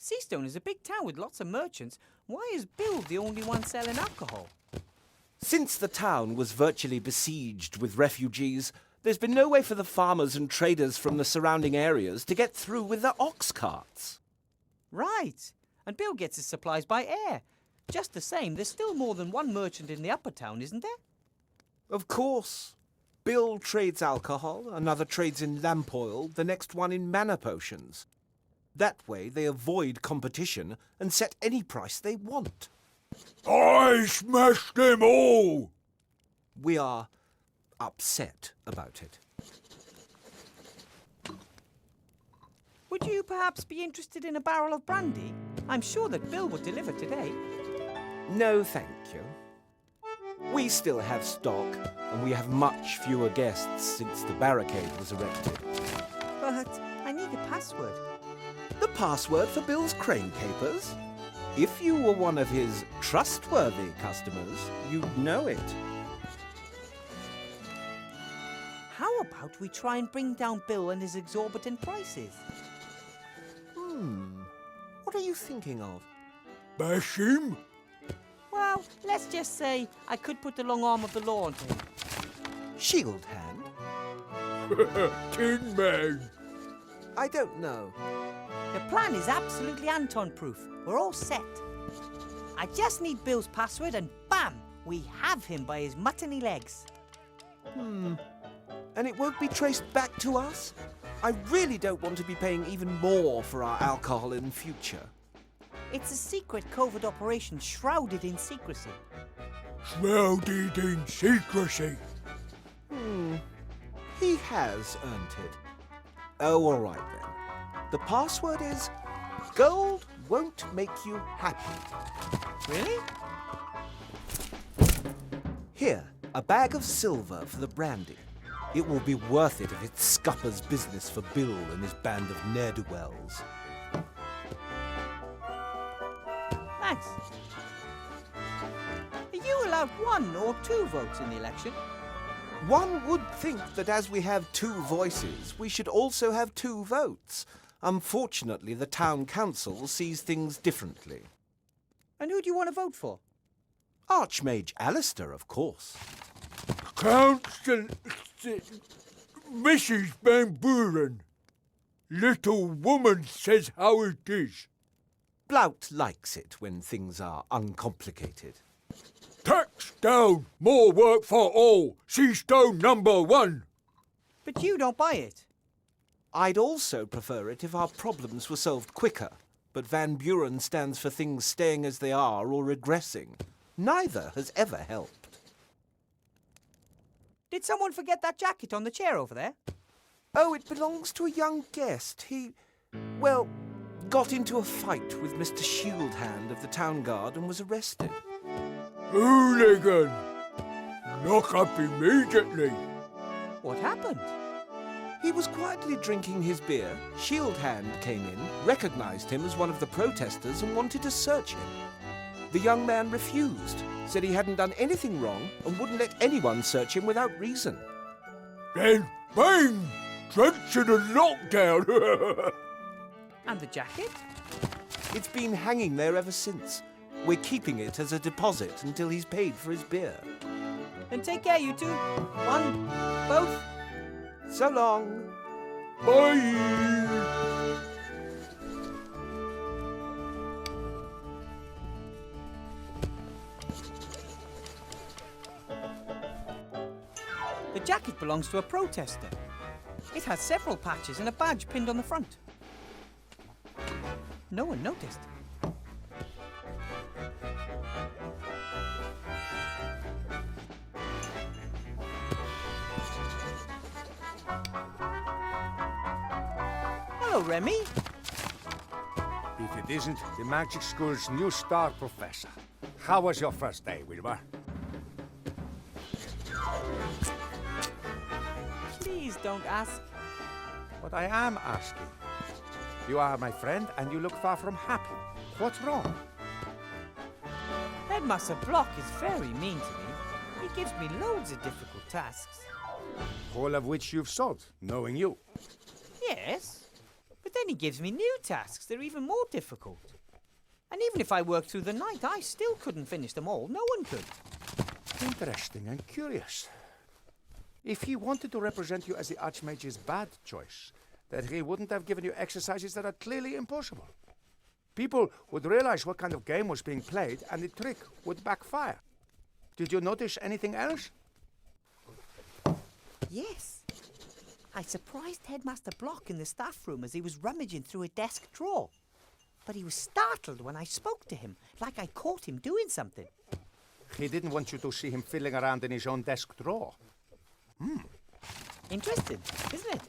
Seastone is a big town with lots of merchants. Why is Bill the only one selling alcohol? Since the town was virtually besieged with refugees, there's been no way for the farmers and traders from the surrounding areas to get through with their ox carts. Right. And Bill gets his supplies by air. Just the same, there's still more than one merchant in the upper town, isn't there? Of course. Bill trades alcohol, another trades in lamp oil, the next one in mana potions. That way they avoid competition and set any price they want. I smashed them all. We are upset about it. Would you perhaps be interested in a barrel of brandy? I'm sure that Bill would deliver today. No, thank you. We still have stock, and we have much fewer guests since the barricade was erected. But I need a password. The password for Bill's crane capers? If you were one of his trustworthy customers, you'd know it. How about we try and bring down Bill and his exorbitant prices? What are you thinking of? Bash him? Well, let's just say I could put the long arm of the law onto him. Shield hand? Tin Man. I don't know. The plan is absolutely Anton-proof. We're all set. I just need Bill's password and bam! We have him by his muttony legs. And it won't be traced back to us? I really don't want to be paying even more for our alcohol in future. It's a secret covert operation shrouded in secrecy. Shrouded in secrecy. He has earned it. Oh, all right then. The password is gold won't make you happy. Really? Here, a bag of silver for the brandy. It will be worth it if it scuppers business for Bill and his band of ne'er-do-wells. Thanks. Are you allowed 1 or 2 votes in the election? One would think that as we have 2 voices, we should also have 2 votes. Unfortunately, the town council sees things differently. And who do you want to vote for? Archmage Alistair, of course. Council... Mrs. Van Buren. Little woman says how it is. Blout likes it when things are uncomplicated. Tax down, more work for all. Seastone #1. But you don't buy it. I'd also prefer it if our problems were solved quicker, but Van Buren stands for things staying as they are or regressing. Neither has ever helped. Did someone forget that jacket on the chair over there? Oh, it belongs to a young guest. He, well, got into a fight with Mr. Shieldhand of the Town Guard and was arrested. Hooligan! Knock up immediately. What happened? He was quietly drinking his beer. Shieldhand came in, recognized him as one of the protesters and wanted to search him. The young man refused, said he hadn't done anything wrong and wouldn't let anyone search him without reason. Then bang! Drenched in a lockdown. And the jacket? It's been hanging there ever since. We're keeping it as a deposit until he's paid for his beer. Then take care, you two. One, both. So long. Bye. The jacket belongs to a protester. It has several patches and a badge pinned on the front. No one noticed. Hello, Remy. If it isn't the magic school's new star professor. How was your first day, Wilbur? Please don't ask. But I am asking. You are my friend and you look far from happy. What's wrong? Headmaster Block is very mean to me. He gives me loads of difficult tasks. All of which you've solved, knowing you. Yes, but then he gives me new tasks that are even more difficult. And even if I worked through the night, I still couldn't finish them all. No one could. Interesting and curious. If he wanted to represent you as the Archmage's bad choice, then he wouldn't have given you exercises that are clearly impossible. People would realize what kind of game was being played, and the trick would backfire. Did you notice anything else? Yes. I surprised Headmaster Block in the staff room as he was rummaging through a desk drawer. But he was startled when I spoke to him, like I caught him doing something. He didn't want you to see him fiddling around in his own desk drawer. Interesting, isn't it?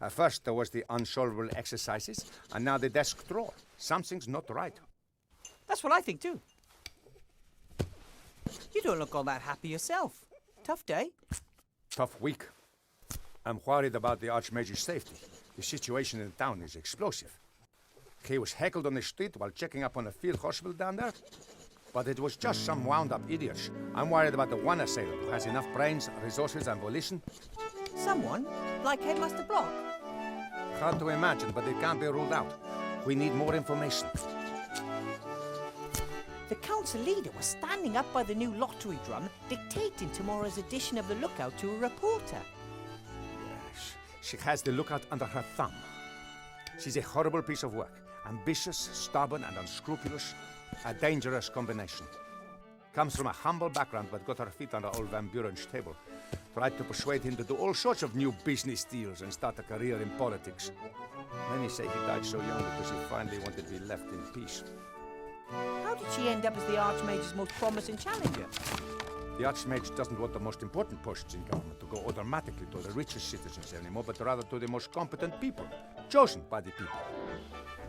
At first there was the unsolvable exercises, and now the desk drawer. Something's not right. That's what I think too. You don't look all that happy yourself. Tough day. Tough week. I'm worried about the Archmage's safety. The situation in the town is explosive. He was heckled on the street while checking up on a field hospital down there. But it was just some wound-up idiots. I'm worried about the one assailant who has enough brains, resources, and volition. Someone like Headmaster Block. Hard to imagine, but it can't be ruled out. We need more information. The council leader was standing up by the new lottery drum, dictating tomorrow's edition of the Lookout to a reporter. Yes, she has the Lookout under her thumb. She's a horrible piece of work. Ambitious, stubborn, and unscrupulous. A dangerous combination. Comes from a humble background, but got her feet under old Van Buren's table. Tried to persuade him to do all sorts of new business deals and start a career in politics. Many say he died so young because he finally wanted to be left in peace. How did she end up as the Archmage's most promising challenger? The Archmage doesn't want the most important posts in government to go automatically to the richest citizens anymore, but rather to the most competent people, chosen by the people.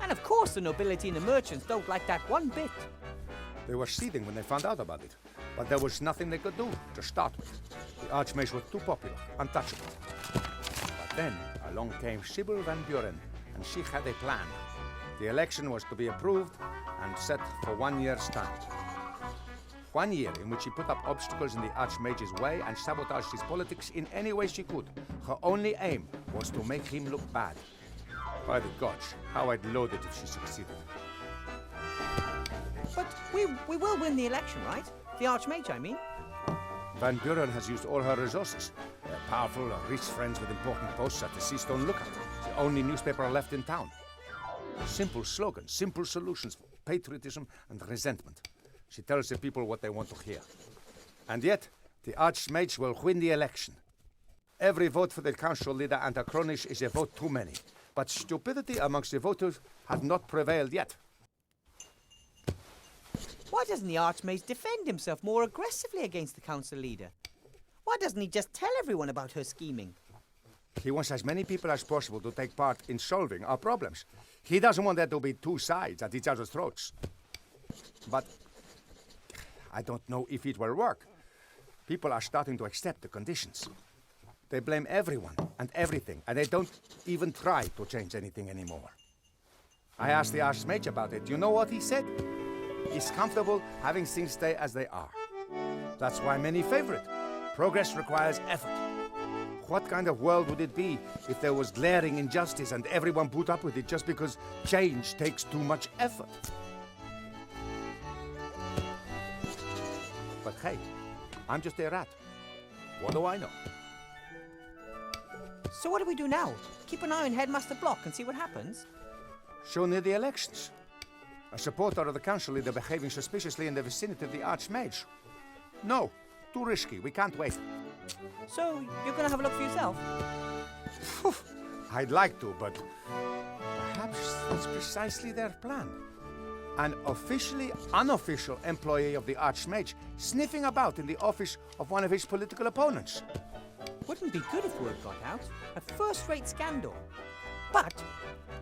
And of course the nobility and the merchants don't like that one bit. They were seething when they found out about it, but there was nothing they could do to start with. The Archmage was too popular, untouchable. But then along came Sybil Van Buren, and she had a plan. The election was to be approved and set for 1 year's time. 1 year in which she put up obstacles in the Archmage's way and sabotaged his politics in any way she could. Her only aim was to make him look bad. By the gods, how I'd load it if she succeeded. But we will win the election, right? The Archmage, I mean. Van Buren has used all her resources. They're powerful, rich friends with important posts at the Seastone Lookout, the only newspaper left in town. Simple slogans, simple solutions for patriotism and resentment. She tells the people what they want to hear. And yet, the Archmage will win the election. Every vote for the council leader and a Cronish is a vote too many. But stupidity amongst the voters has not prevailed yet. Why doesn't the Archmage defend himself more aggressively against the council leader? Why doesn't he just tell everyone about her scheming? He wants as many people as possible to take part in solving our problems. He doesn't want there to be two sides at each other's throats. But I don't know if it will work. People are starting to accept the conditions. They blame everyone and everything, and they don't even try to change anything anymore. I asked the Archmage about it. You know what he said? He's comfortable having things stay as they are. That's why many favor it. Progress requires effort. What kind of world would it be if there was glaring injustice and everyone put up with it just because change takes too much effort? But hey, I'm just a rat. What do I know? So what do we do now? Keep an eye on Headmaster Block and see what happens? So near the elections. A supporter of the council leader behaving suspiciously in the vicinity of the Archmage. No, too risky. We can't wait. So you're going to have a look for yourself? I'd like to, but perhaps that's precisely their plan. An officially unofficial employee of the Archmage sniffing about in the office of one of his political opponents. Wouldn't be good if word got out. A first-rate scandal. But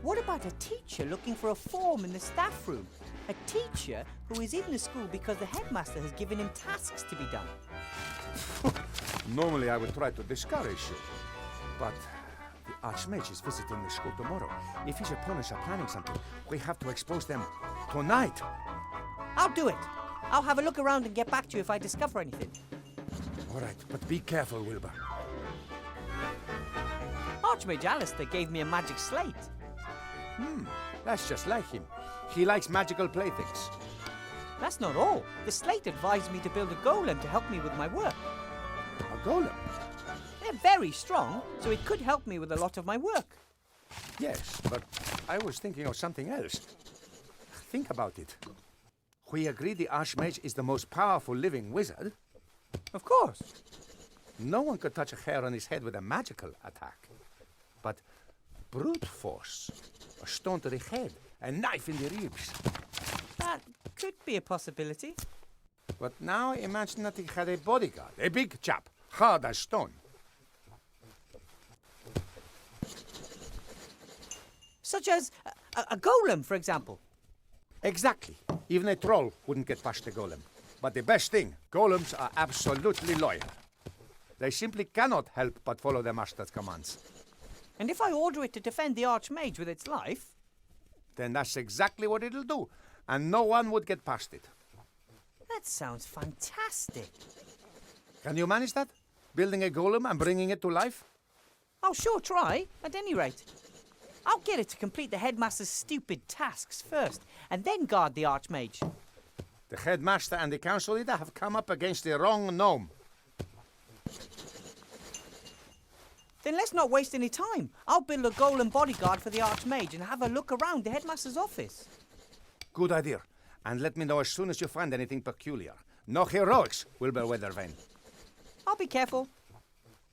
what about a teacher looking for a form in the staff room? A teacher who is in the school because the headmaster has given him tasks to be done. Normally I would try to discourage you, but the Archmage is visiting the school tomorrow. If his opponents are planning something, we have to expose them tonight. I'll do it. I'll have a look around and get back to you if I discover anything. All right, but be careful, Wilbur. Archmage Alistair gave me a magic slate. That's just like him. He likes magical playthings. That's not all. The slate advised me to build a golem to help me with my work. A golem? They're very strong, so it could help me with a lot of my work. Yes, but I was thinking of something else. Think about it. We agree the Archmage is the most powerful living wizard. Of course. No one could touch a hair on his head with a magical attack. But brute force, a stone to the head, a knife in the ribs. That could be a possibility. But now imagine that he had a bodyguard, a big chap, hard as stone. Such as a golem, for example. Exactly. Even a troll wouldn't get past the golem. But the best thing, golems are absolutely loyal. They simply cannot help but follow their master's commands. And if I order it to defend the Archmage with its life? Then that's exactly what it'll do, and no one would get past it. That sounds fantastic. Can you manage that? Building a golem and bringing it to life? I'll sure try, at any rate. I'll get it to complete the headmaster's stupid tasks first, and then guard the Archmage. The headmaster and the council leader have come up against the wrong gnome. Then let's not waste any time. I'll build a golem bodyguard for the Archmage and have a look around the headmaster's office. Good idea. And let me know as soon as you find anything peculiar. No heroics, Wilbur Weathervane. I'll be careful.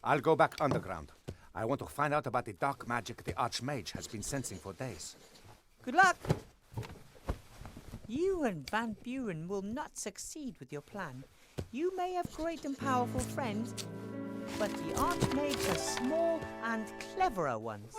I'll go back underground. I want to find out about the dark magic the Archmage has been sensing for days. Good luck. You and Van Buren will not succeed with your plan. You may have great and powerful friends, but the Archmage has small and cleverer ones.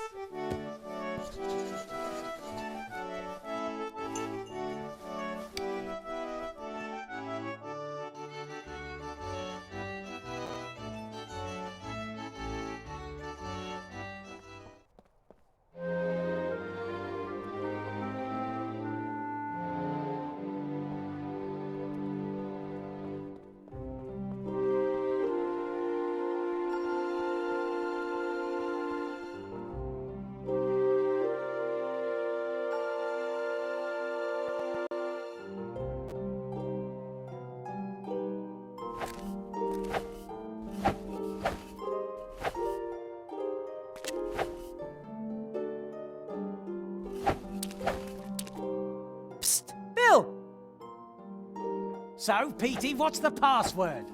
So, Petey, what's the password?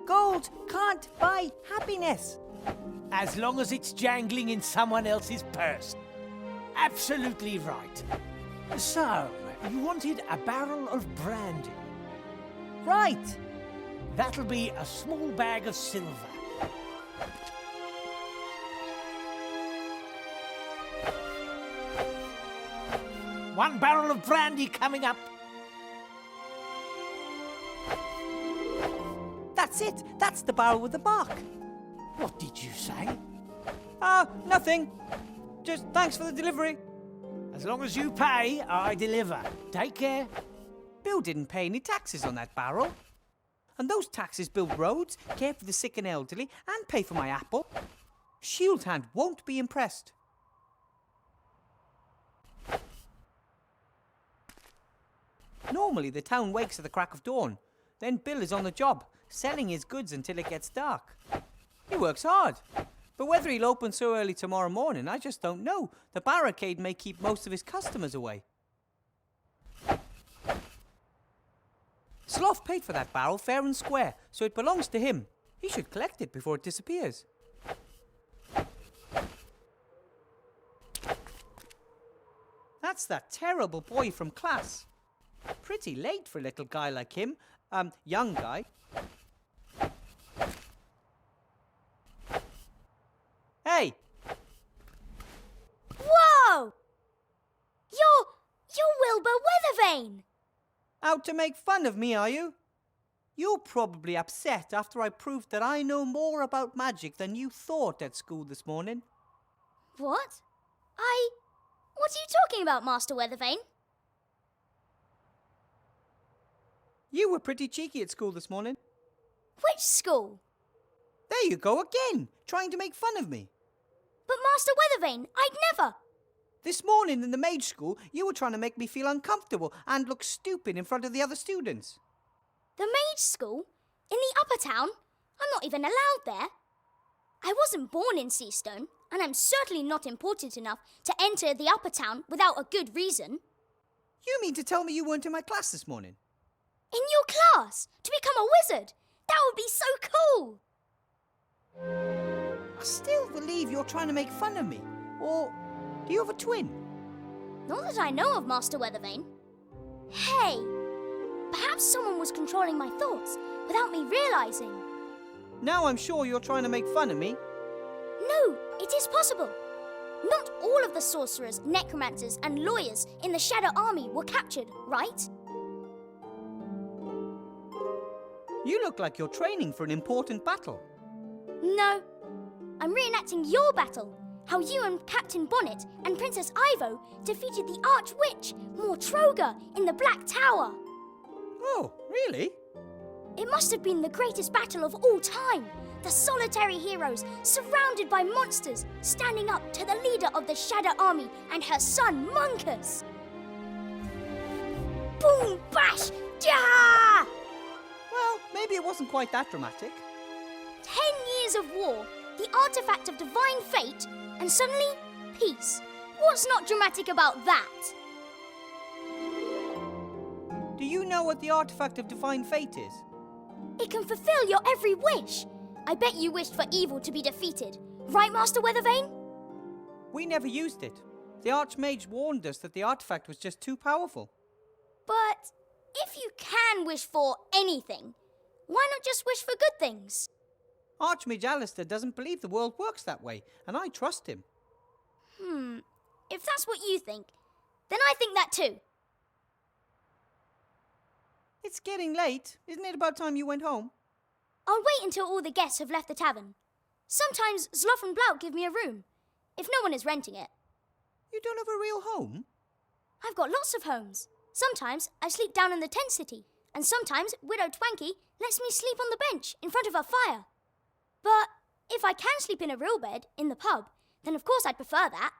Gold can't buy happiness. As long as it's jangling in someone else's purse. Absolutely right. So, you wanted a barrel of brandy. Right. That'll be a small bag of silver. One barrel of brandy coming up. That's it. That's the barrel with the bark. What did you say? Nothing. Just thanks for the delivery. As long as you pay, I deliver. Take care. Bill didn't pay any taxes on that barrel. And those taxes build roads, care for the sick and elderly, and pay for my apple. Shield Hand won't be impressed. Normally, the town wakes at the crack of dawn. Then Bill is on the job, selling his goods until it gets dark. He works hard. But whether he'll open so early tomorrow morning, I just don't know. The barricade may keep most of his customers away. Sloth paid for that barrel fair and square, so it belongs to him. He should collect it before it disappears. That's that terrible boy from class. Pretty late for a little guy like him. Young guy. Hey! Whoa! You're Wilbur Weathervane! Out to make fun of me, are you? You're probably upset after I proved that I know more about magic than you thought at school this morning. What? What are you talking about, Master Weathervane? You were pretty cheeky at school this morning. Which school? There you go again, trying to make fun of me. But Master Weathervane, I'd never. This morning in the mage school, you were trying to make me feel uncomfortable and look stupid in front of the other students. The mage school? In the upper town? I'm not even allowed there. I wasn't born in Seastone, and I'm certainly not important enough to enter the upper town without a good reason. You mean to tell me you weren't in my class this morning? In your class? To become a wizard? That would be so cool! I still believe you're trying to make fun of me. Or do you have a twin? Not that I know of, Master Weathervane. Hey! Perhaps someone was controlling my thoughts without me realising. Now I'm sure you're trying to make fun of me. No, it is possible. Not all of the sorcerers, necromancers and lawyers in the Shadow Army were captured, right? You look like you're training for an important battle. No. I'm reenacting your battle. How you and Captain Bonnet and Princess Ivo defeated the Archwitch, Mortroga, in the Black Tower. Oh, really? It must have been the greatest battle of all time. The solitary heroes, surrounded by monsters, standing up to the leader of the Shadow Army and her son, Munkus. Boom, bash, ja! Well, maybe it wasn't quite that dramatic. 10 years of war, the artifact of divine fate, and suddenly, peace. What's not dramatic about that? Do you know what the artifact of divine fate is? It can fulfill your every wish. I bet you wished for evil to be defeated. Right, Master Weathervane? We never used it. The Archmage warned us that the artifact was just too powerful. But if you can wish for anything, why not just wish for good things? Archmage Alistair doesn't believe the world works that way, and I trust him. If that's what you think, then I think that too. It's getting late. Isn't it about time you went home? I'll wait until all the guests have left the tavern. Sometimes Zloff and Blout give me a room, if no one is renting it. You don't have a real home? I've got lots of homes. Sometimes I sleep down in the tent city, and sometimes Widow Twanky lets me sleep on the bench in front of her fire. But if I can sleep in a real bed in the pub, then of course I'd prefer that.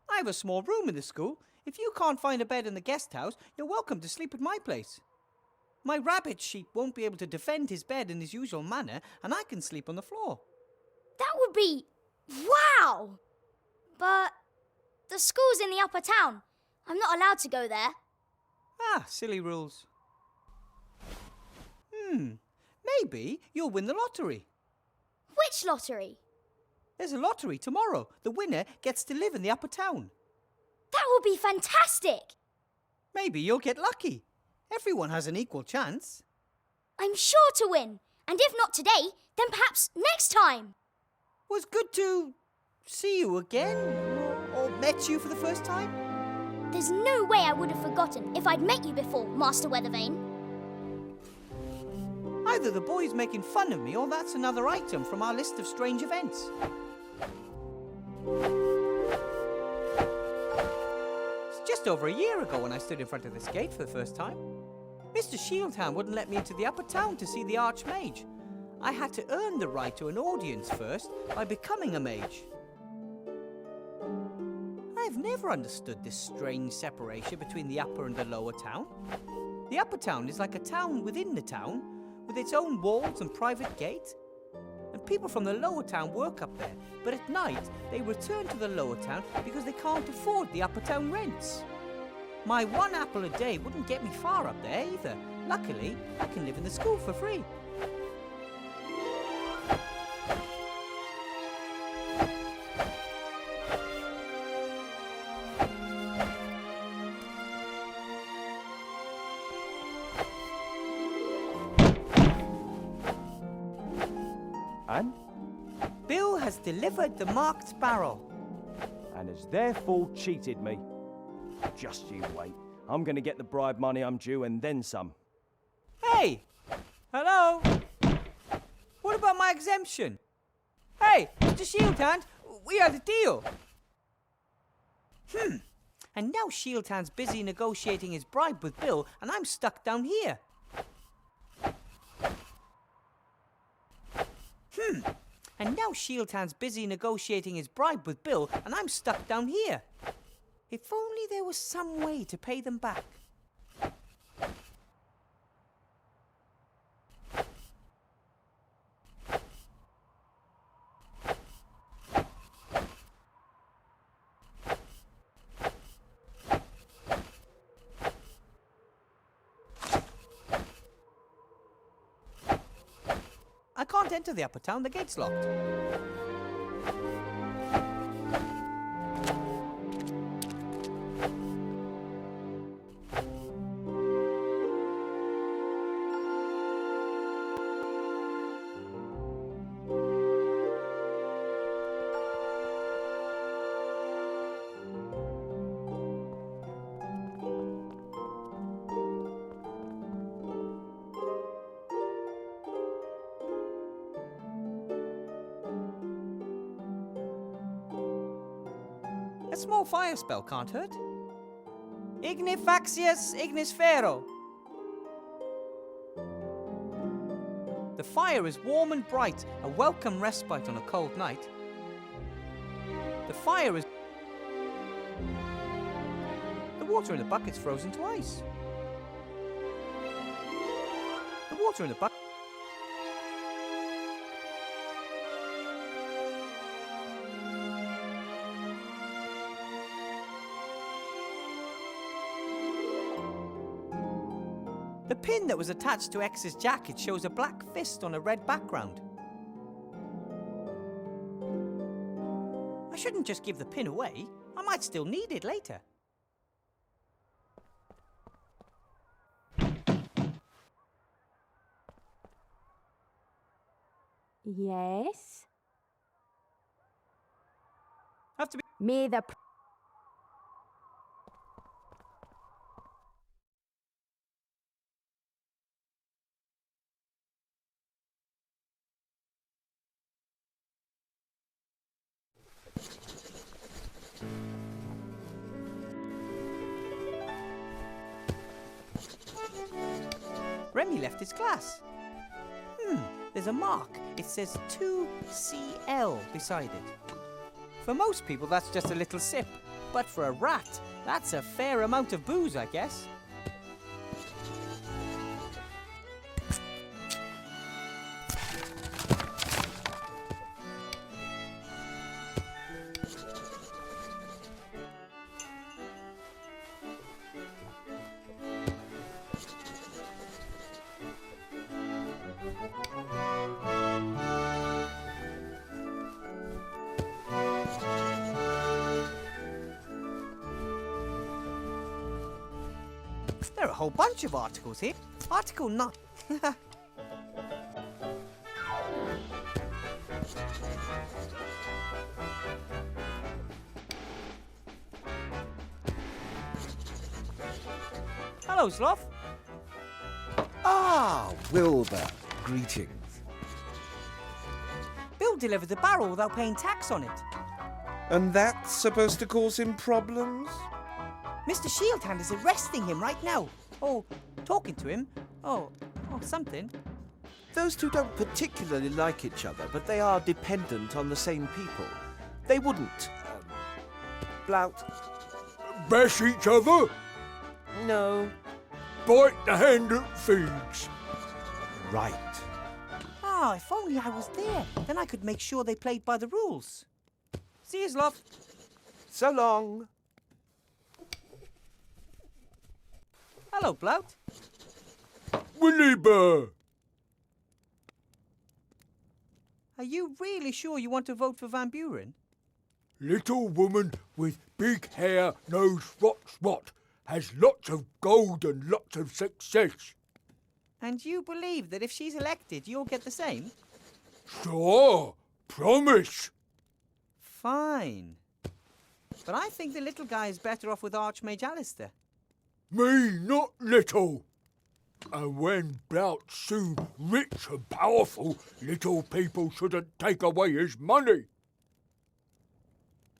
I have a small room in the school. If you can't find a bed in the guest house, you're welcome to sleep at my place. My rabbit sheep won't be able to defend his bed in his usual manner, and I can sleep on the floor. That would be... wow! But the school's in the upper town. I'm not allowed to go there. Ah, silly rules. Maybe you'll win the lottery. Which lottery? There's a lottery tomorrow. The winner gets to live in the upper town. That would be fantastic! Maybe you'll get lucky. Everyone has an equal chance. I'm sure to win. And if not today, then perhaps next time. Was good to see you again, or met you for the first time. There's no way I would have forgotten if I'd met you before, Master Weathervane. Either the boy's making fun of me, or that's another item from our list of strange events. It's just over a year ago when I stood in front of this gate for the first time. Mr. Shieldhound wouldn't let me into the upper town to see the Archmage. I had to earn the right to an audience first by becoming a mage. I've never understood this strange separation between the upper and the lower town. The upper town is like a town within the town, with its own walls and private gate. And people from the lower town work up there, but at night they return to the lower town because they can't afford the upper town rents. My 1 apple a day wouldn't get me far up there either. Luckily, I can live in the school for free. And? Bill has delivered the marked barrel. And has therefore cheated me. Just you wait. I'm going to get the bribe money I'm due and then some. Hey! Hello? What about my exemption? Hey, Mr. Shieldhand, we had a deal. And now Shieldhand's busy negotiating his bribe with Bill, and I'm stuck down here. And now Shieldhand's busy negotiating his bribe with Bill, and I'm stuck down here. If only there was some way to pay them back. I can't enter the upper town, the gate's locked. A small fire spell can't hurt. Ignifaxius ignisfero. The fire is warm and bright, a welcome respite on a cold night. The fire is... The water in the bucket's frozen to ice. The water in the bucket... The pin that was attached to X's jacket shows a black fist on a red background. I shouldn't just give the pin away. I might still need it later. Yes? Have to be... May the... Remy left his class. There's a mark. It says 2CL beside it. For most people, that's just a little sip. But for a rat, that's a fair amount of booze, I guess. There are a whole bunch of articles here. Article 9. Hello, Sloth. Ah, Wilbur. Greetings. Bill delivered the barrel without paying tax on it. And that's supposed to cause him problems? Mr. Shieldhand is arresting him right now. Or talking to him. Oh, something. Those two don't particularly like each other, but they are dependent on the same people. They wouldn't, Blout. Bash each other? No. Bite the hand that feeds. Right. Ah, if only I was there. Then I could make sure they played by the rules. See you, Sloth. So long. Hello, Blout. Wilbur. Are you really sure you want to vote for Van Buren? Little woman with big hair knows what's what. Has lots of gold and lots of success. And you believe that if she's elected, you'll get the same? Sure. Promise. Fine. But I think the little guy is better off with Archmage Alistair. Me not little. And when Blout's soon rich and powerful, little people shouldn't take away his money.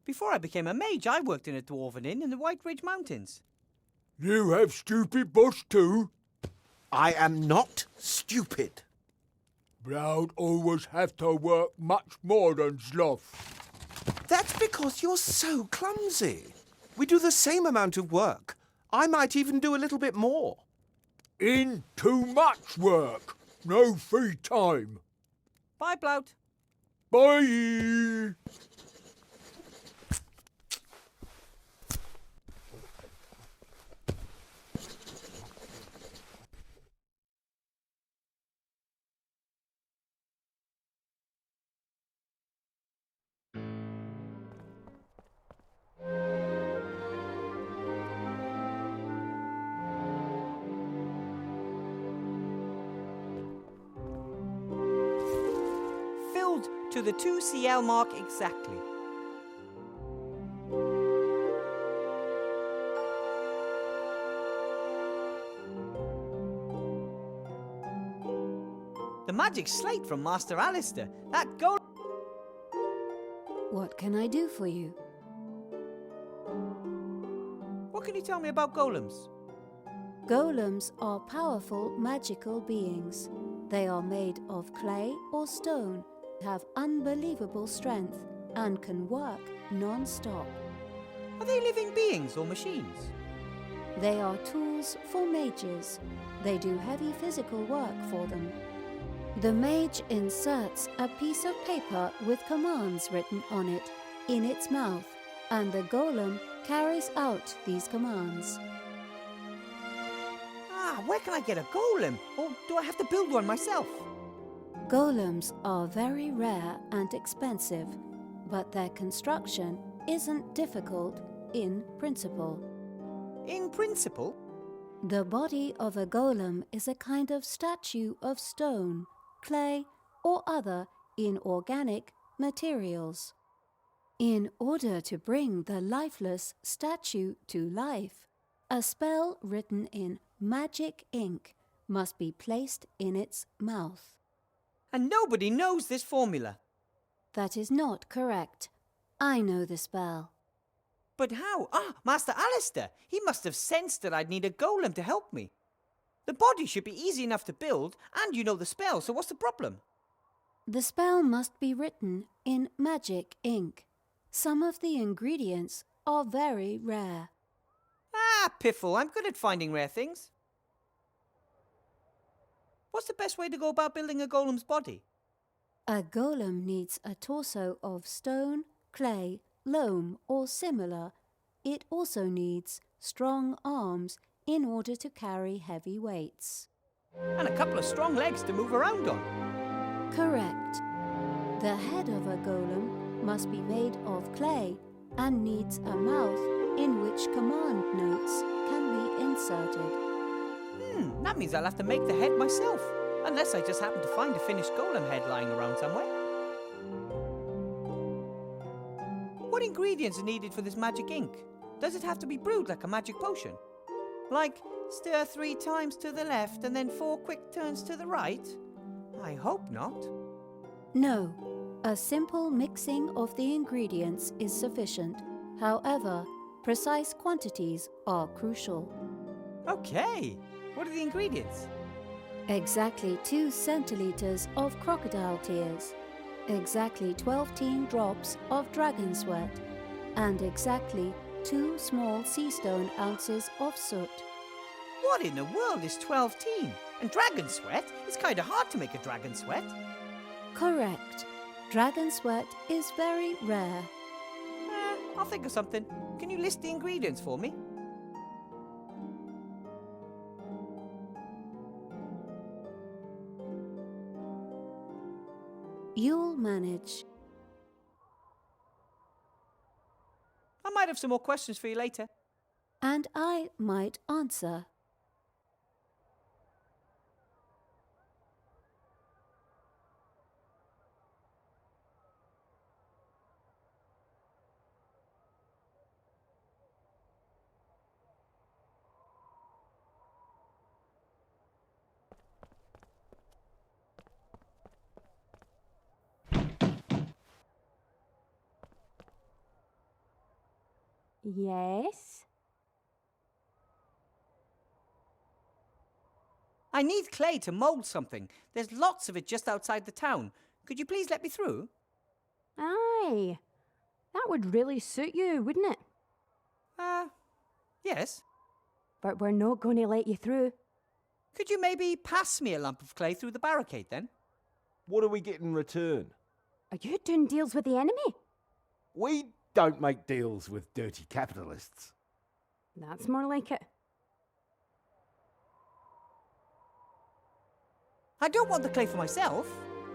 Before I became a mage, I worked in a dwarven inn in the White Ridge Mountains. You have stupid boss too? I am not stupid. Blout always have to work much more than Sloth. That's because you're so clumsy. We do the same amount of work. I might even do a little bit more. In too much work. No free time. Bye, Blout. Bye. To the 2 CL mark exactly. The magic slate from Master Alistair. That golem. What can I do for you? What can you tell me about golems? Golems are powerful magical beings. They are made of clay or stone, have unbelievable strength, and can work non-stop. Are they living beings or machines? They are tools for mages. They do heavy physical work for them. The mage inserts a piece of paper with commands written on it in its mouth, and the golem carries out these commands. Ah, where can I get a golem? Or do I have to build one myself? Golems are very rare and expensive, but their construction isn't difficult in principle. In principle? The body of a golem is a kind of statue of stone, clay, or other inorganic materials. In order to bring the lifeless statue to life, a spell written in magic ink must be placed in its mouth. And nobody knows this formula. That is not correct. I know the spell. But how? Ah, Master Alistair! He must have sensed that I'd need a golem to help me. The body should be easy enough to build, and you know the spell, so what's the problem? The spell must be written in magic ink. Some of the ingredients are very rare. Ah, piffle, I'm good at finding rare things. What's the best way to go about building a golem's body? A golem needs a torso of stone, clay, loam, or similar. It also needs strong arms in order to carry heavy weights. And a couple of strong legs to move around on. Correct. The head of a golem must be made of clay and needs a mouth in which command notes can be inserted. That means I'll have to make the head myself. Unless I just happen to find a finished golem head lying around somewhere. What ingredients are needed for this magic ink? Does it have to be brewed like a magic potion? Like, stir 3 times to the left and then 4 quick turns to the right? I hope not. No, a simple mixing of the ingredients is sufficient. However, precise quantities are crucial. Okay, what are the ingredients? Exactly 2 centiliters of crocodile tears, exactly 12 drops of dragon sweat, and exactly 2 small seastone ounces of soot. What in the world is 12 teen? And dragon sweat? It's kind of hard to make a dragon sweat. Correct. Dragon sweat is very rare. I'll think of something. Can you list the ingredients for me? You'll manage. I might have some more questions for you later. And I might answer. Yes? I need clay to mould something. There's lots of it just outside the town. Could you please let me through? Aye. That would really suit you, wouldn't it? Yes. But we're not going to let you through. Could you maybe pass me a lump of clay through the barricade then? What do we get in return? Are you doing deals with the enemy? We don't make deals with dirty capitalists. That's more like it. I don't want the clay for myself.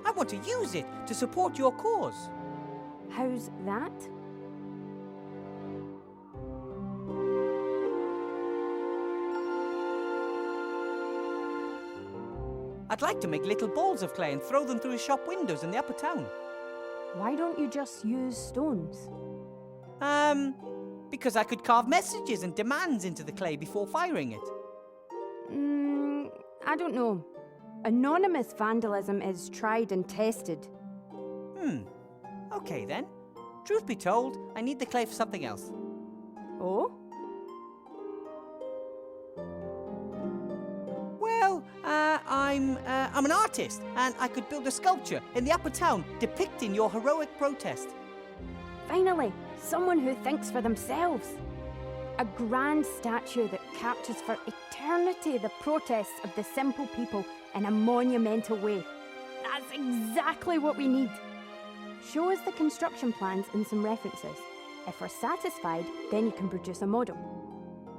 I want to use it to support your cause. How's that? I'd like to make little balls of clay and throw them through shop windows in the upper town. Why don't you just use stones? Because I could carve messages and demands into the clay before firing it. I don't know. Anonymous vandalism is tried and tested. Okay then. Truth be told, I need the clay for something else. Oh? Well, I'm an artist, and I could build a sculpture in the upper town depicting your heroic protest. Finally, someone who thinks for themselves. A grand statue that captures for eternity the protests of the simple people in a monumental way. That's exactly what we need. Show us the construction plans and some references. If we're satisfied, then you can produce a model.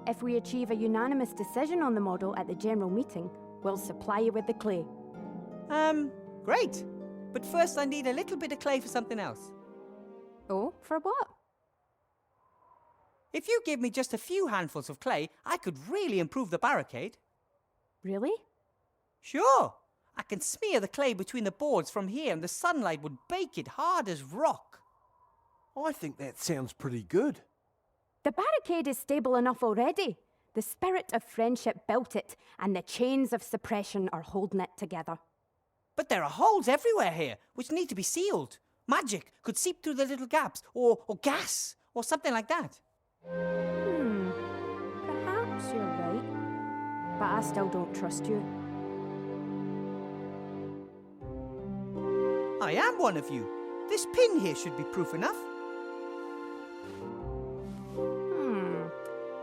If we achieve a unanimous decision on the model at the general meeting, we'll supply you with the clay. Great. But first I need a little bit of clay for something else. Oh, for what? If you give me just a few handfuls of clay, I could really improve the barricade. Really? Sure. I can smear the clay between the boards from here and the sunlight would bake it hard as rock. I think that sounds pretty good. The barricade is stable enough already. The spirit of friendship built it, and the chains of suppression are holding it together. But there are holes everywhere here, which need to be sealed. Magic could seep through the little gaps, or gas, or something like that. Perhaps you're right. But I still don't trust you. I am one of you. This pin here should be proof enough.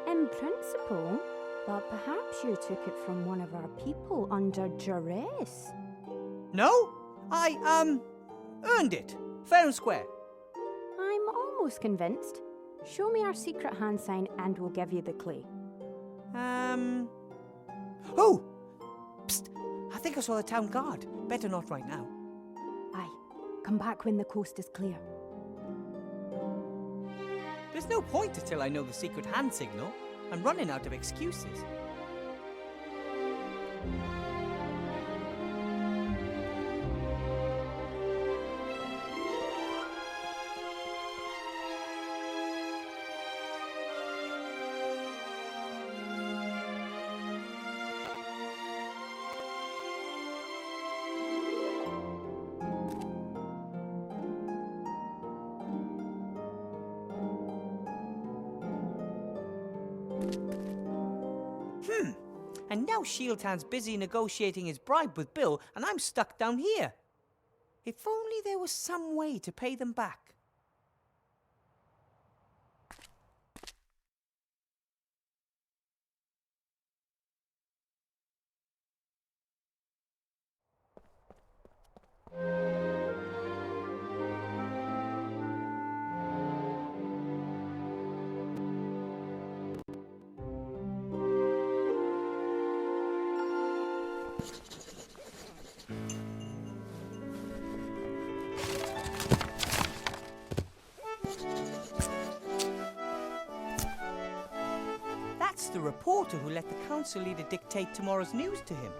In principle, but perhaps you took it from one of our people under duress. No, I, earned it. Fair and square. I'm almost convinced. Show me our secret hand sign and we'll give you the clay. Oh! Psst! I think I saw the town guard. Better not right now. Aye. Come back when the coast is clear. There's no point until I know the secret hand signal. I'm running out of excuses. And now Shieldhand's busy negotiating his bribe with Bill, and I'm stuck down here. If only there was some way to pay them back. That's the reporter who let the council leader dictate tomorrow's news to him.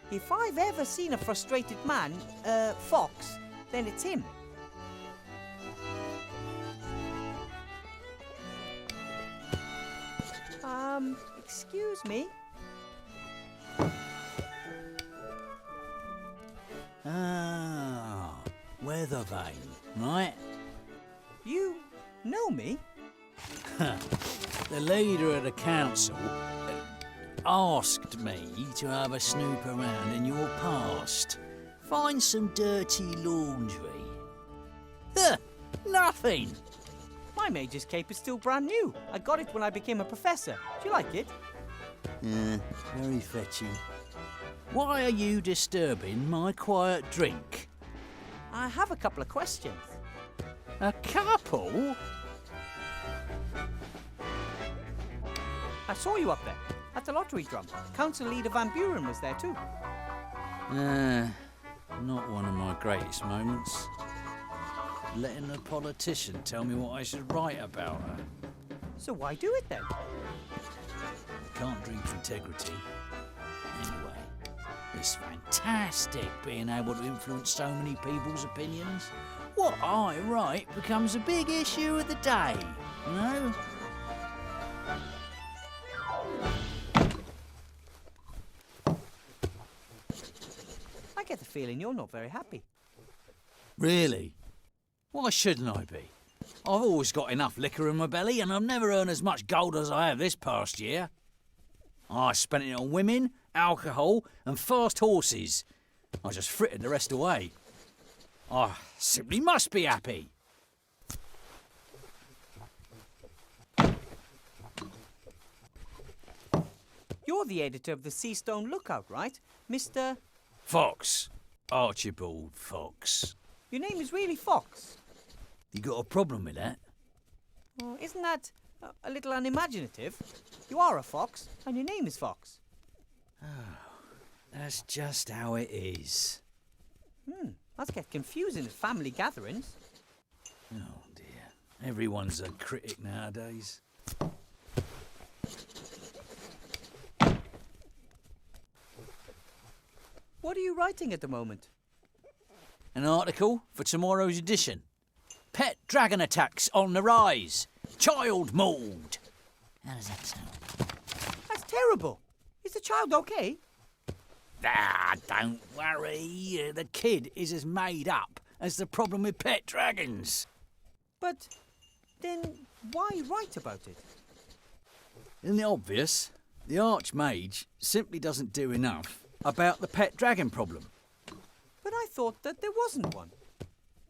If I've ever seen a frustrated man, Fox, then it's him. Excuse me? Ah, weather vane, right? You know me? The leader of the council asked me to have a snoop around in your past. Find some dirty laundry. Nothing! My mage's cape is still brand new. I got it when I became a professor. Do you like it? Very fetching. Why are you disturbing my quiet drink? I have a couple of questions. A couple? I saw you up there, at the lottery drum. Council leader Van Buren was there too. Not one of my greatest moments. Letting a politician tell me what I should write about her. So why do it then? Can't drink integrity. Anyway, it's fantastic being able to influence so many people's opinions. What I write becomes a big issue of the day, you know? I get the feeling you're not very happy. Really? Why shouldn't I be? I've always got enough liquor in my belly and I've never earned as much gold as I have this past year. I spent it on women, alcohol and fast horses. I just frittered the rest away. I simply must be happy. You're the editor of the Seastone Lookout, right? Mr. Fox. Archibald Fox. Your name is really Fox? You got a problem with that? Well, isn't that a little unimaginative? You are a fox, and your name is Fox. Oh, that's just how it is. Must get confusing at family gatherings. Oh dear, everyone's a critic nowadays. What are you writing at the moment? An article for tomorrow's edition. Pet dragon attacks on the rise. Child mauled. How does that sound? That's terrible. Is the child okay? Ah, don't worry. The kid is as made up as the problem with pet dragons. But then why write about it? Isn't it obvious? The Archmage simply doesn't do enough about the pet dragon problem. But I thought that there wasn't one.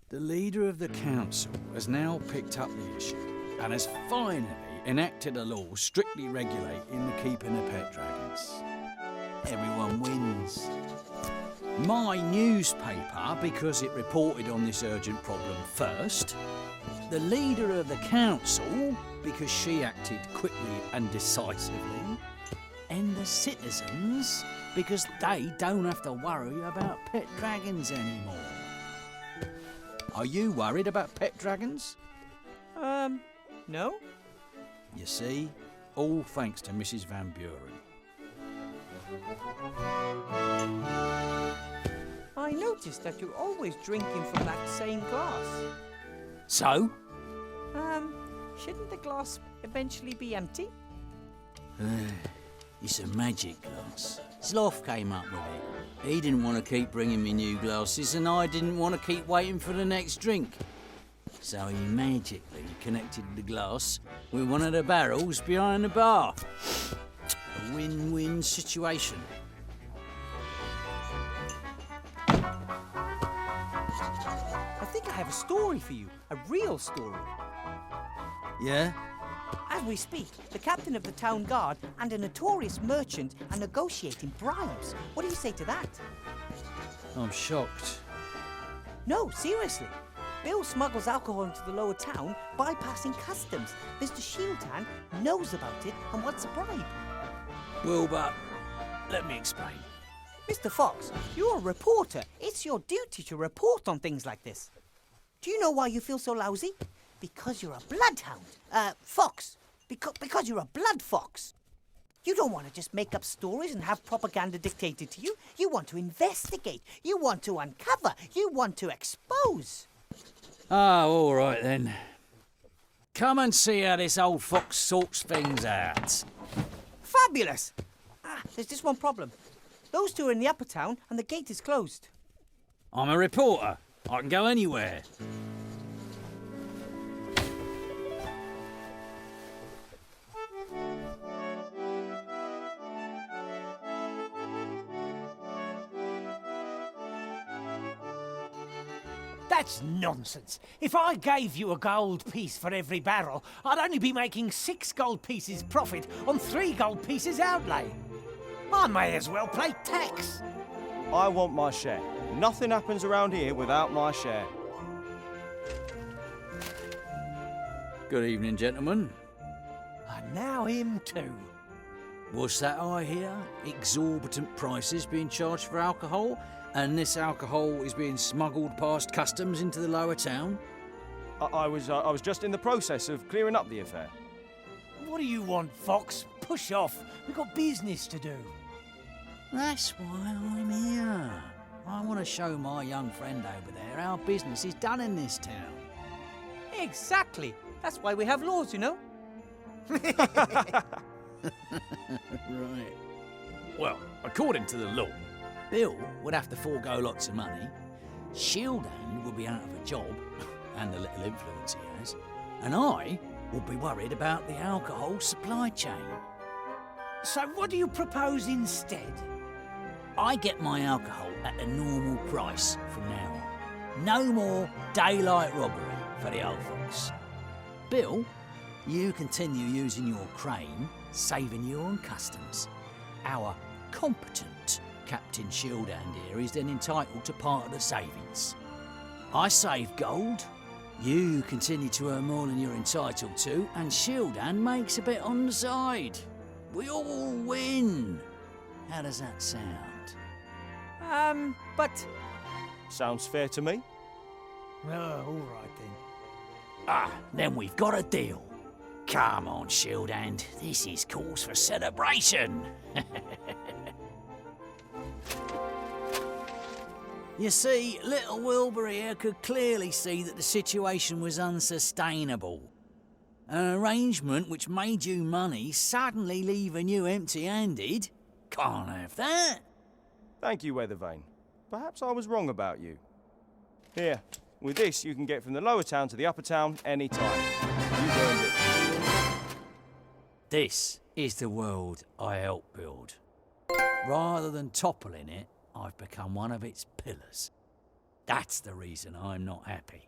The leader of the council has now picked up the issue and has finally enacted a law strictly regulating the keeping of pet dragons. Everyone wins. My newspaper, because it reported on this urgent problem first. The leader of the council, because she acted quickly and decisively. And the citizens, because they don't have to worry about pet dragons anymore. Are you worried about pet dragons? No. You see, all thanks to Mrs. Van Buren. I noticed that you're always drinking from that same glass. So? Shouldn't the glass eventually be empty? It's a magic glass. Sloth came up with it. He didn't want to keep bringing me new glasses and I didn't want to keep waiting for the next drink. So he magically connected the glass with one of the barrels behind the bar. win-win situation. I think I have a story for you, a real story. Yeah? As we speak, the captain of the town guard and a notorious merchant are negotiating bribes. What do you say to that? I'm shocked. No, seriously. Bill smuggles alcohol into the lower town, bypassing customs. Mr. Shieldhand knows about it and wants a bribe. Wilbur, let me explain. Mr. Fox, you're a reporter. It's your duty to report on things like this. Do you know why you feel so lousy? Because you're a bloodhound. Fox. Because you're a blood fox. You don't want to just make up stories and have propaganda dictated to you. You want to investigate. You want to uncover. You want to expose. Ah, all right then. Come and see how this old fox sorts things out. Fabulous! There's just one problem. Those two are in the upper town and the gate is closed. I'm a reporter. I can go anywhere. That's nonsense. If I gave you a gold piece for every barrel, I'd only be making 6 gold pieces profit on 3 gold pieces outlay. I may as well pay tax. I want my share. Nothing happens around here without my share. Good evening, gentlemen. And now him too. What's that I hear? Exorbitant prices being charged for alcohol, and this alcohol is being smuggled past customs into the lower town? I was just in the process of clearing up the affair. What do you want, Fox? Push off. We've got business to do. That's why I'm here. I want to show my young friend over there how business is done in this town. Exactly. That's why we have laws, you know. Right. Well, according to the law, Bill would have to forego lots of money, Shieldhand would be out of a job, and the little influence he has, and I would be worried about the alcohol supply chain. So what do you propose instead? I get my alcohol at a normal price from now on. No more daylight robbery for the old folks. Bill, you continue using your crane, saving you on customs. Our competent Captain Shieldhand here is then entitled to part of the savings. I save gold, you continue to earn more than you're entitled to, and Shieldhand makes a bit on the side. We all win. How does that sound? But... Sounds fair to me. Oh, all right then. Ah, then we've got a deal. Come on, Shieldhand. This is cause for celebration. You see, little Wilbur here could clearly see that the situation was unsustainable. An arrangement which made you money suddenly leaving you empty-handed. Can't have that. Thank you, Weathervane. Perhaps I was wrong about you. Here, with this you can get from the lower town to the upper town any time. You've earned it. This is the world I helped build. Rather than toppling it, I've become one of its pillars. That's the reason I'm not happy.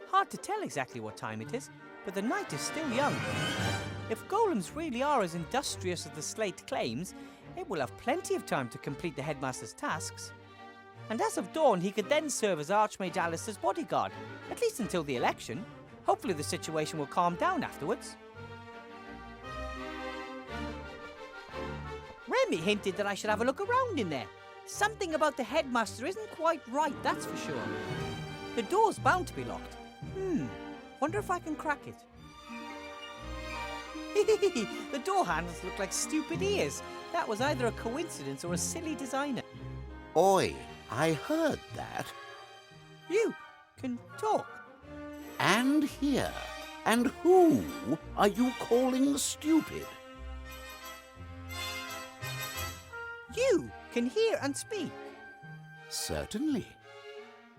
Hard to tell exactly what time it is, but the night is still young. If golems really are as industrious as the slate claims, it will have plenty of time to complete the headmaster's tasks. And as of dawn, he could then serve as Archmage Alistair's bodyguard, at least until the election. Hopefully the situation will calm down afterwards. Remy hinted that I should have a look around in there. Something about the headmaster isn't quite right, that's for sure. The door's bound to be locked. Wonder if I can crack it. The door handles look like stupid ears. That was either a coincidence or a silly designer. Oi, I heard that. You can talk. And hear. And who are you calling stupid? You can hear and speak. Certainly.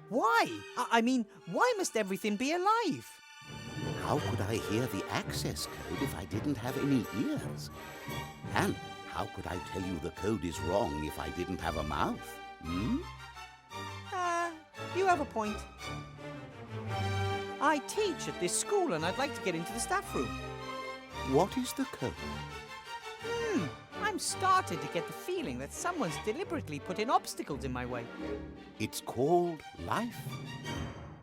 Why? I mean, why must everything be alive? How could I hear the access code if I didn't have any ears? And how could I tell you the code is wrong if I didn't have a mouth? You have a point. I teach at this school and I'd like to get into the staff room. What is the code? I'm starting to get the feeling that someone's deliberately putting obstacles in my way. It's called life.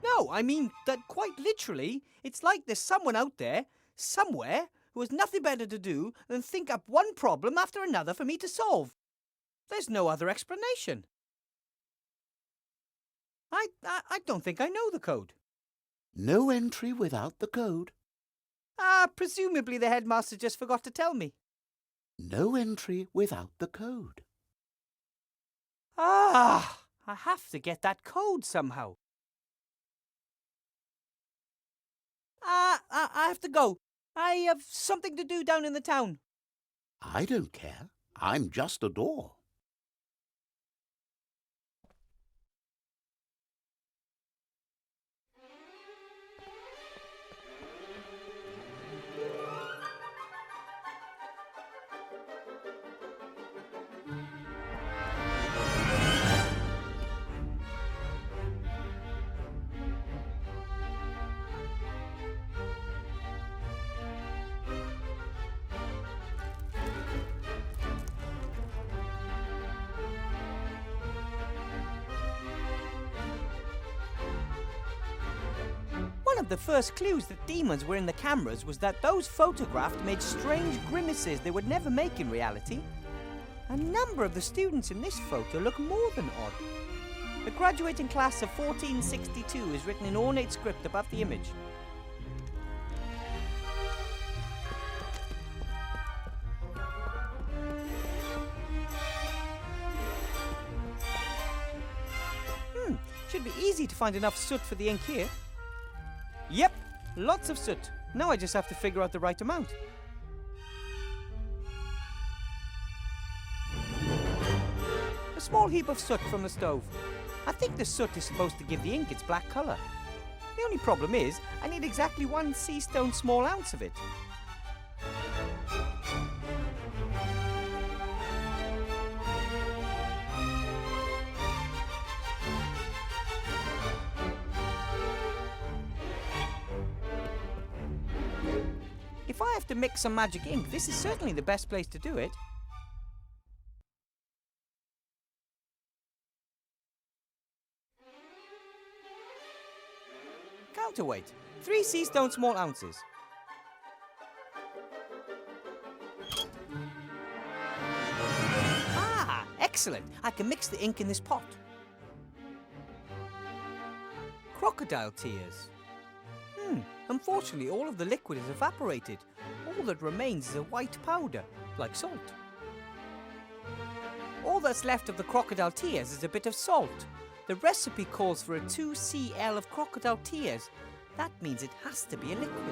No, I mean that quite literally, it's like there's someone out there, somewhere, who has nothing better to do than think up one problem after another for me to solve. There's no other explanation. I don't think I know the code. No entry without the code. Presumably the headmaster just forgot to tell me. No entry without the code. I have to get that code somehow. I have to go. I have something to do down in the town. I don't care. I'm just a door. One of the first clues that demons were in the cameras was that those photographed made strange grimaces they would never make in reality. A number of the students in this photo look more than odd. The graduating class of 1462 is written in ornate script above the image. Should be easy to find enough soot for the ink here. Yep, lots of soot. Now I just have to figure out the right amount. A small heap of soot from the stove. I think the soot is supposed to give the ink its black colour. The only problem is, I need exactly 1 Seastone small ounce of it. If I have to mix some magic ink, this is certainly the best place to do it. Counterweight, 3 Seastone small ounces. Excellent, I can mix the ink in this pot. Crocodile tears. Unfortunately, all of the liquid is evaporated. All that remains is a white powder, like salt. All that's left of the crocodile tears is a bit of salt. The recipe calls for a 2 cl of crocodile tears. That means it has to be a liquid.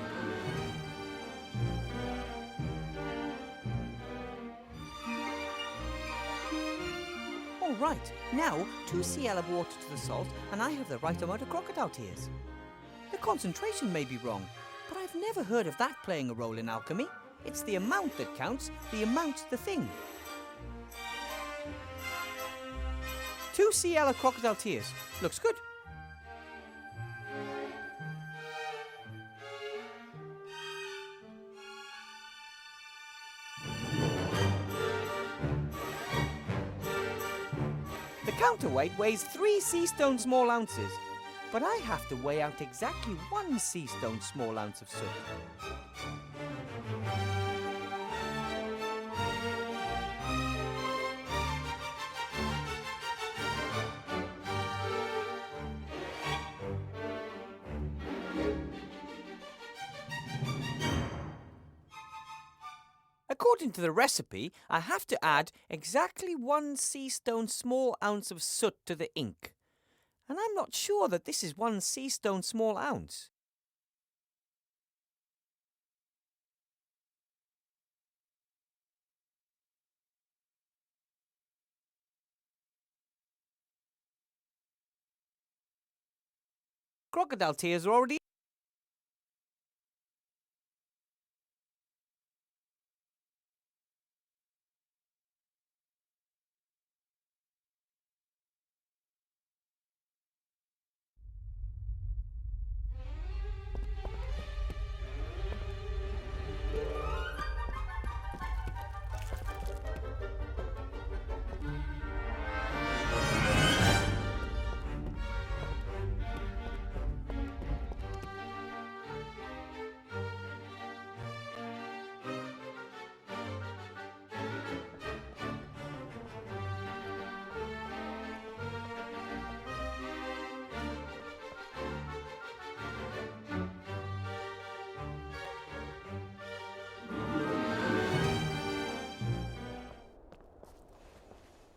All right, now 2 cl of water to the salt, and I have the right amount of crocodile tears. The concentration may be wrong, but I've never heard of that playing a role in alchemy. It's the amount that counts, the amount's the thing. 2 cl of crocodile tears. Looks good. The counterweight weighs 3 Seastone small ounces. But I have to weigh out exactly 1 Seastone small ounce of soot. According to the recipe, I have to add exactly 1 Seastone small ounce of soot to the ink. And I'm not sure that this is 1 Seastone small ounce. Crocodile tears are already...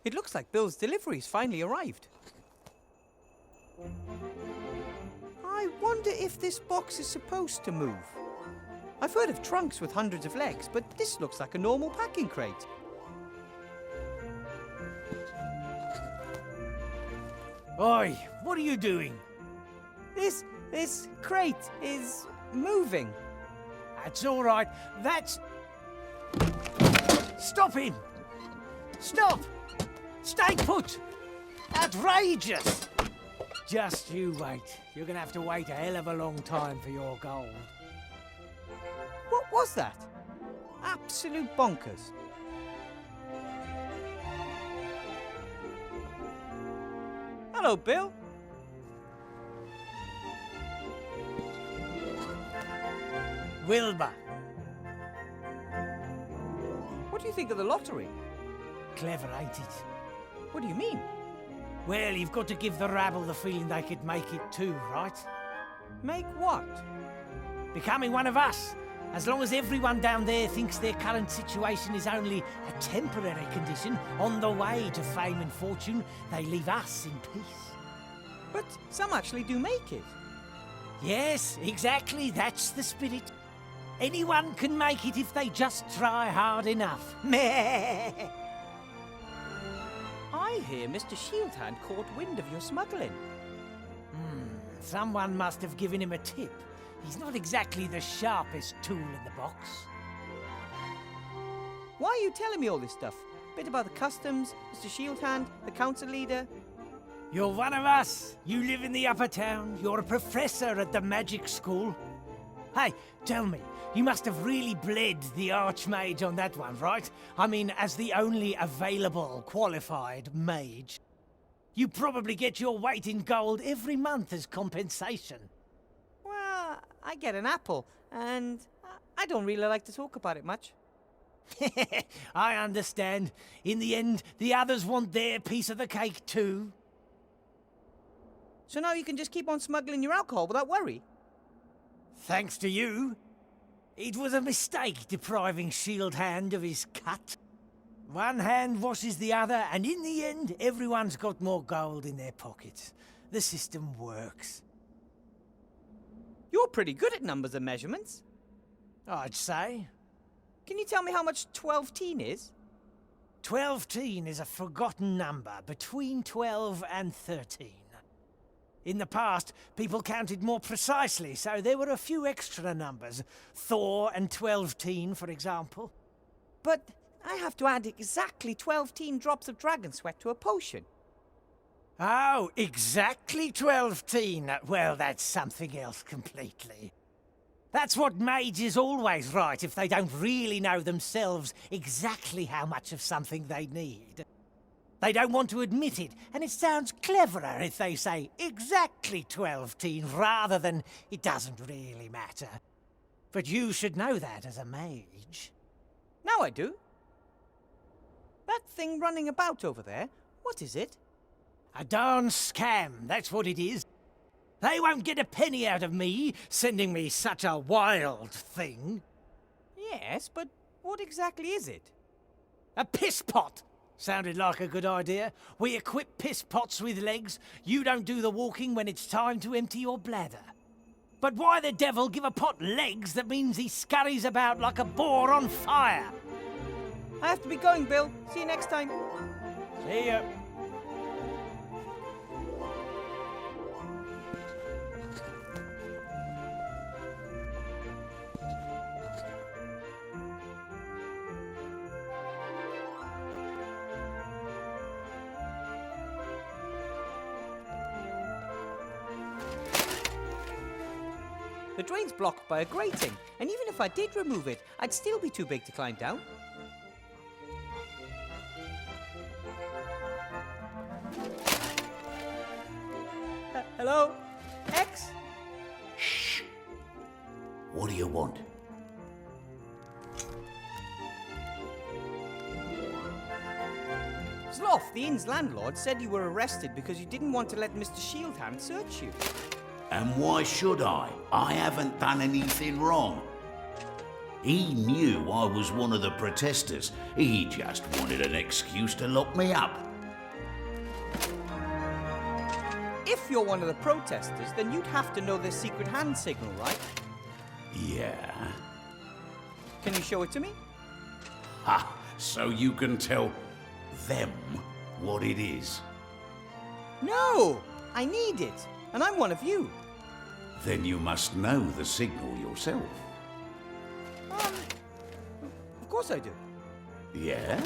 It looks like Bill's delivery's finally arrived. I wonder if this box is supposed to move. I've heard of trunks with hundreds of legs, but this looks like a normal packing crate. Oi, what are you doing? This crate is moving. That's all right. That's... Stop him! Stop! Stay put! Outrageous! Just you wait. You're gonna have to wait a hell of a long time for your gold. What was that? Absolute bonkers. Hello, Bill. Wilbur. What do you think of the lottery? Clever, ain't it? What do you mean? Well, you've got to give the rabble the feeling they could make it too, right? Make what? Becoming one of us. As long as everyone down there thinks their current situation is only a temporary condition on the way to fame and fortune, they leave us in peace. But some actually do make it. Yes, exactly. That's the spirit. Anyone can make it if they just try hard enough. Meh! I hear Mr. Shieldhand caught wind of your smuggling. Someone must have given him a tip. He's not exactly the sharpest tool in the box. Why are you telling me all this stuff? Bit about the customs, Mr. Shieldhand, the council leader. You're one of us. You live in the upper town. You're a professor at the magic school. Hey, tell me, you must have really bled the Archmage on that one, right? I mean, as the only available qualified mage. You probably get your weight in gold every month as compensation. Well, I get an apple, and I don't really like to talk about it much. I understand. In the end, the others want their piece of the cake too. So now you can just keep on smuggling your alcohol without worry? Thanks to you. It was a mistake depriving Shieldhand of his cut. One hand washes the other, and in the end, everyone's got more gold in their pockets. The system works. You're pretty good at numbers and measurements. I'd say. Can you tell me how much 12-teen is? 12-teen is a forgotten number, between 12 and 13. In the past, people counted more precisely, so there were a few extra numbers. Thor and 12-teen, for example. But I have to add exactly 12-teen drops of dragon sweat to a potion. Oh, exactly 12-teen. Well, that's something else completely. That's what mages always write if they don't really know themselves exactly how much of something they need. They don't want to admit it, and it sounds cleverer if they say exactly 12-teen rather than it doesn't really matter. But you should know that as a mage. Now I do. That thing running about over there, what is it? A darn scam, that's what it is. They won't get a penny out of me, sending me such a wild thing. Yes, but What exactly is it? A piss pot! Sounded like a good idea. We equip piss pots with legs. You don't do the walking when it's time to empty your bladder. But why the devil give a pot legs that means he scurries about like a boar on fire? I have to be going, Bill. See you next time. See ya. The drain's blocked by a grating, and even if I did remove it, I'd still be too big to climb down. Hello? X? Shh. What do you want? Sloth, the inn's landlord, said you were arrested because you didn't want to let Mr. Shieldhand search you. And why should I? I haven't done anything wrong. He knew I was one of the protesters. He just wanted an excuse to lock me up. If you're one of the protesters, then you'd have to know their secret hand signal, right? Yeah. Can you show it to me? Ha! So you can tell them what it is. No! I need it, and I'm one of you. Then you must know the signal yourself. Of course I do. Yeah?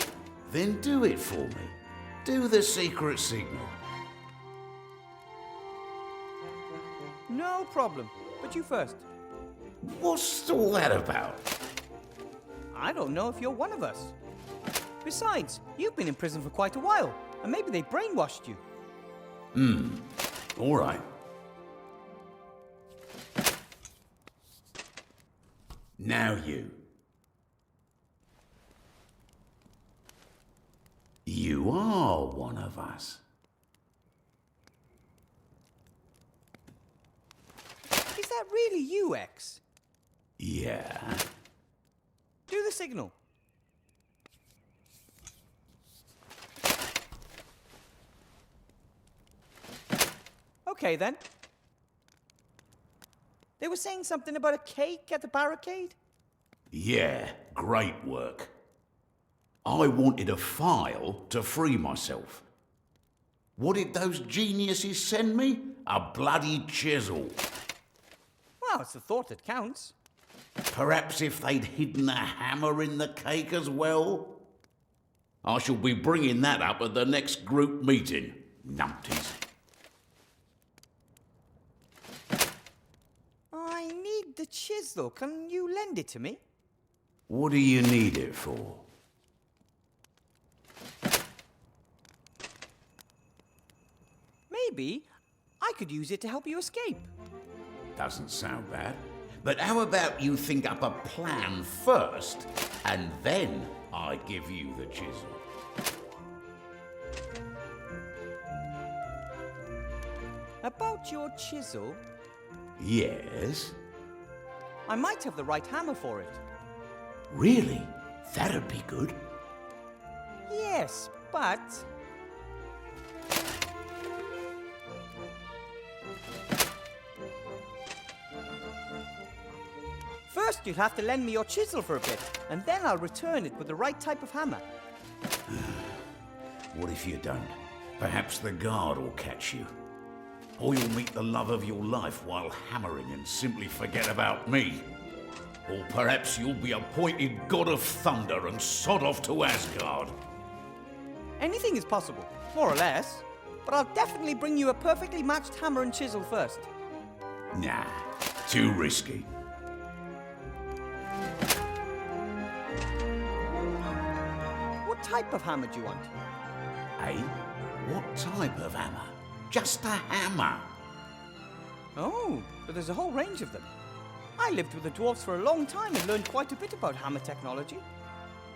Then do it for me. Do the secret signal. No problem, but you first. What's all that about? I don't know if you're one of us. Besides, you've been in prison for quite a while, and maybe they brainwashed you. All right. Now you. You are one of us. Is that really you, X? Yeah. Do the signal. Okay, then. They were saying something about a cake at the barricade? Yeah, great work. I wanted a file to free myself. What did those geniuses send me? A bloody chisel. Well, it's the thought that counts. Perhaps if they'd hidden a hammer in the cake as well? I shall be bringing that up at the next group meeting. Numpties. I need the chisel. Can you lend it to me? What do you need it for? Maybe I could use it to help you escape. Doesn't sound bad. But how about you think up a plan first, and then I give you the chisel? About your chisel, Yes? I might have the right hammer for it. Really? That'd be good. Yes, but... First, you'd have to lend me your chisel for a bit, and then I'll return it with the right type of hammer. What if you don't? Perhaps the guard will catch you. Or you'll meet the love of your life while hammering and simply forget about me. Or perhaps you'll be appointed God of Thunder and sod off to Asgard. Anything is possible, more or less. But I'll definitely bring you a perfectly matched hammer and chisel first. Nah, too risky. What type of hammer do you want? Eh? What type of hammer? Just a hammer. Oh, but there's a whole range of them. I lived with the dwarves for a long time and learned quite a bit about hammer technology.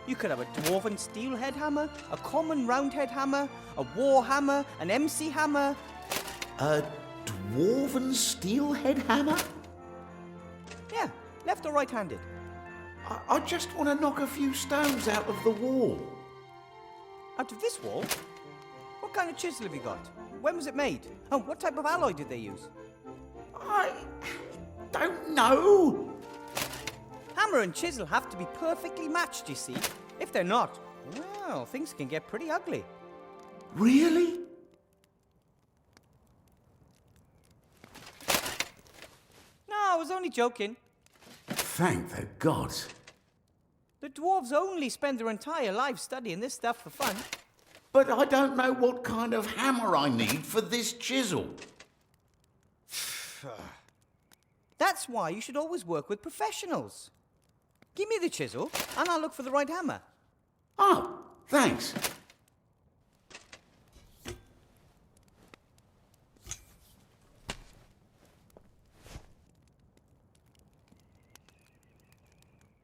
You could have a dwarven steelhead hammer, a common roundhead hammer, a war hammer, an MC hammer. A dwarven steelhead hammer? Yeah, left or right-handed. I just want to knock a few stones out of the wall. Out of this wall? What kind of chisel have you got? When was it made? Oh, what type of alloy did they use? I don't know. Hammer and chisel have to be perfectly matched, you see. If they're not, well, things can get pretty ugly. Really? No, I was only joking. Thank the gods. The dwarves only spend their entire lives studying this stuff for fun. But I don't know what kind of hammer I need for this chisel. That's why you should always work with professionals. Give me the chisel, and I'll look for the right hammer. Oh, thanks.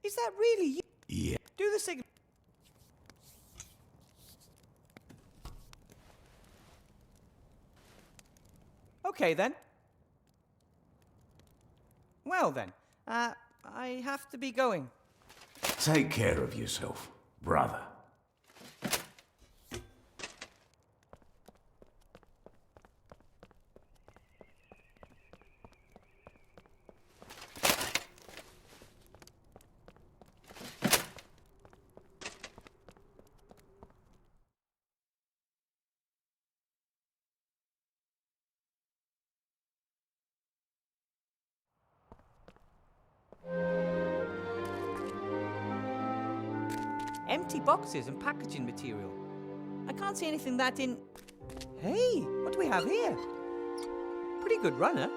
Is that really you? Yeah. Do the signal. Okay then. Well then, I have to be going. Take care of yourself, brother. Empty boxes and packaging material. I can't see anything that in... Hey, what do we have here? Pretty good runner.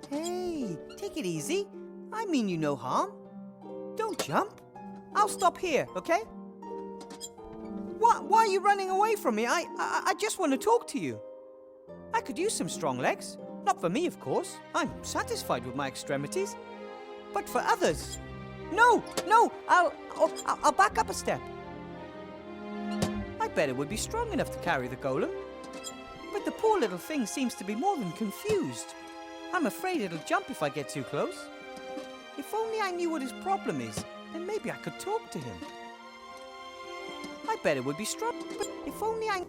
Hey, take it easy. I mean you no harm. Don't jump. I'll stop here, okay? Why are you running away from me? I just want to talk to you. I could use some strong legs. Not for me, of course. I'm satisfied with my extremities. But for others. No, I'll back up a step. I bet it would be strong enough to carry the golem. But the poor little thing seems to be more than confused. I'm afraid it'll jump if I get too close. If only I knew what his problem is, then maybe I could talk to him. I bet it would be strong, but if only I...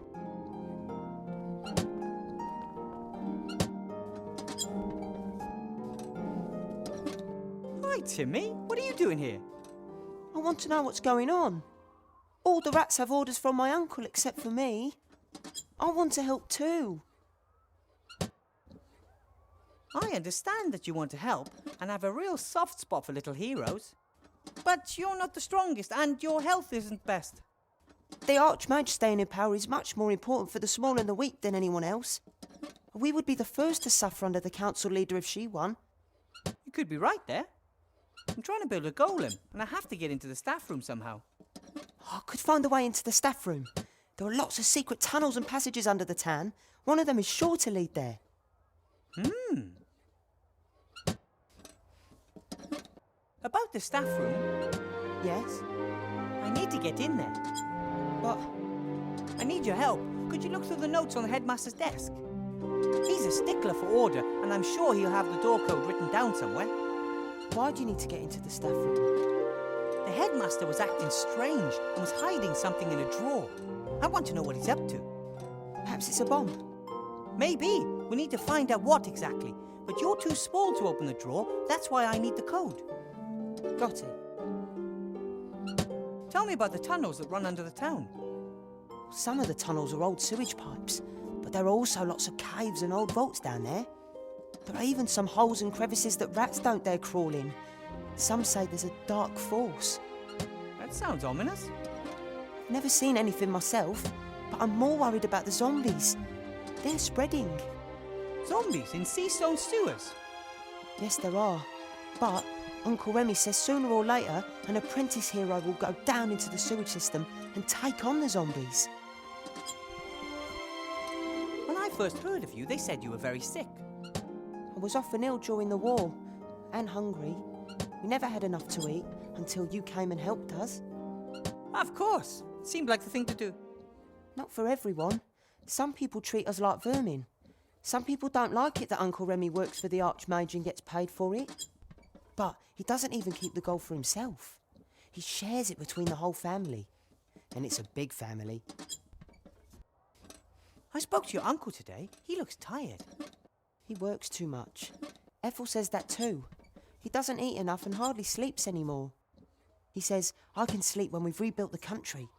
Hi, Timmy. What are you doing here? I want to know what's going on. All the rats have orders from my uncle except for me. I want to help too. I understand that you want to help and have a real soft spot for little heroes. But you're not the strongest and your health isn't best. The Archmage staying in power is much more important for the small and the weak than anyone else. We would be the first to suffer under the council leader if she won. You could be right there. I'm trying to build a golem and I have to get into the staff room somehow. I could find a way into the staff room. There are lots of secret tunnels and passages under the town. One of them is sure to lead there. About the staff room? Yes? I need to get in there. But I need your help. Could you look through the notes on the headmaster's desk? He's a stickler for order, and I'm sure he'll have the door code written down somewhere. Why do you need to get into the staff room? The headmaster was acting strange and was hiding something in a drawer. I want to know what he's up to. Perhaps it's a bomb. Maybe. We need to find out what exactly. But you're too small to open the drawer. That's why I need the code. Got it. Tell me about the tunnels that run under the town. Some of the tunnels are old sewage pipes, but there are also lots of caves and old vaults down there. There are even some holes and crevices that rats don't dare crawl in. Some say there's a dark force. That sounds ominous. I've never seen anything myself, but I'm more worried about the zombies. They're spreading. Zombies in Seastone sewers? Yes, there are. But Uncle Remy says sooner or later an apprentice hero will go down into the sewage system and take on the zombies. When I first heard of you, they said you were very sick. I was often ill during the war, and hungry. We never had enough to eat until you came and helped us. Of course. Seemed like the thing to do. Not for everyone. Some people treat us like vermin. Some people don't like it that Uncle Remy works for the Archmage and gets paid for it. But he doesn't even keep the gold for himself. He shares it between the whole family. And it's a big family. I spoke to your uncle today. He looks tired. He works too much. Ethel says that too. He doesn't eat enough and hardly sleeps anymore. He says, I can sleep when we've rebuilt the country.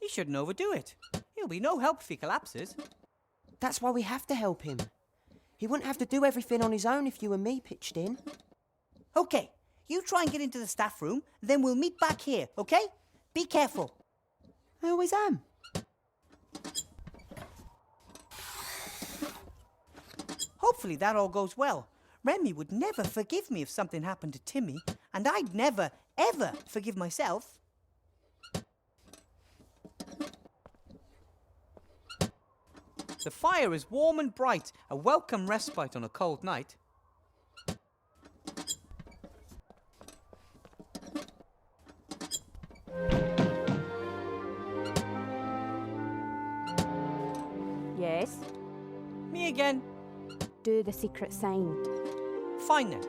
You shouldn't overdo it. He'll be no help if he collapses. That's why we have to help him. He wouldn't have to do everything on his own if you and me pitched in. Okay, you try and get into the staff room, then we'll meet back here, okay? Be careful. I always am. Hopefully that all goes well. Remy would never forgive me if something happened to Timmy, and I'd never, ever forgive myself. The fire is warm and bright, a welcome respite on a cold night. Yes? Me again. Do the secret sign. Fine then.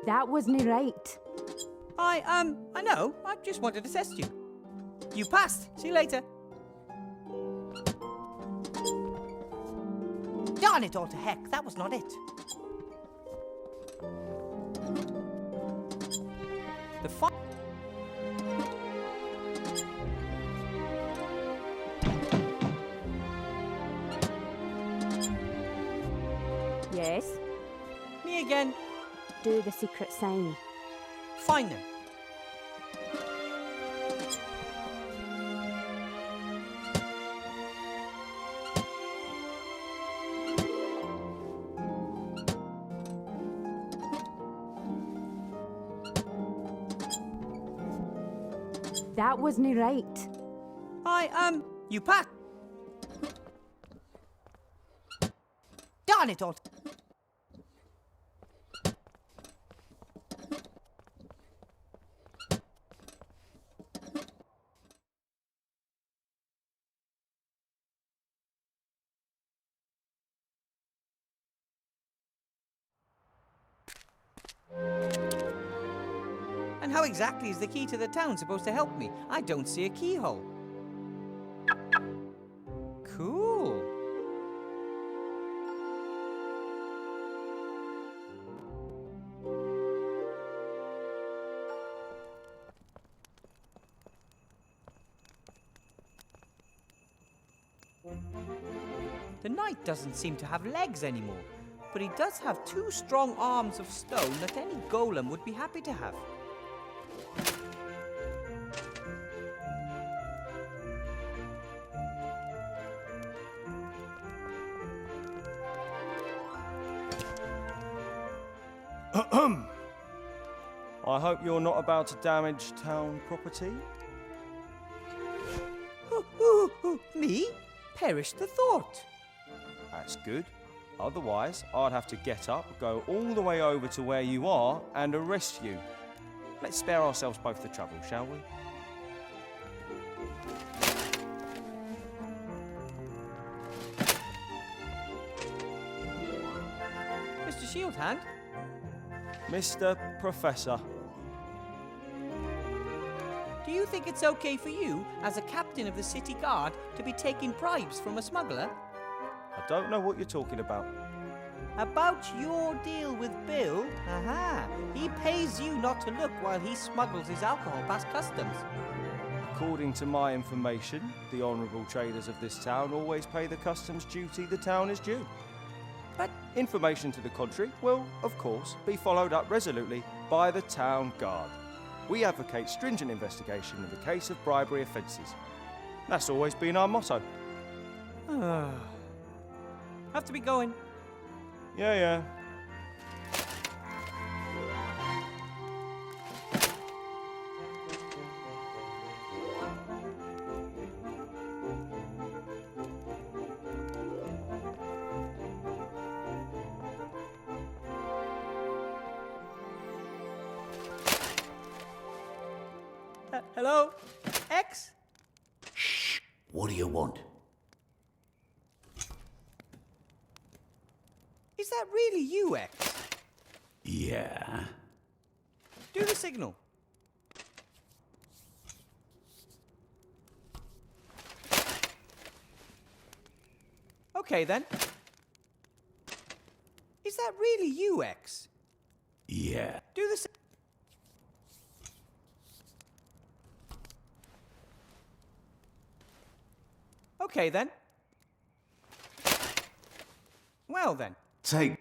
That wasn't right. I know. I just wanted to test you. You passed. See you later. Darn it all to heck, that was not it. The fire. Yes? Me again. Do the secret sign. Fine then. That wasn't right. You passed. Darn it all. And how exactly is the key to the town supposed to help me? I don't see a keyhole. Cool. The knight doesn't seem to have legs anymore, but he does have two strong arms of stone that any golem would be happy to have. I hope you're not about to damage town property. Me? Perish the thought. That's good. Otherwise, I'd have to get up, go all the way over to where you are, and arrest you. Let's spare ourselves both the trouble, shall we? Mr. Shieldhand? Mr. Professor. Do you think it's okay for you, as a captain of the city guard, to be taking bribes from a smuggler? I don't know what you're talking about. About your deal with Bill? Aha! He pays you not to look while he smuggles his alcohol past customs. According to my information, the honourable traders of this town always pay the customs duty the town is due. But information to the contrary will, of course, be followed up resolutely by the town guard. We advocate stringent investigation in the case of bribery offences. That's always been our motto. Have to be going. Yeah. Hello? X? Shh! What do you want? Is that really you, X? Yeah. Do the signal. Okay, then. Is that really you, X? Yeah. Do the signal. Okay, then. Well, then. Take...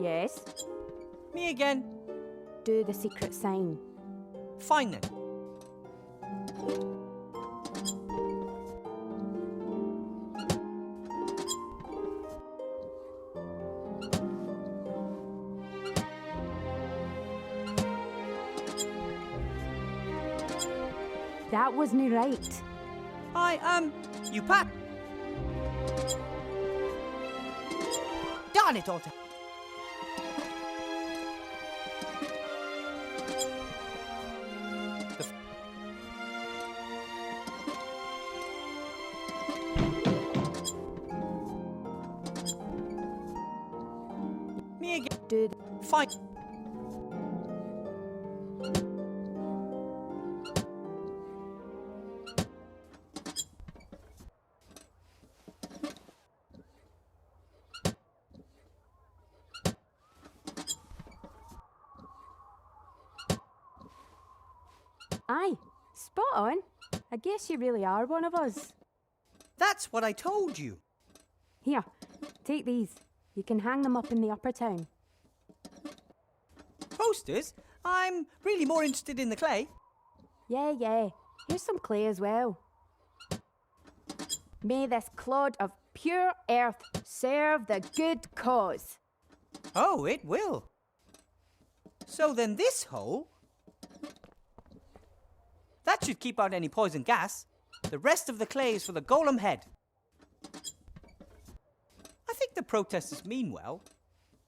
Yes? Me again. Do the secret sign. Fine, then. That wasn't right. You pat. Darn it, Alter. Me again. Do the... Fine. Aye, spot on. I guess you really are one of us. That's what I told you. Here, take these. You can hang them up in the upper town. Posters? I'm really more interested in the clay. Yeah. Here's some clay as well. May this clod of pure earth serve the good cause. Oh, it will. So then this hole... That should keep out any poison gas. The rest of the clay is for the golem head. I think the protesters mean well,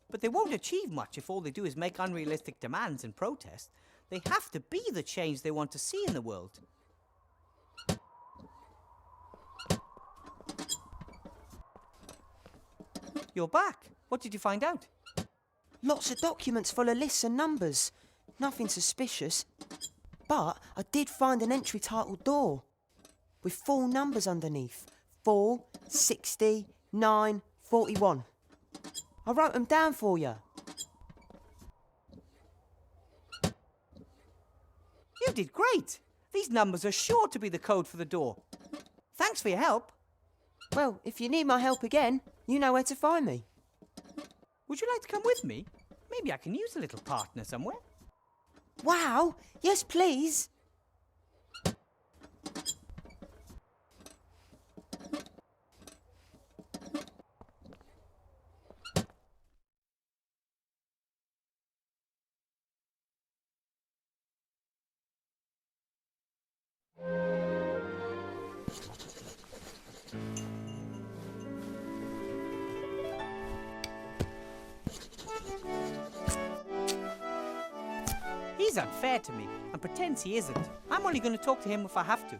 but they won't achieve much if all they do is make unrealistic demands and protest. They have to be the change they want to see in the world. You're back. What did you find out? Lots of documents full of lists and numbers. Nothing suspicious. But I did find an entry titled door with 4 numbers underneath. 4, 60, 9, 41. I wrote them down for you. You did great. These numbers are sure to be the code for the door. Thanks for your help. Well, if you need my help again, you know where to find me. Would you like to come with me? Maybe I can use a little partner somewhere. Wow! Yes, please! He's unfair to me and pretends he isn't. I'm only going to talk to him if I have to.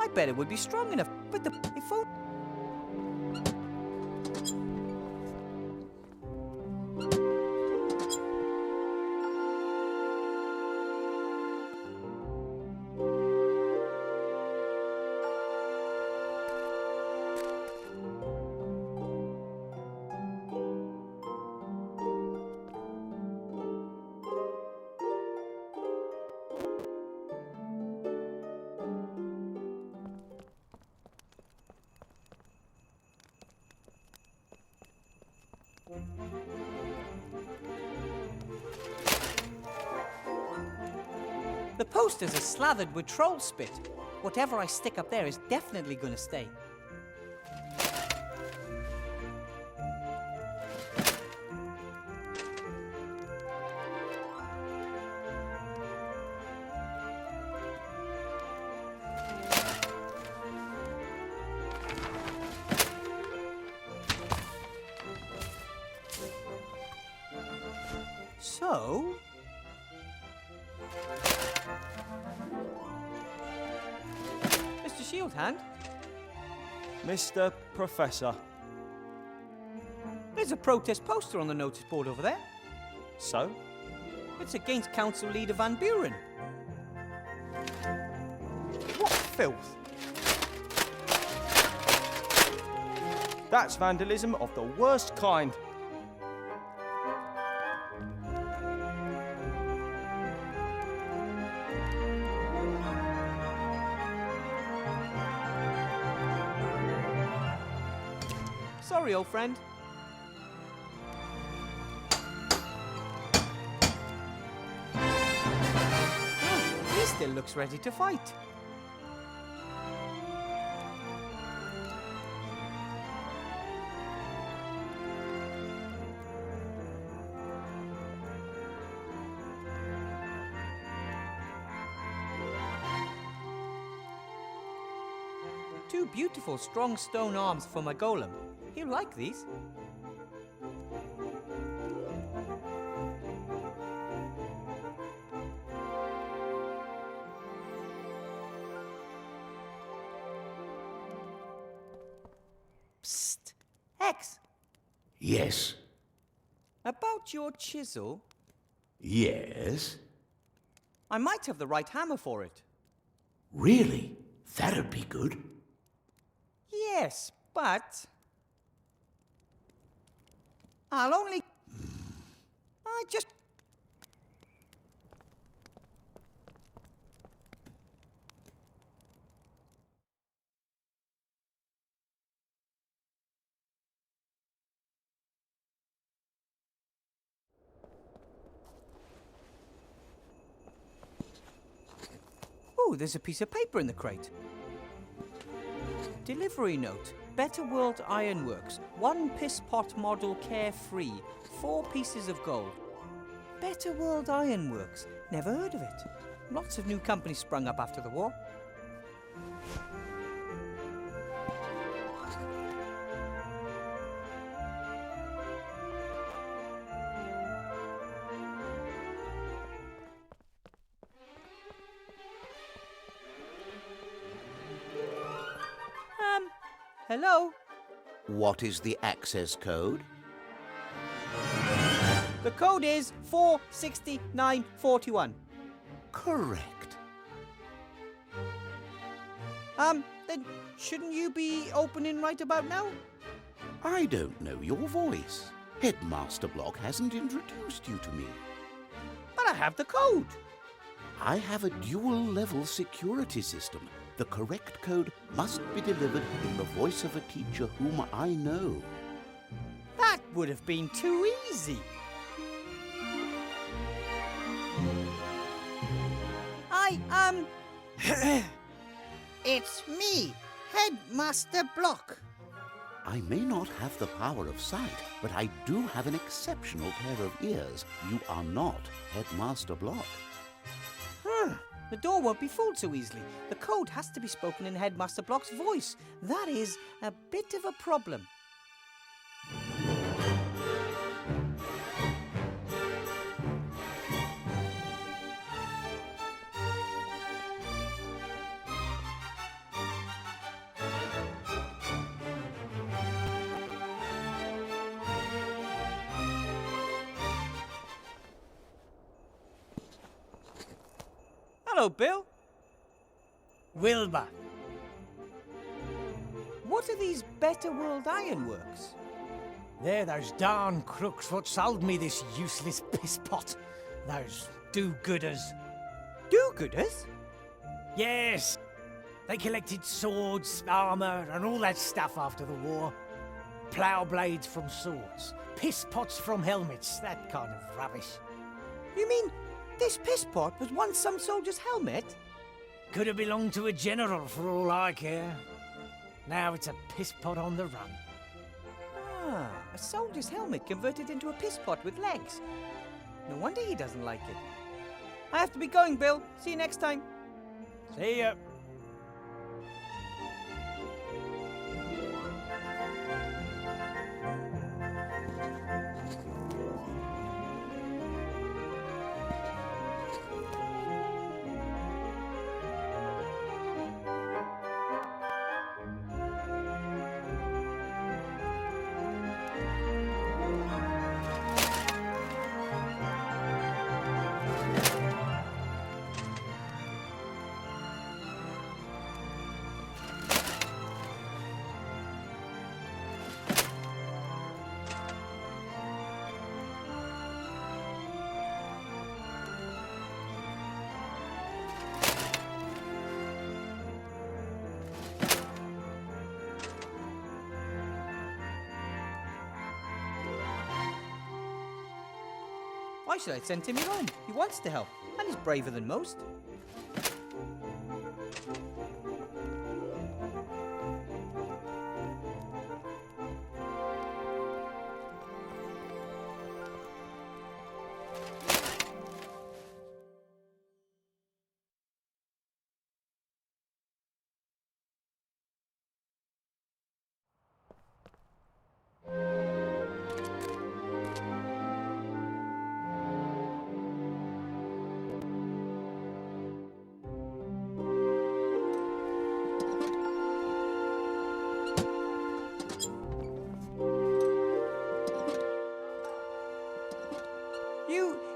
I bet it would be strong enough, but if The posters are slathered with troll spit. Whatever I stick up there is definitely going to stay. So... Mr. Shieldhand? Mr. Professor. There's a protest poster on the notice board over there. So? It's against Council Leader Van Buren. What filth! That's vandalism of the worst kind. Sorry, old friend. Oh, he still looks ready to fight. Two beautiful, strong stone arms for my golem. He'll like these. Psst! X! Yes. About your chisel, Yes? I might have the right hammer for it. Really? That'd be good. Yes, but... I'll only... I just... Oh, there's a piece of paper in the crate. Delivery note. Better World Ironworks. 1 piss pot model carefree. 4 pieces of gold. Better World Ironworks. Never heard of it. Lots of new companies sprung up after the war. Hello? What is the access code? The code is 46941. Correct. Then shouldn't you be opening right about now? I don't know your voice. Headmaster Block hasn't introduced you to me. But I have the code. I have a dual-level security system. The correct code must be delivered in the voice of a teacher whom I know. That would have been too easy. It's me, Headmaster Block. I may not have the power of sight, but I do have an exceptional pair of ears. You are not Headmaster Block. The door won't be fooled so easily. The code has to be spoken in Headmaster Block's voice. That is a bit of a problem. Hello, Bill. Wilbur. What are these Better World Ironworks? They're those darn crooks what sold me this useless piss pot. Those do-gooders. Do-gooders? Yes. They collected swords, armour, and all that stuff after the war. Plough blades from swords, piss pots from helmets, that kind of rubbish. You mean this piss pot was once some soldier's helmet? Could have belonged to a general for all I care. Now it's a piss pot on the run. Ah, a soldier's helmet converted into a piss pot with legs. No wonder he doesn't like it. I have to be going, Bill. See you next time. See ya. Why should I send Timmy home? He wants to help, and he's braver than most.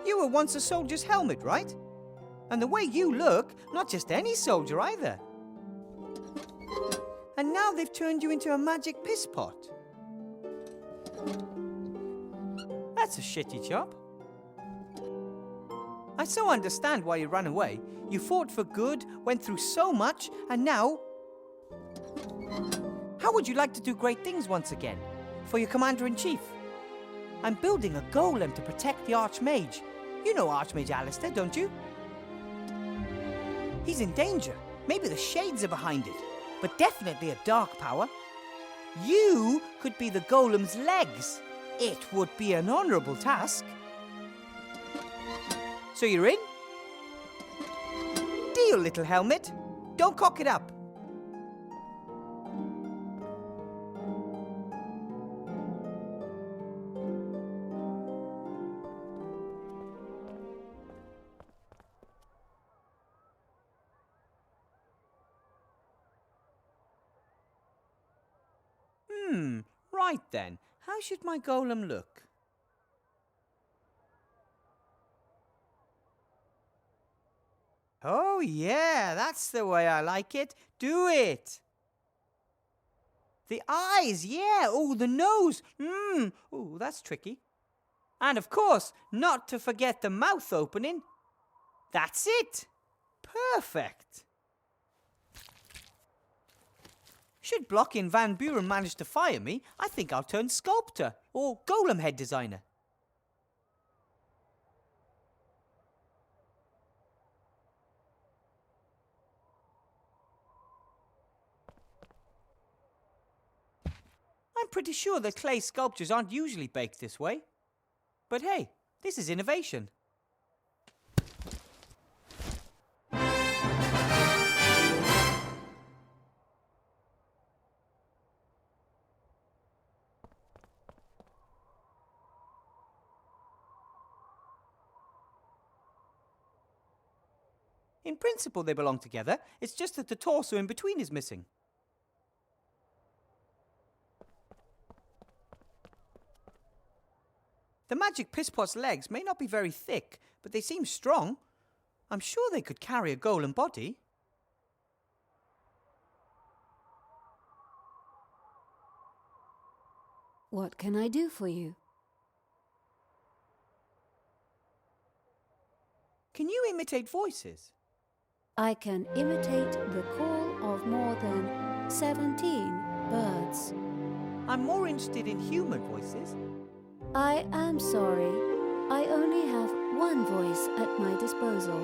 You were once a soldier's helmet, right? And the way you look, not just any soldier either. And now they've turned you into a magic piss pot. That's a shitty job. I so understand why you ran away. You fought for good, went through so much, and now... How would you like to do great things once again? For your Commander-in-Chief? I'm building a golem to protect the Archmage. You know Archmage Alistair, don't you? He's in danger. Maybe the Shades are behind it. But definitely a dark power. You could be the golem's legs. It would be an honourable task. So you're in? Deal, little helmet. Don't cock it up. Right then, how should my golem look? Oh yeah, that's the way I like it. Do it! The eyes, yeah. Oh, the nose. Oh, that's tricky. And of course, not to forget the mouth opening. That's it. Perfect. Should Blockin' Van Buren manage to fire me, I think I'll turn sculptor or golem head designer. I'm pretty sure that clay sculptures aren't usually baked this way. But hey, this is innovation. In principle, they belong together. It's just that the torso in between is missing. The magic pisspot's legs may not be very thick, but they seem strong. I'm sure they could carry a golem body. What can I do for you? Can you imitate voices? I can imitate the call of more than 17 birds. I'm more interested in human voices. I am sorry. I only have one voice at my disposal.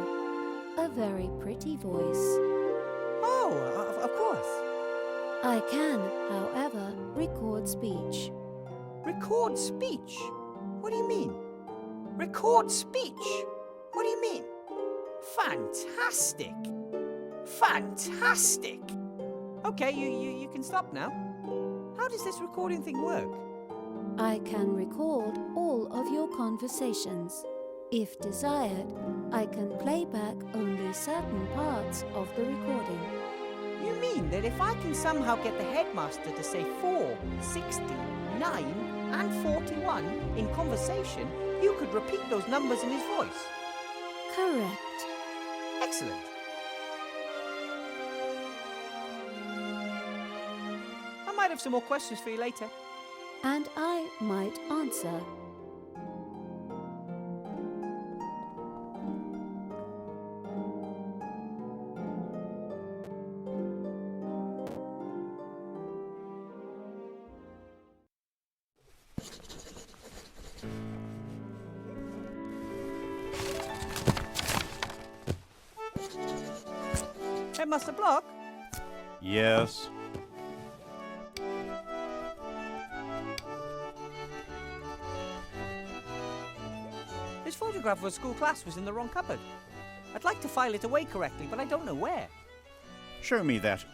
A very pretty voice. Oh, of course. I can, however, record speech. Record speech? What do you mean? Record speech? What do you mean? Fantastic! Fantastic! Okay, you can stop now. How does this recording thing work? I can record all of your conversations. If desired, I can play back only certain parts of the recording. You mean that if I can somehow get the headmaster to say 4, 60, 9 and 41 in conversation, you could repeat those numbers in his voice? Correct. Excellent. I might have some more questions for you later. And I might answer. Headmaster Block? Yes. This photograph of a school class was in the wrong cupboard. I'd like to file it away correctly, but I don't know where. Show me that.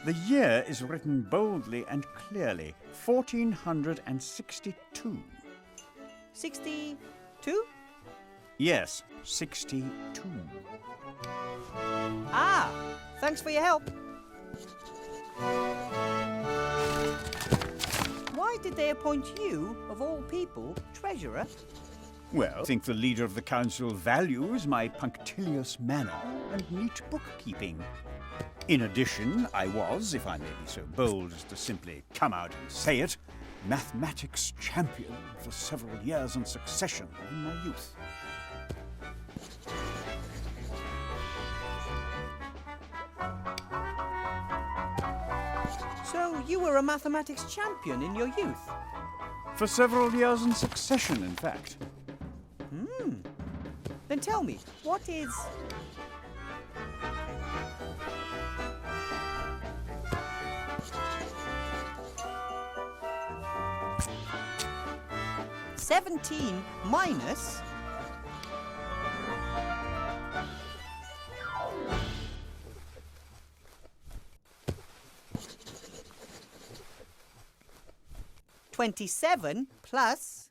The year is written boldly and clearly. 1462. 62? Yes, 62. Ah, thanks for your help. Why did they appoint you, of all people, treasurer? Well, I think the leader of the council values my punctilious manner and neat bookkeeping. In addition, I was, if I may be so bold as to simply come out and say it, mathematics champion for several years in succession in my youth. So you were a mathematics champion in your youth? For several years in succession, in fact. Then tell me, what is... $17 minus... $27 plus...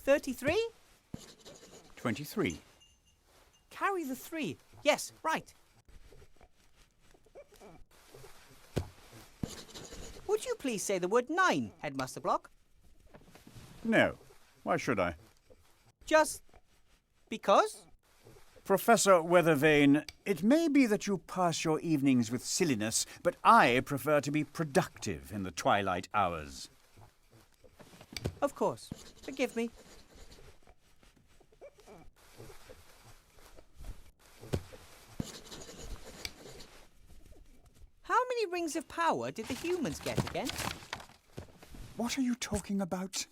$33? 23. Carry the 3. Yes, right. Would you please say the word 9, Headmaster Block? No. Why should I? Just... because? Professor Weathervane, it may be that you pass your evenings with silliness, but I prefer to be productive in the twilight hours. Of course. Forgive me. How many rings of power did the humans get again? What are you talking about?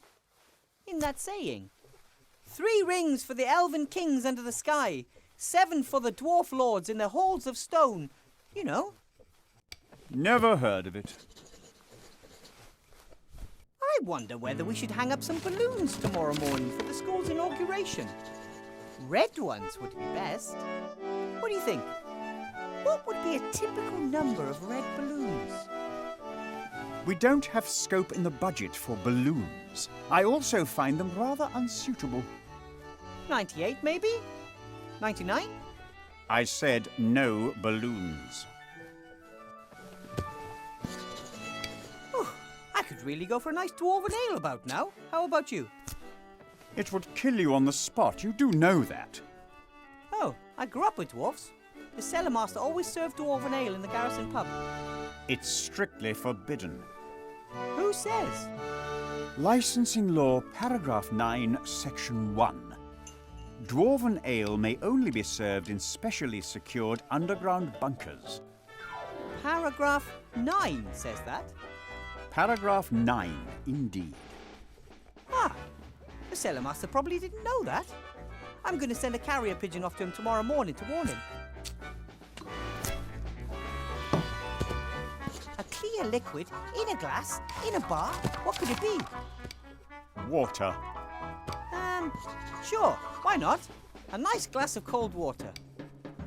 In that saying. 3 rings for the elven kings under the sky. 7 for the dwarf lords in their halls of stone. You know. Never heard of it. I wonder whether we should hang up some balloons tomorrow morning for the school's inauguration. Red ones would be best. What do you think? What would be a typical number of red balloons? We don't have scope in the budget for balloons. I also find them rather unsuitable. 98, maybe? 99? I said no balloons. I could really go for a nice dwarven ale about now. How about you? It would kill you on the spot. You do know that. Oh, I grew up with dwarfs. The cellar master always served dwarven ale in the garrison pub. It's strictly forbidden. Who says? Licensing Law, Paragraph 9, Section 1. Dwarven ale may only be served in specially secured underground bunkers. Paragraph 9 says that. Paragraph 9, indeed. Ah, the cellar master probably didn't know that. I'm going to send a carrier pigeon off to him tomorrow morning to warn him. A clear liquid in a glass, in a bar. What could it be? Water. Sure, why not? A nice glass of cold water.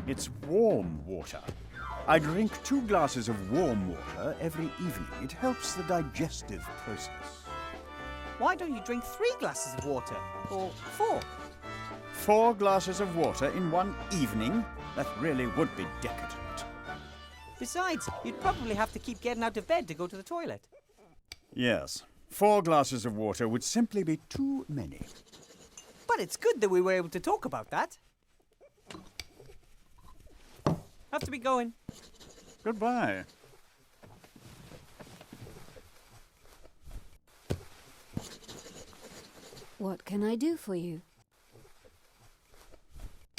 It's warm water. I drink 2 glasses of warm water every evening. It helps the digestive process. Why don't you drink 3 glasses of water? Or 4? 4 glasses of water in one evening? That really would be decadent. Besides, you'd probably have to keep getting out of bed to go to the toilet. Yes, 4 glasses of water would simply be too many. But it's good that we were able to talk about that. Have to be going. Goodbye. What can I do for you?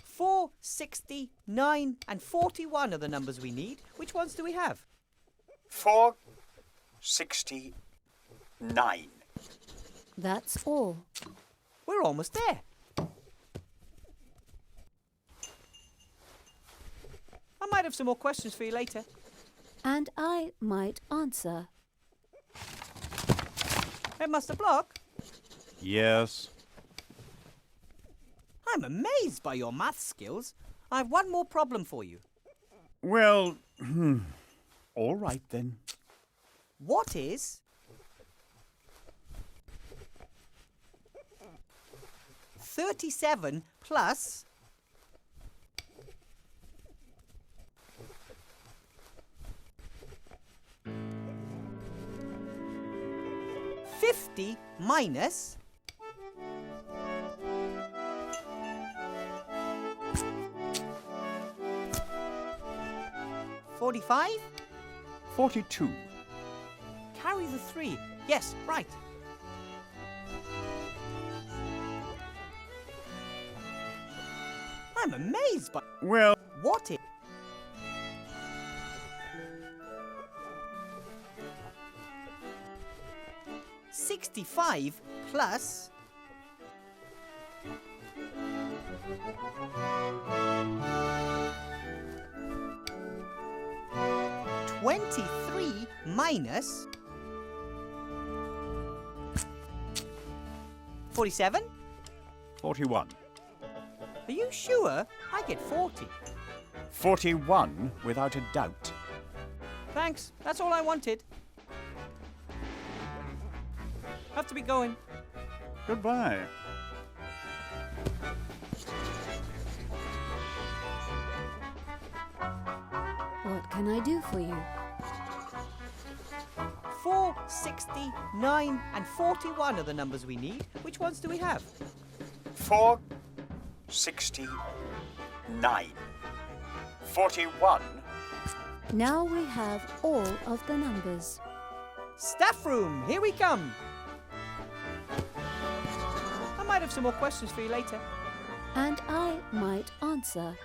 4, 60, 9 and 41 are the numbers we need. Which ones do we have? 4, 60, 9. That's all. We're almost there. I might have some more questions for you later. And I might answer. Headmaster Block? Yes. I'm amazed by your math skills. I have one more problem for you. Well, all right then. What is 37 plus 50 minus 45? 42. Carry the 3. Yes, right. I'm amazed by... Well... What is... 65 plus... 23 minus 47? 41. Are you sure? I get 40. 41, without a doubt. Thanks. That's all I wanted. Have to be going. Goodbye. What can I do for you? 4, 60, 9 and 41 are the numbers we need. Which ones do we have? 4, 60, 9. 41. Now we have all of the numbers. Staff room, here we come. I might have some more questions for you later. And I might answer.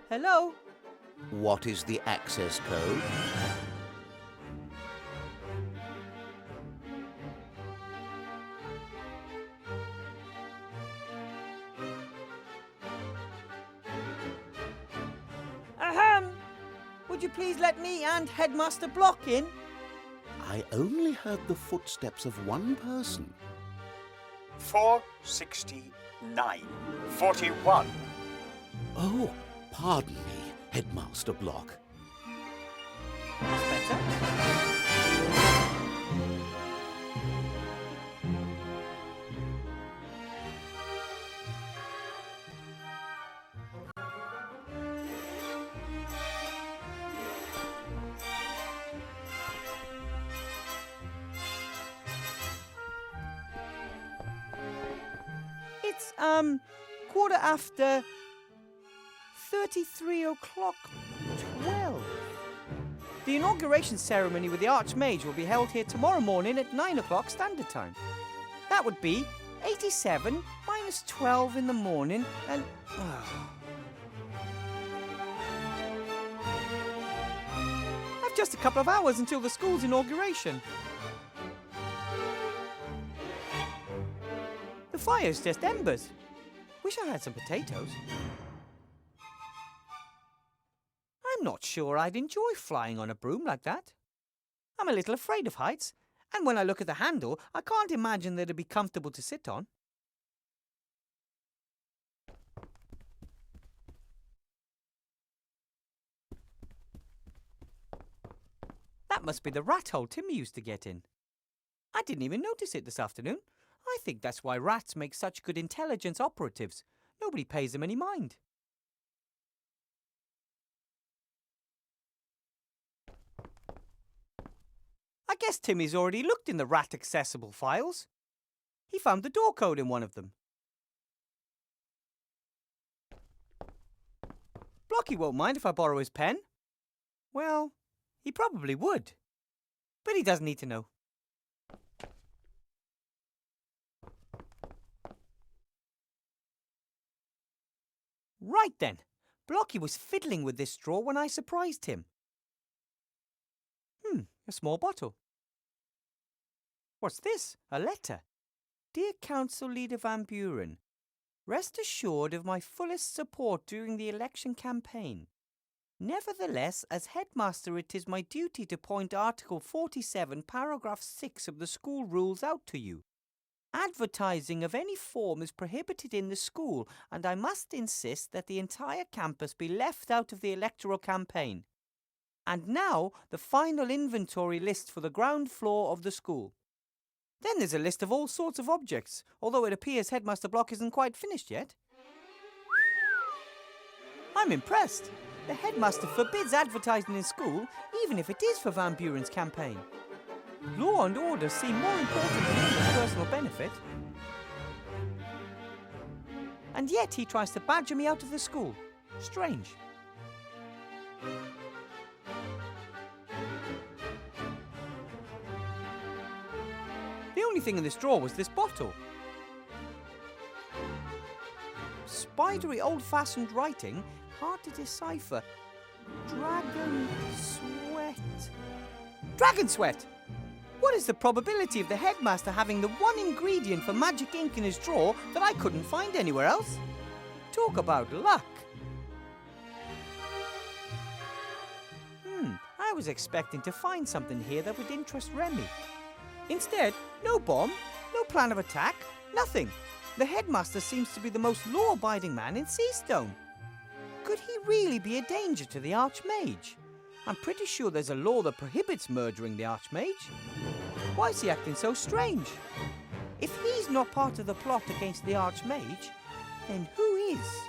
Hello? What is the access code? Ahem! Would you please let me and Headmaster Block in? I only heard the footsteps of one person. 4, 60, 9. 41. Oh, pardon me, Headmaster Block. That's better. quarter after 33 o'clock 12. The inauguration ceremony with the Archmage will be held here tomorrow morning at 9 o'clock standard time. That would be 87 minus 12 in the morning and... I've just a couple of hours until the school's inauguration. The fire's just embers. Wish I had some potatoes. I'm not sure I'd enjoy flying on a broom like that. I'm a little afraid of heights, and when I look at the handle, I can't imagine that it'd be comfortable to sit on. That must be the rat hole Timmy used to get in. I didn't even notice it this afternoon. I think that's why rats make such good intelligence operatives. Nobody pays them any mind. I guess Timmy's already looked in the rat-accessible files. He found the door code in one of them. Blocky won't mind if I borrow his pen. Well, he probably would. But he doesn't need to know. Right then, Blocky was fiddling with this straw when I surprised him. A small bottle. What's this? A letter. Dear Council Leader Van Buren, rest assured of my fullest support during the election campaign. Nevertheless, as headmaster, it is my duty to point Article 47, Paragraph 6 of the school rules out to you. Advertising of any form is prohibited in the school, and I must insist that the entire campus be left out of the electoral campaign. And now, the final inventory list for the ground floor of the school. Then there's a list of all sorts of objects, although it appears Headmaster Block isn't quite finished yet. I'm impressed. The headmaster forbids advertising in school, even if it is for Van Buren's campaign. Law and order seem more important to him than personal benefit. And yet he tries to badger me out of the school. Strange. The only thing in this drawer was this bottle. Spidery old-fashioned writing, hard to decipher. Dragon sweat. Dragon sweat! What is the probability of the headmaster having the one ingredient for magic ink in his drawer that I couldn't find anywhere else? Talk about luck. I was expecting to find something here that would interest Remy. Instead, no bomb, no plan of attack, nothing. The headmaster seems to be the most law-abiding man in Seastone. Could he really be a danger to the Archmage? I'm pretty sure there's a law that prohibits murdering the Archmage. Why is he acting so strange? If he's not part of the plot against the Archmage, then who is?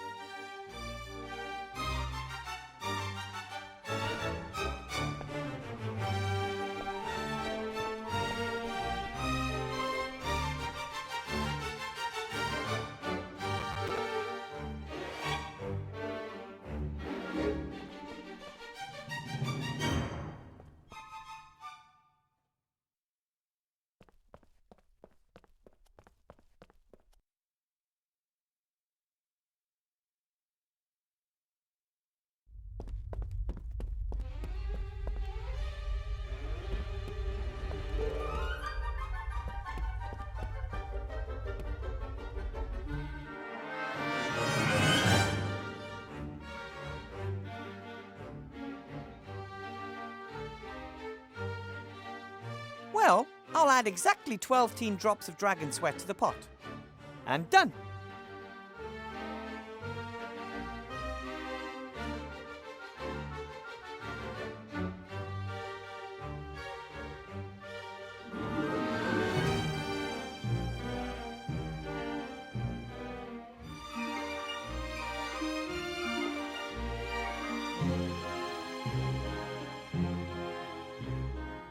Well, I'll add exactly 12 teen drops of dragon sweat to the pot. And done!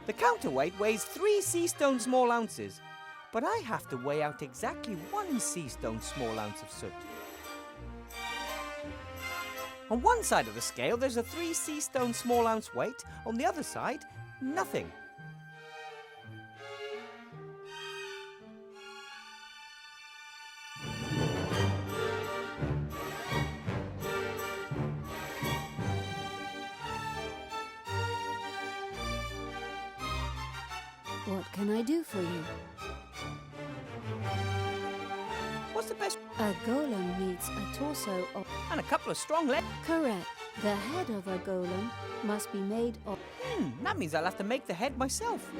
The counterweight weighs 3 Seastone small ounces, But I have to weigh out exactly 1 Seastone small ounce of soot. On one side of the scale, there's a 3 Seastone small ounce weight. On the other side, nothing. What can I do for you? What's the best? A golem needs a torso of... And a couple of strong legs. Correct. The head of a golem must be made of... That means I'll have to make the head myself.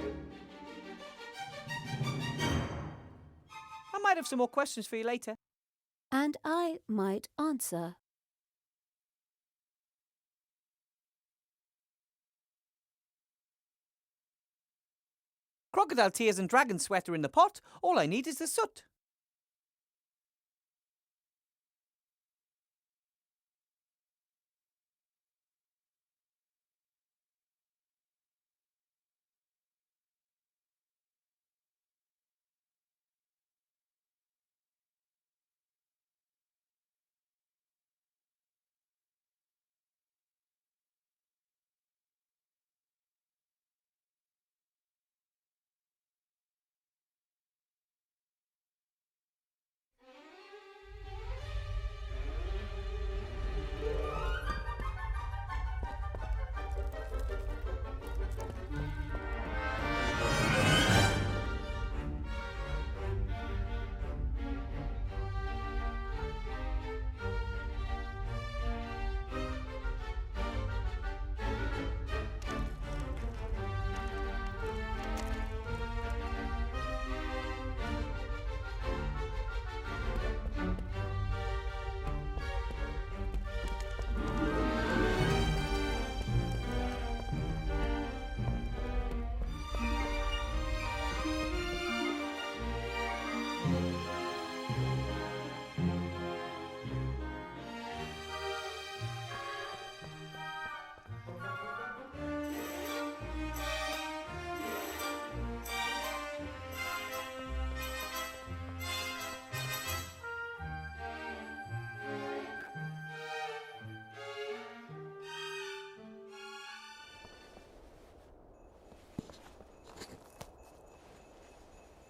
I might have some more questions for you later. And I might answer. Crocodile tears and dragon sweat are in the pot. All I need is the soot.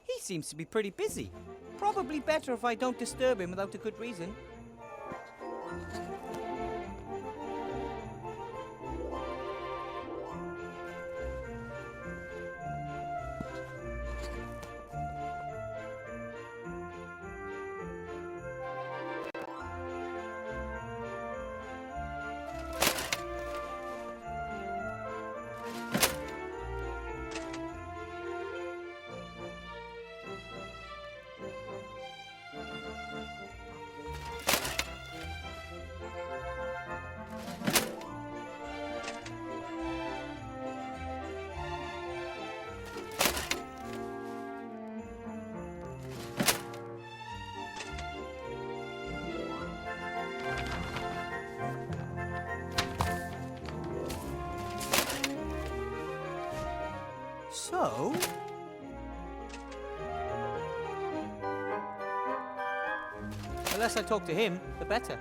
He seems to be pretty busy. Probably better if I don't disturb him without a good reason. So... the less I talk to him, the better.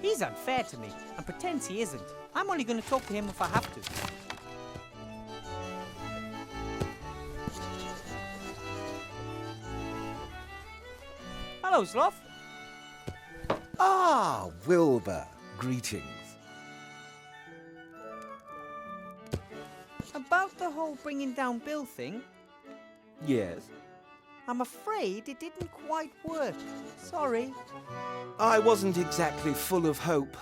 He's unfair to me and pretends he isn't. I'm only going to talk to him if I have to. Hello, Sloth. Ah, Wilbur. Greetings. About the whole bringing down Bill thing, Yes? I'm afraid it didn't quite work. Sorry. I wasn't exactly full of hope.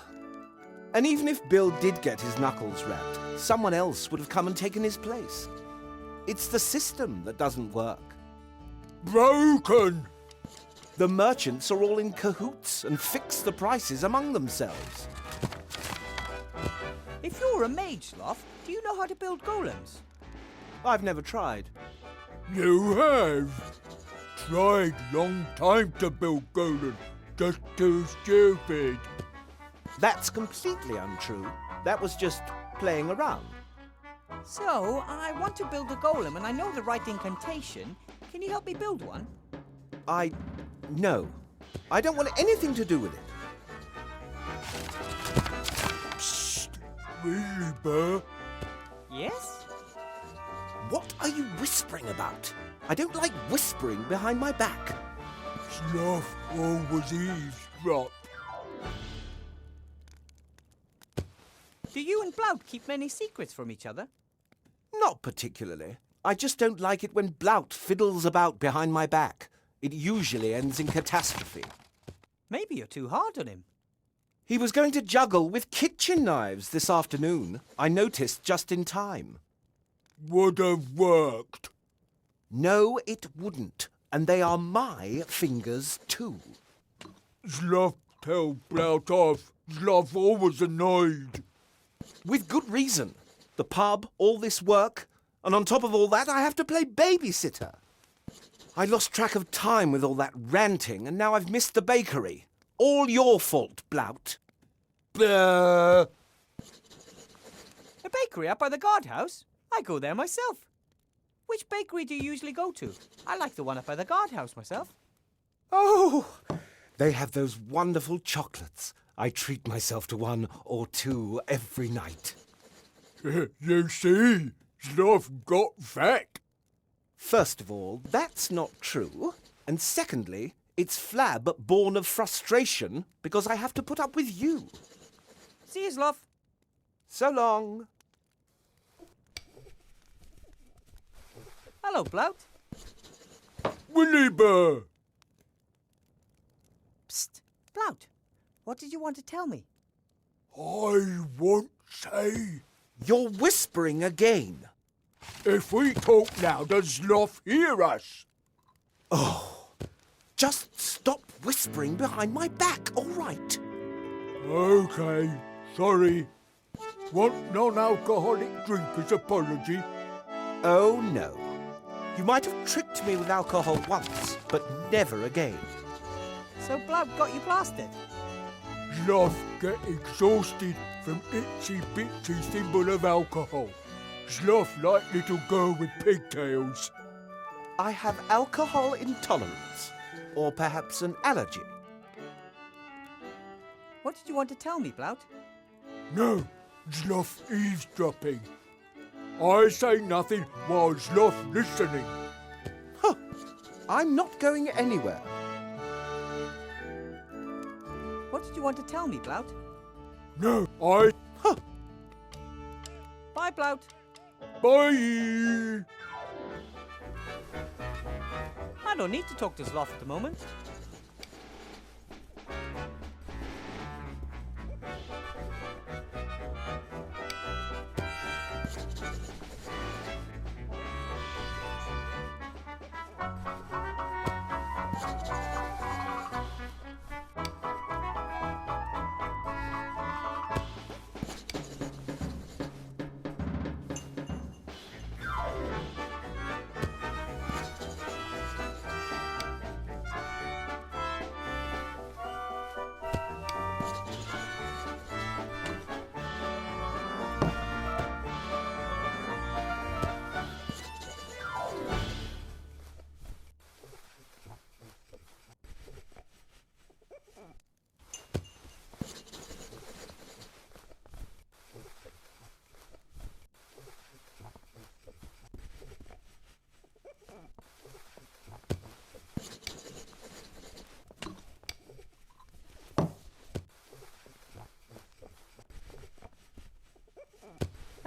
And even if Bill did get his knuckles wrapped, someone else would have come and taken his place. It's the system that doesn't work. Broken! The merchants are all in cahoots and fix the prices among themselves. If you're a mage, Sloth, do you know how to build golems? I've never tried. You have? Tried long time to build golem. Just too stupid. That's completely untrue. That was just playing around. So, I want to build a golem and I know the right incantation. Can you help me build one? No. I don't want anything to do with it. Psst. Wilbur? Yes? What are you whispering about? I don't like whispering behind my back. Sloth always eavesdrop. Do you and Blout keep many secrets from each other? Not particularly. I just don't like it when Blout fiddles about behind my back. It usually ends in catastrophe. Maybe you're too hard on him. He was going to juggle with kitchen knives this afternoon. I noticed just in time. Would have worked. No, it wouldn't. And they are my fingers too. Sloth tell Blout off. Sloth always annoyed. With good reason. The pub, all this work, and on top of all that, I have to play babysitter. I lost track of time with all that ranting, and now I've missed the bakery. All your fault, Blout. Blah. A bakery up by the guardhouse? I go there myself. Which bakery do you usually go to? I like the one up by the guardhouse myself. Oh, they have those wonderful chocolates. I treat myself to one or two every night. You see, Sloth got fat. First of all, that's not true. And secondly, it's Flab born of frustration because I have to put up with you. See you, Sloth. So long. Hello, Blout. Wilbur! Psst, Blout. What did you want to tell me? I won't say. You're whispering again. If we talk now, does Sloth hear us? Oh, just stop whispering behind my back, all right? Okay, sorry. Want non-alcoholic drink as apology? Oh, no. You might have tricked me with alcohol once, but never again. So Blout got you plastered? Sloth get exhausted from itsy-bitsy symbol of alcohol. Sloth like little girl with pigtails. I have alcohol intolerance, or perhaps an allergy. What did you want to tell me, Blout? No, Sloth eavesdropping. I say nothing while Sloth listening. Huh. I'm not going anywhere. What did you want to tell me, Blout? No, I... Huh. Bye, Blout. Bye! I don't need to talk to Sloth at the moment.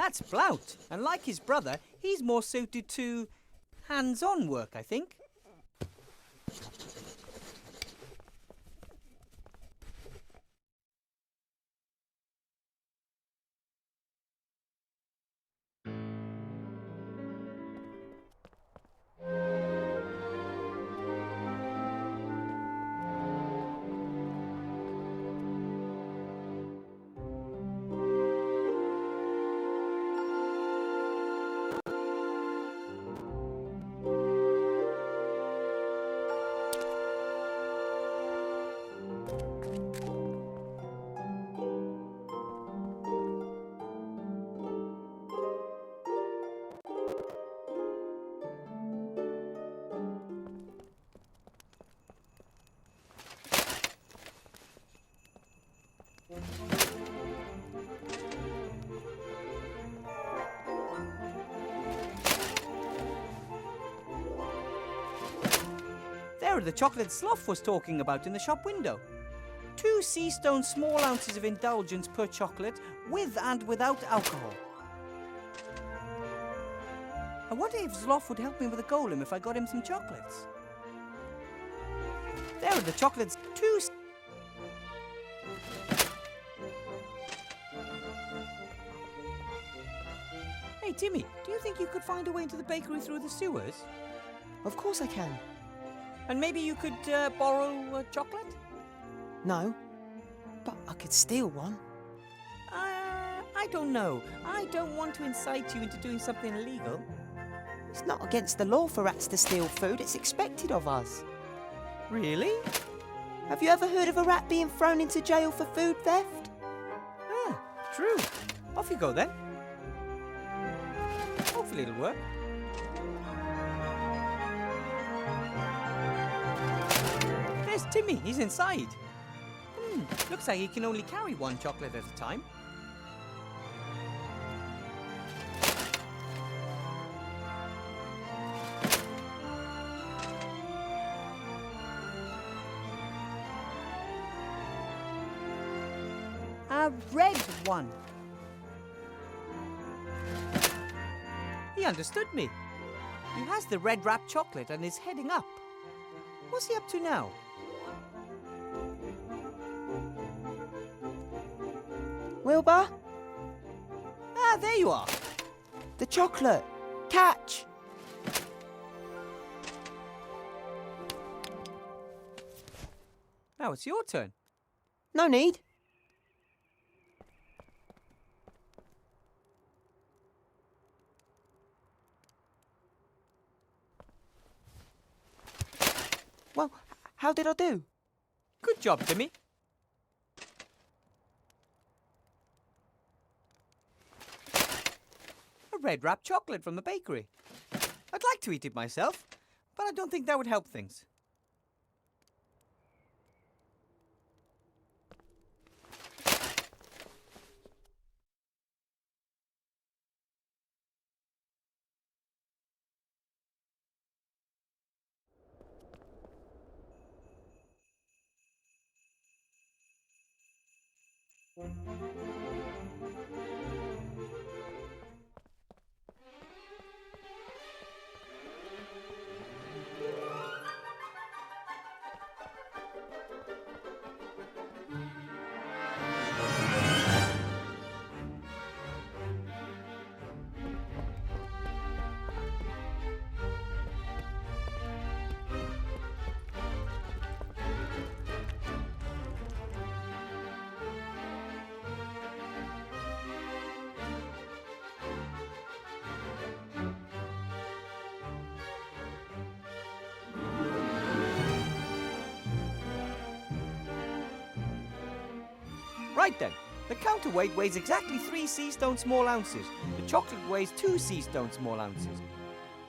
That's Blout, and like his brother, he's more suited to hands-on work, I think. There are the chocolate Sloth was talking about in the shop window. 2 Seastone small ounces of indulgence per chocolate, with and without alcohol. I wonder if Sloth would help me with the golem if I got him some chocolates. There are the chocolates, 2... Hey, Timmy, do you think you could find a way into the bakery through the sewers? Of course I can. And maybe you could borrow a chocolate? No, but I could steal one. I don't know. I don't want to incite you into doing something illegal. It's not against the law for rats to steal food. It's expected of us. Really? Have you ever heard of a rat being thrown into jail for food theft? Ah, true. Off you go then. Hopefully it'll work. There's Timmy. He's inside. Looks like he can only carry 1 chocolate at a time. A red one. He understood me. He has the red wrapped chocolate and is heading up. What's he up to now? Wilbur? Ah, there you are. The chocolate. Catch! Now it's your turn. No need. Well, how did I do? Good job, Timmy. A red wrapped chocolate from the bakery. I'd like to eat it myself, but I don't think that would help things. Right then, the counterweight weighs exactly 3 Seastone small ounces. The chocolate weighs 2 Seastone small ounces.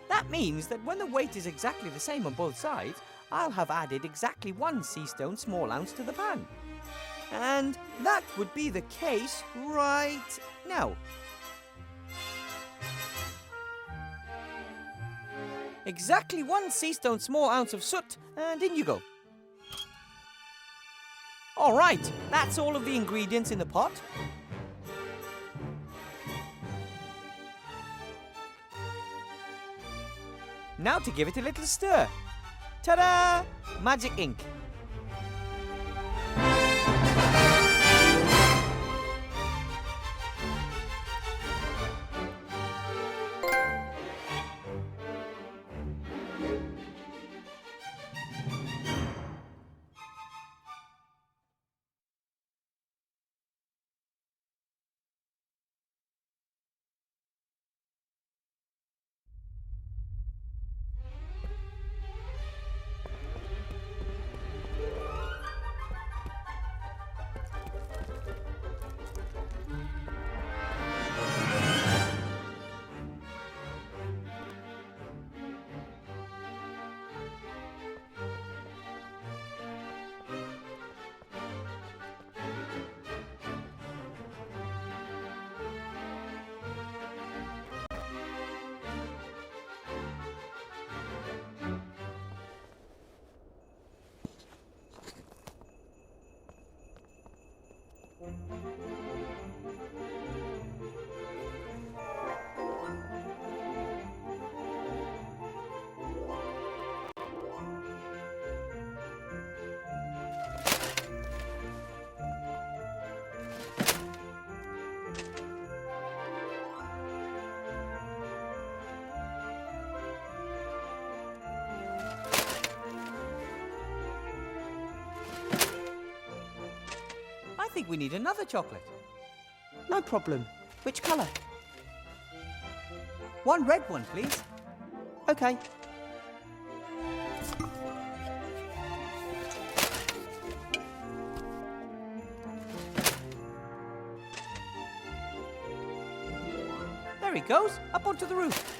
That means that when the weight is exactly the same on both sides, I'll have added exactly 1 Seastone small ounce to the pan. And that would be the case right now. Exactly 1 Seastone small ounce of soot, and in you go. All right, that's all of the ingredients in the pot. Now to give it a little stir. Ta-da! Magic ink. I think we need another chocolate. No problem. Which colour? One red one, please. Okay. There he goes, up onto the roof.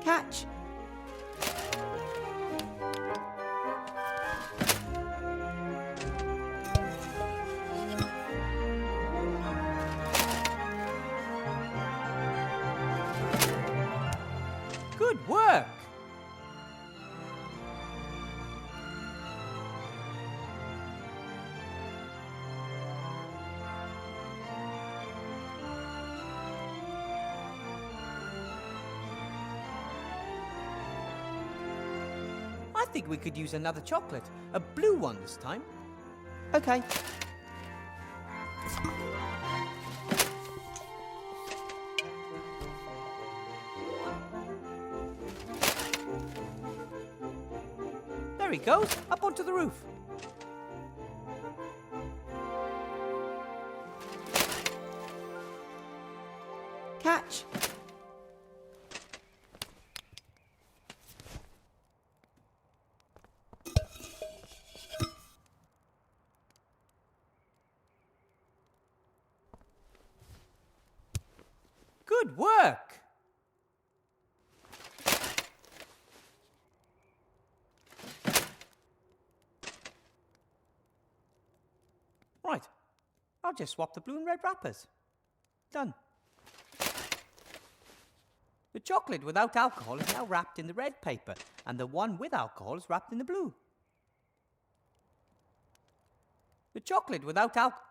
Catch. Good work. I think we could use another chocolate. A blue one this time. Okay. There he goes, up onto the roof. Catch. Good work. Right, I'll just swap the blue and red wrappers. Done. The chocolate without alcohol is now wrapped in the red paper, and the one with alcohol is wrapped in the blue. The chocolate without alcohol...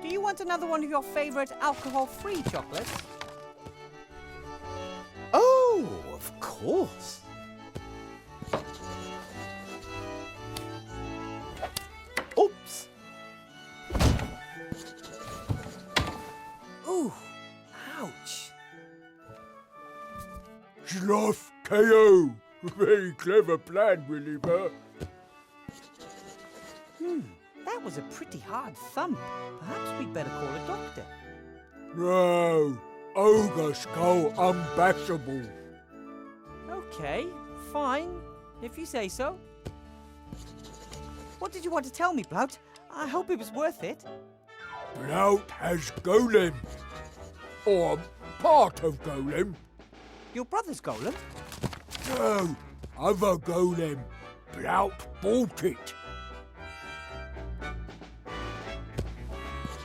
Do you want another one of your favorite alcohol-free chocolates? Oh, of course. Oops. Ooh, ouch. Sloth KO. Very clever plan, Wilbur. That was a pretty hard thump. Perhaps we'd better call a doctor. No, ogre skull unbashable. Okay, fine, if you say so. What did you want to tell me, Blout? I hope it was worth it. Blout has golem. Or part of golem. Your brother's golem? No, other golem. Blout bought it.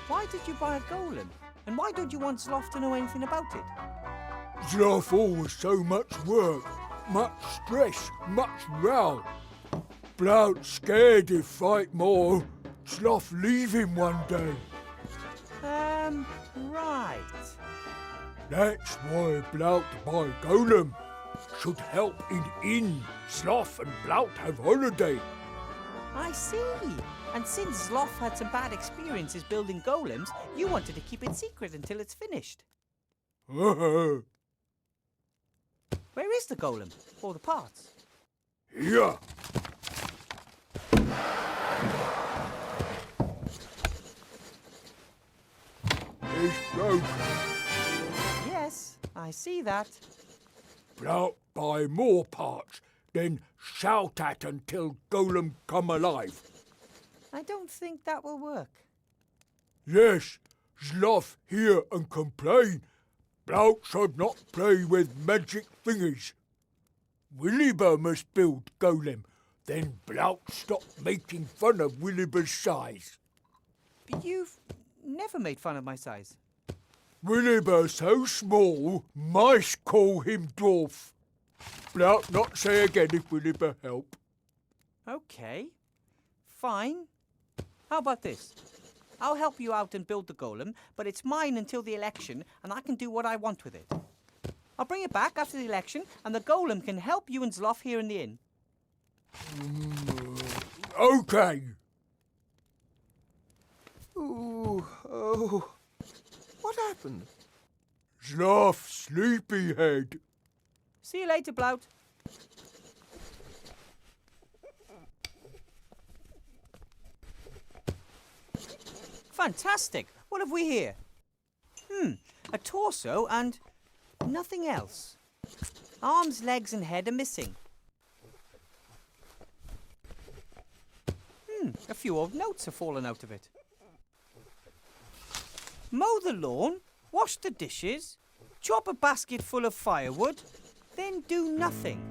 Why did you buy a golem? And why don't you want Sloth to know anything about it? Sloth always so much work, much stress, much row. Blout scared if fight more. Sloth leave him one day. Right. That's why Blout buy golem. Should help in Sloth and Blout have holiday. I see. And since Sloth had some bad experiences building golems, you wanted to keep it secret until it's finished. Where is the golem? Or the parts? Here. It's broken. Yes, I see that. Blout buy more parts, then shout at until golem come alive. I don't think that will work. Yes, Sloth hear and complain. Blout should not play with magic thingies. Wilbur must build golem, then Blout stop making fun of Wilbur's size. But you've never made fun of my size. Wilbur so small, mice call him dwarf. Blout not say again if Wilbur help. Okay, fine. How about this? I'll help you out and build the golem, but it's mine until the election, and I can do what I want with it. I'll bring it back after the election, and the golem can help you and Sloth here in the inn. Okay. Ooh, oh. What happened? Sloth sleepyhead. See you later, Blout. Fantastic. What have we here? A torso and nothing else. Arms, legs and head are missing. A few old notes have fallen out of it. Mow the lawn, wash the dishes, chop a basket full of firewood, then do nothing.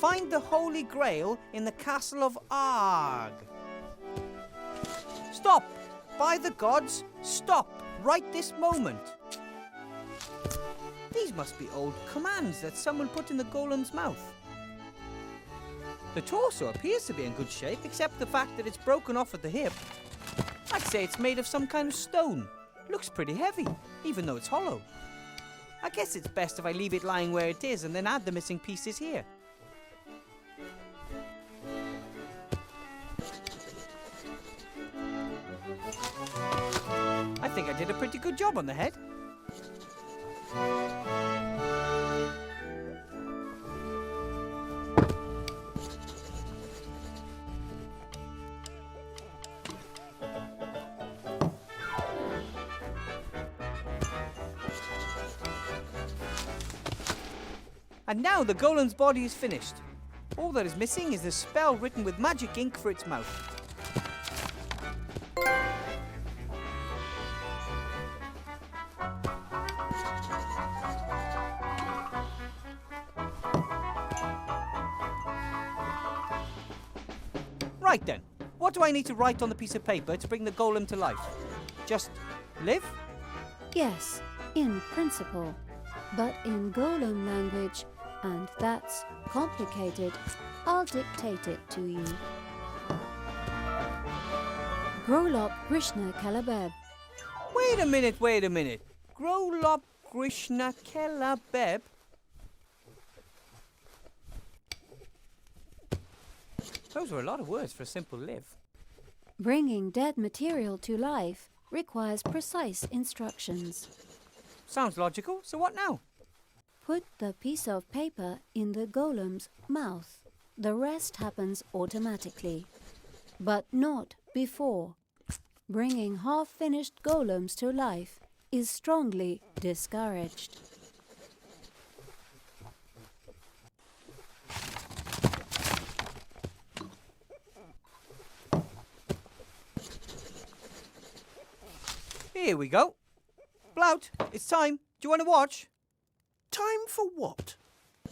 Find the Holy Grail in the castle of Arg. Stop! By the gods, stop! Right this moment! These must be old commands that someone put in the golem's mouth. The torso appears to be in good shape, except the fact that it's broken off at the hip. I'd say it's made of some kind of stone. Looks pretty heavy, even though it's hollow. I guess it's best if I leave it lying where it is and then add the missing pieces here. I think I did a pretty good job on the head. And now the golem's body is finished. All that is missing is the spell written with magic ink for its mouth. Right then, what do I need to write on the piece of paper to bring the golem to life? Just live? Yes, in principle. But in golem language, and that's complicated, I'll dictate it to you. Grolop Grishna Kalabeb. Wait a minute. Grolop Grishna Kelabeb? Those were a lot of words for a simple live. Bringing dead material to life requires precise instructions. Sounds logical, so what now? Put the piece of paper in the golem's mouth. The rest happens automatically, but not before. Bringing half-finished golems to life is strongly discouraged. Here we go. Blout, it's time. Do you want to watch? Time for what?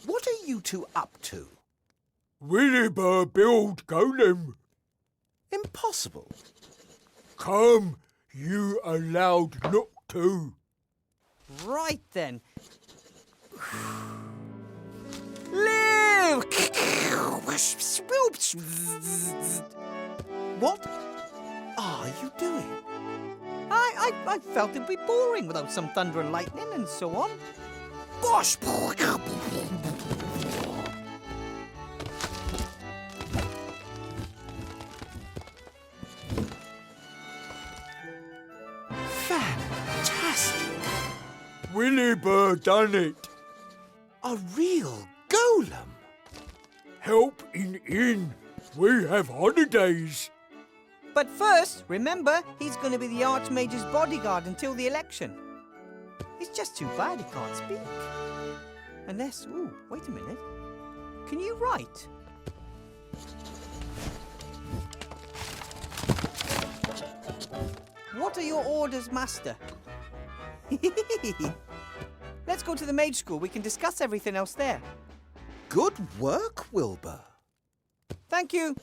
What are you two up to? Wilbur build golem. Impossible. Come, you allowed not to. Right then. Live! What are you doing? I felt it'd be boring without some thunder and lightning and so on. Bosh! Fantastic! Wilbur done it. A real golem. Help in inn. We have holidays. But first, remember, he's going to be the Archmage's bodyguard until the election. It's just too bad he can't speak. Unless, ooh, wait a minute. Can you write? What are your orders, Master? Let's go to the mage school. We can discuss everything else there. Good work, Wilbur. Thank you.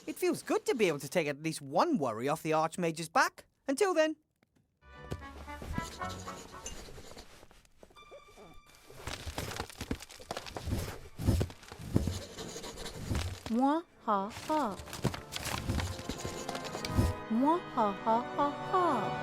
It feels good to be able to take at least one worry off the Archmage's back. Until then. Mwah ha ha. Mwah ha ha ha ha.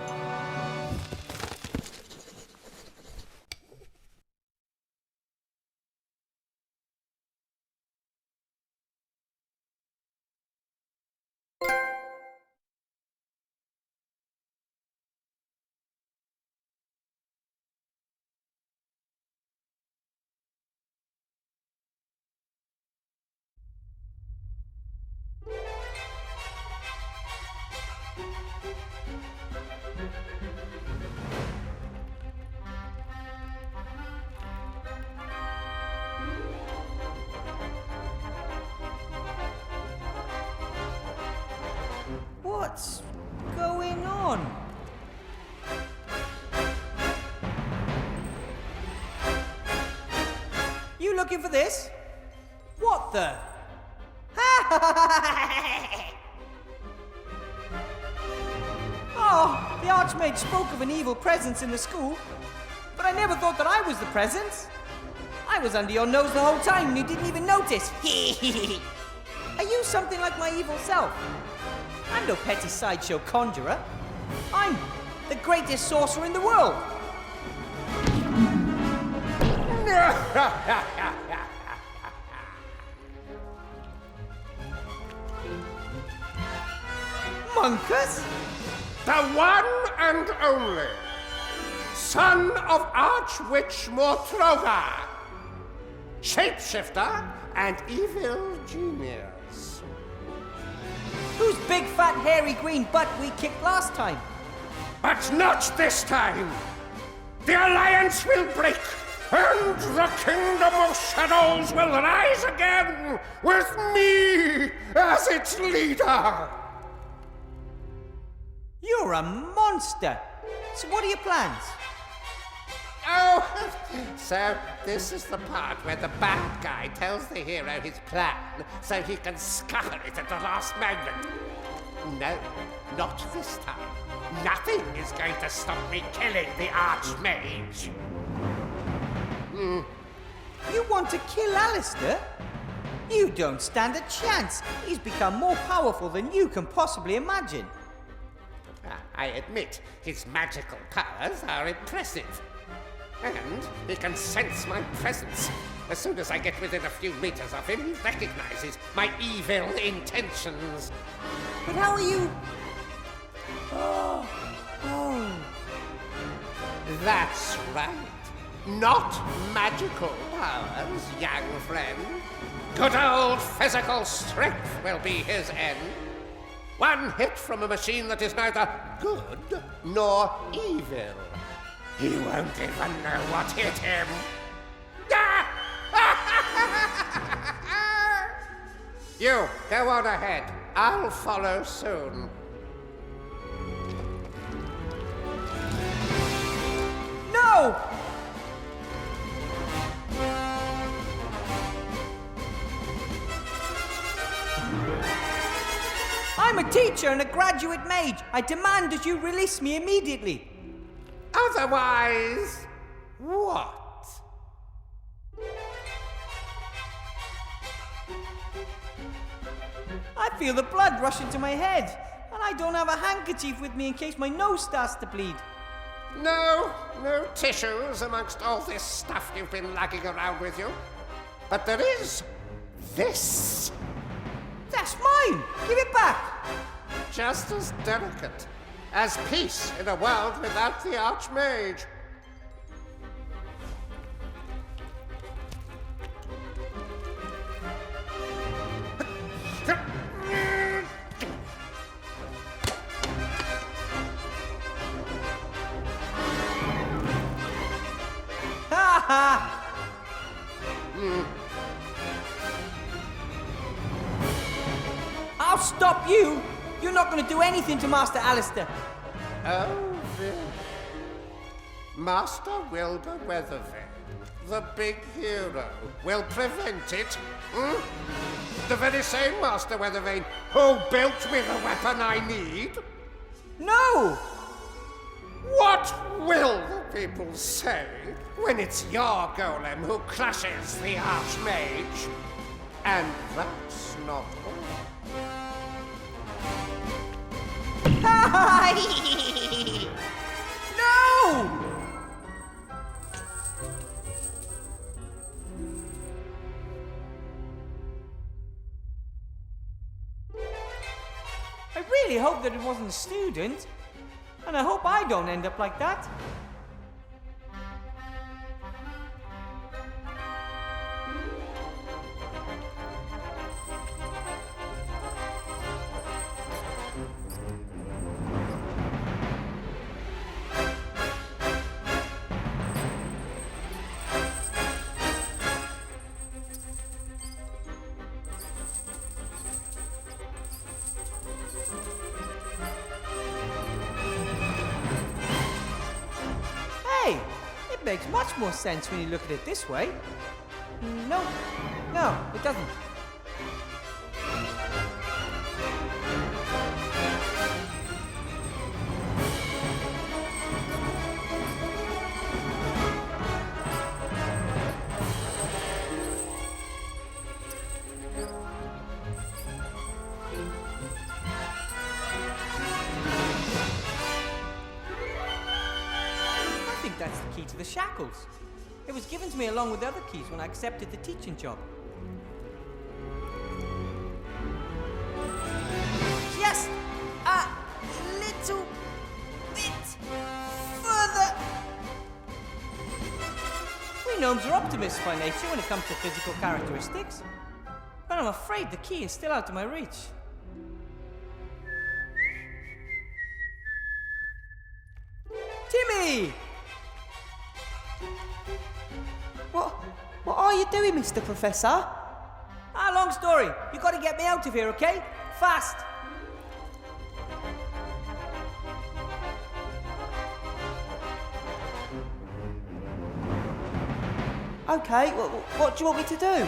What's going on? You looking for this? What the? Oh, the Archmage spoke of an evil presence in the school, but I never thought that I was the presence. I was under your nose the whole time and you didn't even notice. Are you something like my evil self? I'm no petty sideshow conjurer. I'm the greatest sorcerer in the world. Monkus? The one and only son of Archwitch Mortrova, shapeshifter and evil genius. Whose big fat hairy green butt we kicked last time? But not this time. The alliance will break, and the kingdom of shadows will rise again with me as its leader. You're a monster. So what are your plans? Oh, so this is the part where the bad guy tells the hero his plan so he can scupper it at the last moment. No, not this time. Nothing is going to stop me killing the Archmage. You want to kill Alistair? You don't stand a chance. He's become more powerful than you can possibly imagine. I admit his magical powers are impressive. And he can sense my presence. As soon as I get within a few meters of him, he recognizes my evil intentions. But how are you... That's right. Not magical powers, young friend. Good old physical strength will be his end. One hit from a machine that is neither good nor evil. He won't even know what hit him. You, go on ahead. I'll follow soon. No! I'm a teacher and a graduate mage. I demand that you release me immediately. Otherwise, what? I feel the blood rush into my head, and I don't have a handkerchief with me in case my nose starts to bleed. No tissues amongst all this stuff you've been lugging around with you. But there is this. That's mine! Give it back! Just as delicate as peace in a world without the Archmage. Ha ha! I'll stop you! You're not going to do anything to Master Alistair. Oh, really? Master Wilbur Weathervane, the big hero, will prevent it? The very same Master Weathervane who built me the weapon I need? No! What will the people say when it's your golem who crushes the Archmage? And that's not all. No! I really hope that it wasn't a student. And I hope I don't end up like that. Hey, it makes much more sense when you look at it this way. No, it doesn't. I think that's the key to the shackles. It was given to me along with the other keys when I accepted the teaching job. Just a little bit further. We gnomes are optimists by nature when it comes to physical characteristics. But I'm afraid the key is still out of my reach. Timmy! What are you doing, Mr. Professor? Long story. You gotta get me out of here, okay? Fast! Okay, what do you want me to do?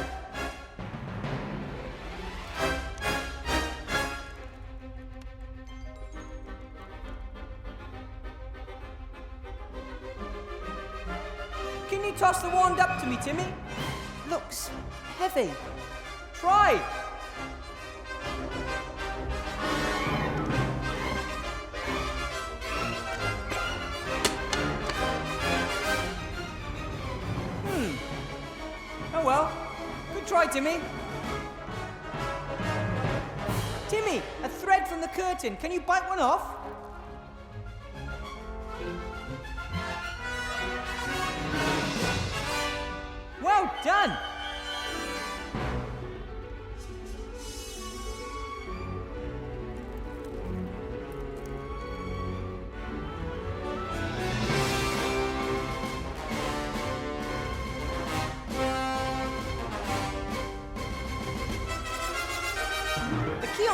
Can you toss the wand up to me, Timmy? Looks heavy. Try! Oh well. Good try, Timmy. Timmy, a thread from the curtain. Can you bite one off?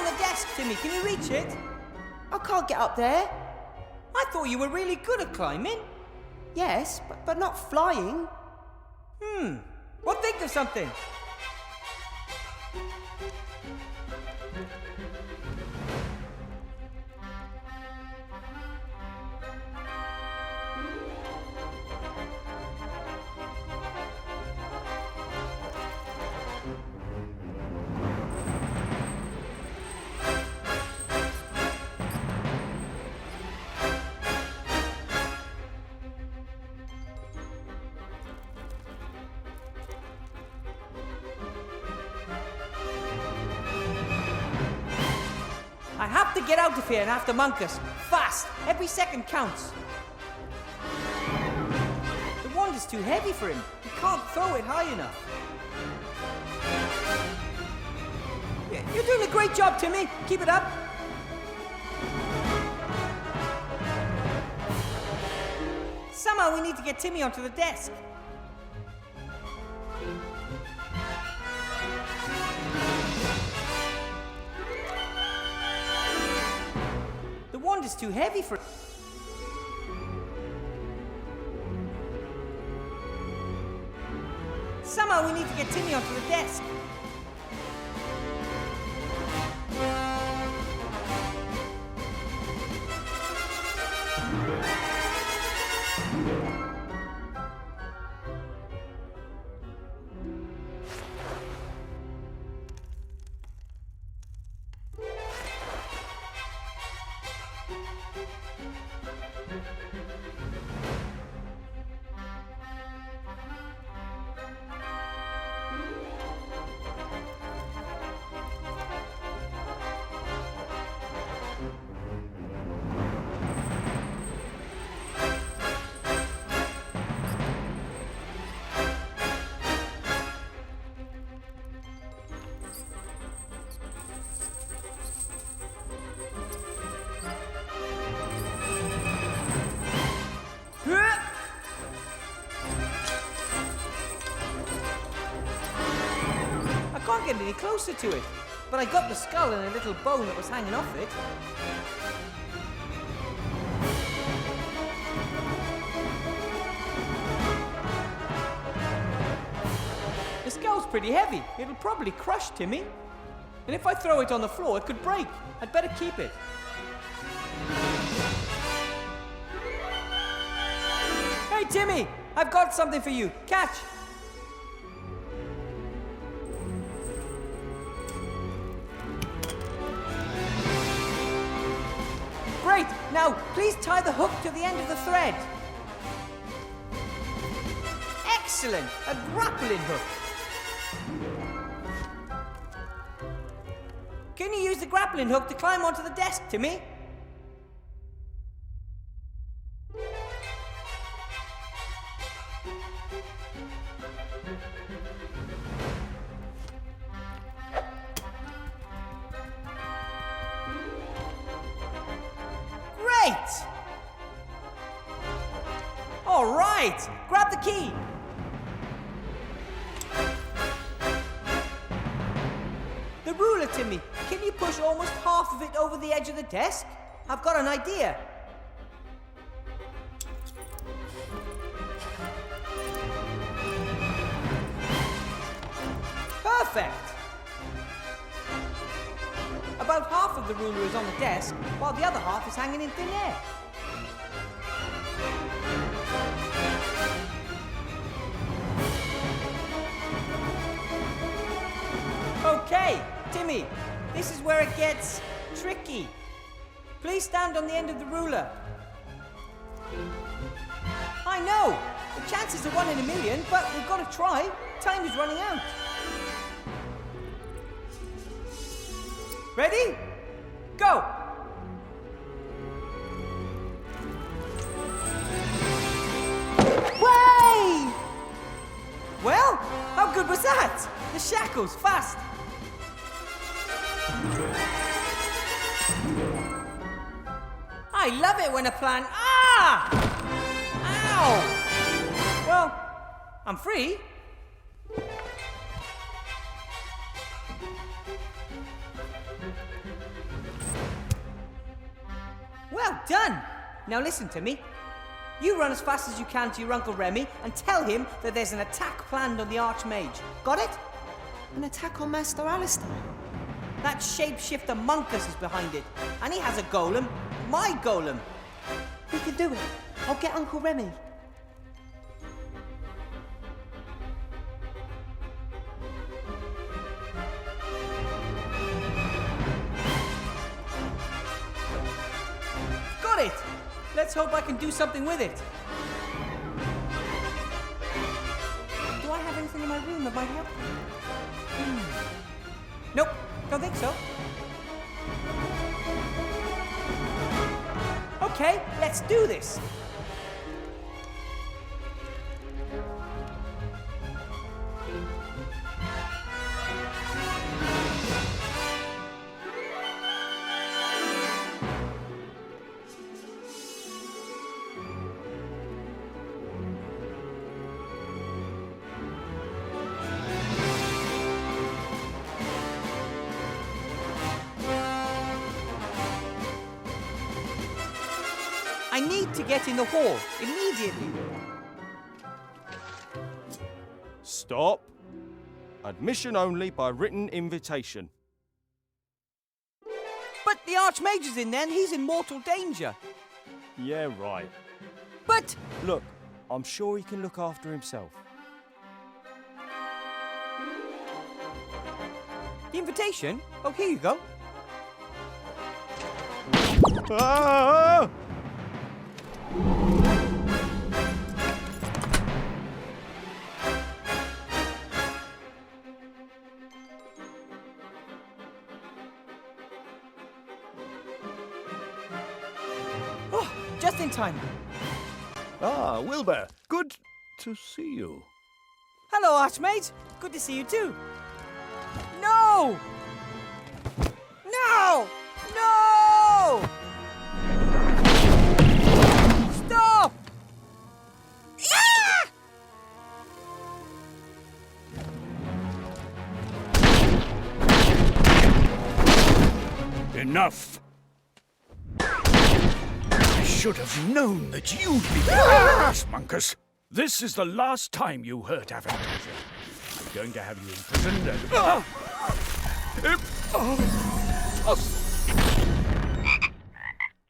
on the desk, Timmy. Can you reach it? I can't get up there. I thought you were really good at climbing. Yes, but not flying. Well, think of something. I have to get out of here and after Munkus. Fast! Every second counts. The wand is too heavy for him. He can't throw it high enough. You're doing a great job, Timmy. Keep it up. Somehow we need to get Timmy onto the desk. The wand is too heavy for... Somehow we need to get Timmy onto the desk. I can't get any closer to it, but I got the skull and a little bone that was hanging off it. The skull's pretty heavy. It'll probably crush Timmy. And if I throw it on the floor, it could break. I'd better keep it. Hey, Timmy! I've got something for you. Catch! Great! Now, please tie the hook to the end of the thread. Excellent! A grappling hook. Can you use the grappling hook to climb onto the desk, Timmy? Great! All right, grab the key. The ruler, Timmy. Can you push almost half of it over the edge of the desk? I've got an idea. Perfect! About half of the ruler is on the desk, while the other half is hanging in thin air. Okay, Timmy, this is where it gets tricky. Please stand on the end of the ruler. I know, the chances are 1 in a million, but we've got to try. Time is running out. Ready? Go! Way! Well, how good was that? The shackles, fast! I love it when a plan... Ah! Ow! Well, I'm free. Well done! Now listen to me. You run as fast as you can to your Uncle Remy and tell him that there's an attack planned on the Archmage. Got it? An attack on Master Alistair? That shapeshifter Monkus is behind it, and he has a golem. My golem. We can do it. I'll get Uncle Remy. Got it! Let's hope I can do something with it. Do I have anything in my room that might help? Nope, don't think so. Okay, let's do this. I need to get in the hall immediately. Stop. Admission only by written invitation. But the Archmage is in there and he's in mortal danger. Yeah, right. But... Look, I'm sure he can look after himself. The invitation? Oh, here you go. Ah! Oh, just in time. Ah, Wilbur, good to see you. Hello, Archmage. Good to see you too. No! No! No! Stop! Ah! Enough! I should have known that you'd be yes, Monkus. This is the last time you hurt Avantasia. I'm going to have you imprisoned and...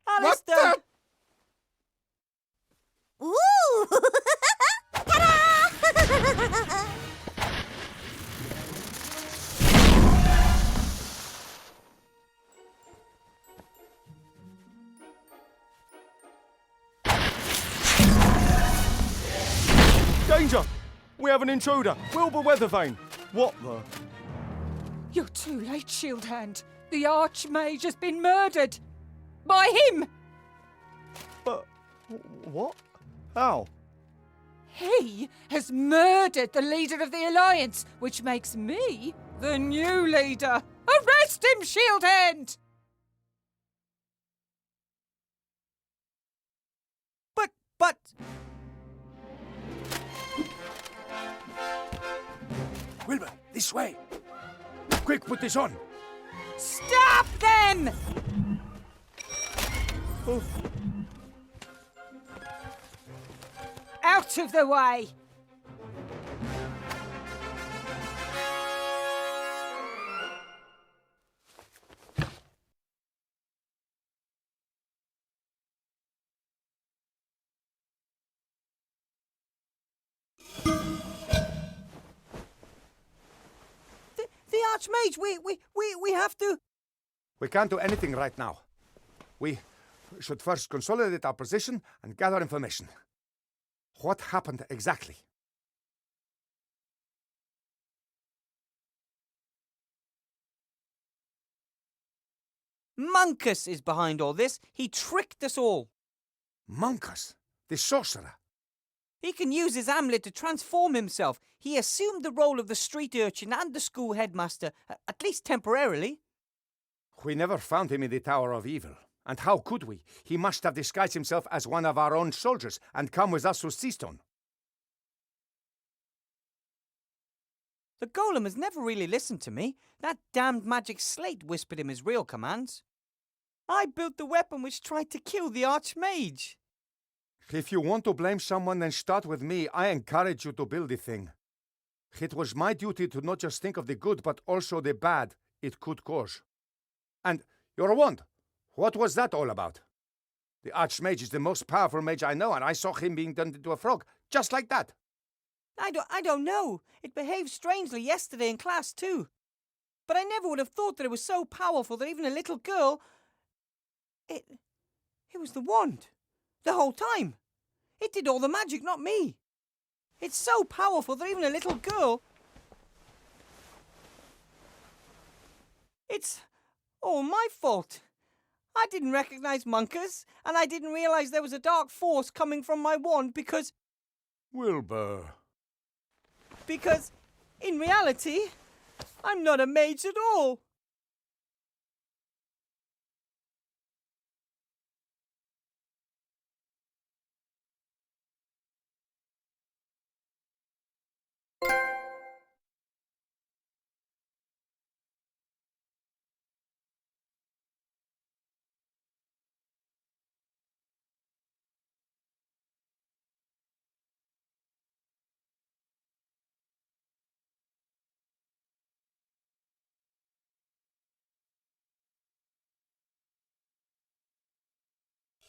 Alistair! Ooh! Ta-da! Danger! We have an intruder! Wilbur Weathervane! What the... You're too late, Shieldhand. The Archmage has been murdered. By him! But... what? How? He has murdered the leader of the Alliance, which makes me the new leader. Arrest him, Shieldhand! But... Wilbur, this way. Quick, put this on. Stop them! Oh. Out of the way! The Archmage, we have to... We can't do anything right now. We should first consolidate our position and gather information. What happened exactly? Monkus is behind all this. He tricked us all. Monkus, the sorcerer. He can use his amulet to transform himself. He assumed the role of the street urchin and the school headmaster, at least temporarily. We never found him in the Tower of Evil. And how could we? He must have disguised himself as one of our own soldiers and come with us to Seastone. The golem has never really listened to me. That damned magic slate whispered him his real commands. I built the weapon which tried to kill the Archmage. If you want to blame someone, then start with me. I encourage you to build the thing. It was my duty to not just think of the good, but also the bad it could cause. And your wand, what was that all about? The Archmage is the most powerful mage I know, and I saw him being turned into a frog, just like that. I don't know. It behaved strangely yesterday in class too. But I never would have thought that it was so powerful that even a little girl... It was the wand. The whole time. It did all the magic, not me. It's so powerful that even a little girl... It's all my fault. I didn't recognize Monkus, and I didn't realize there was a dark force coming from my wand because... Wilbur. Because, in reality, I'm not a mage at all.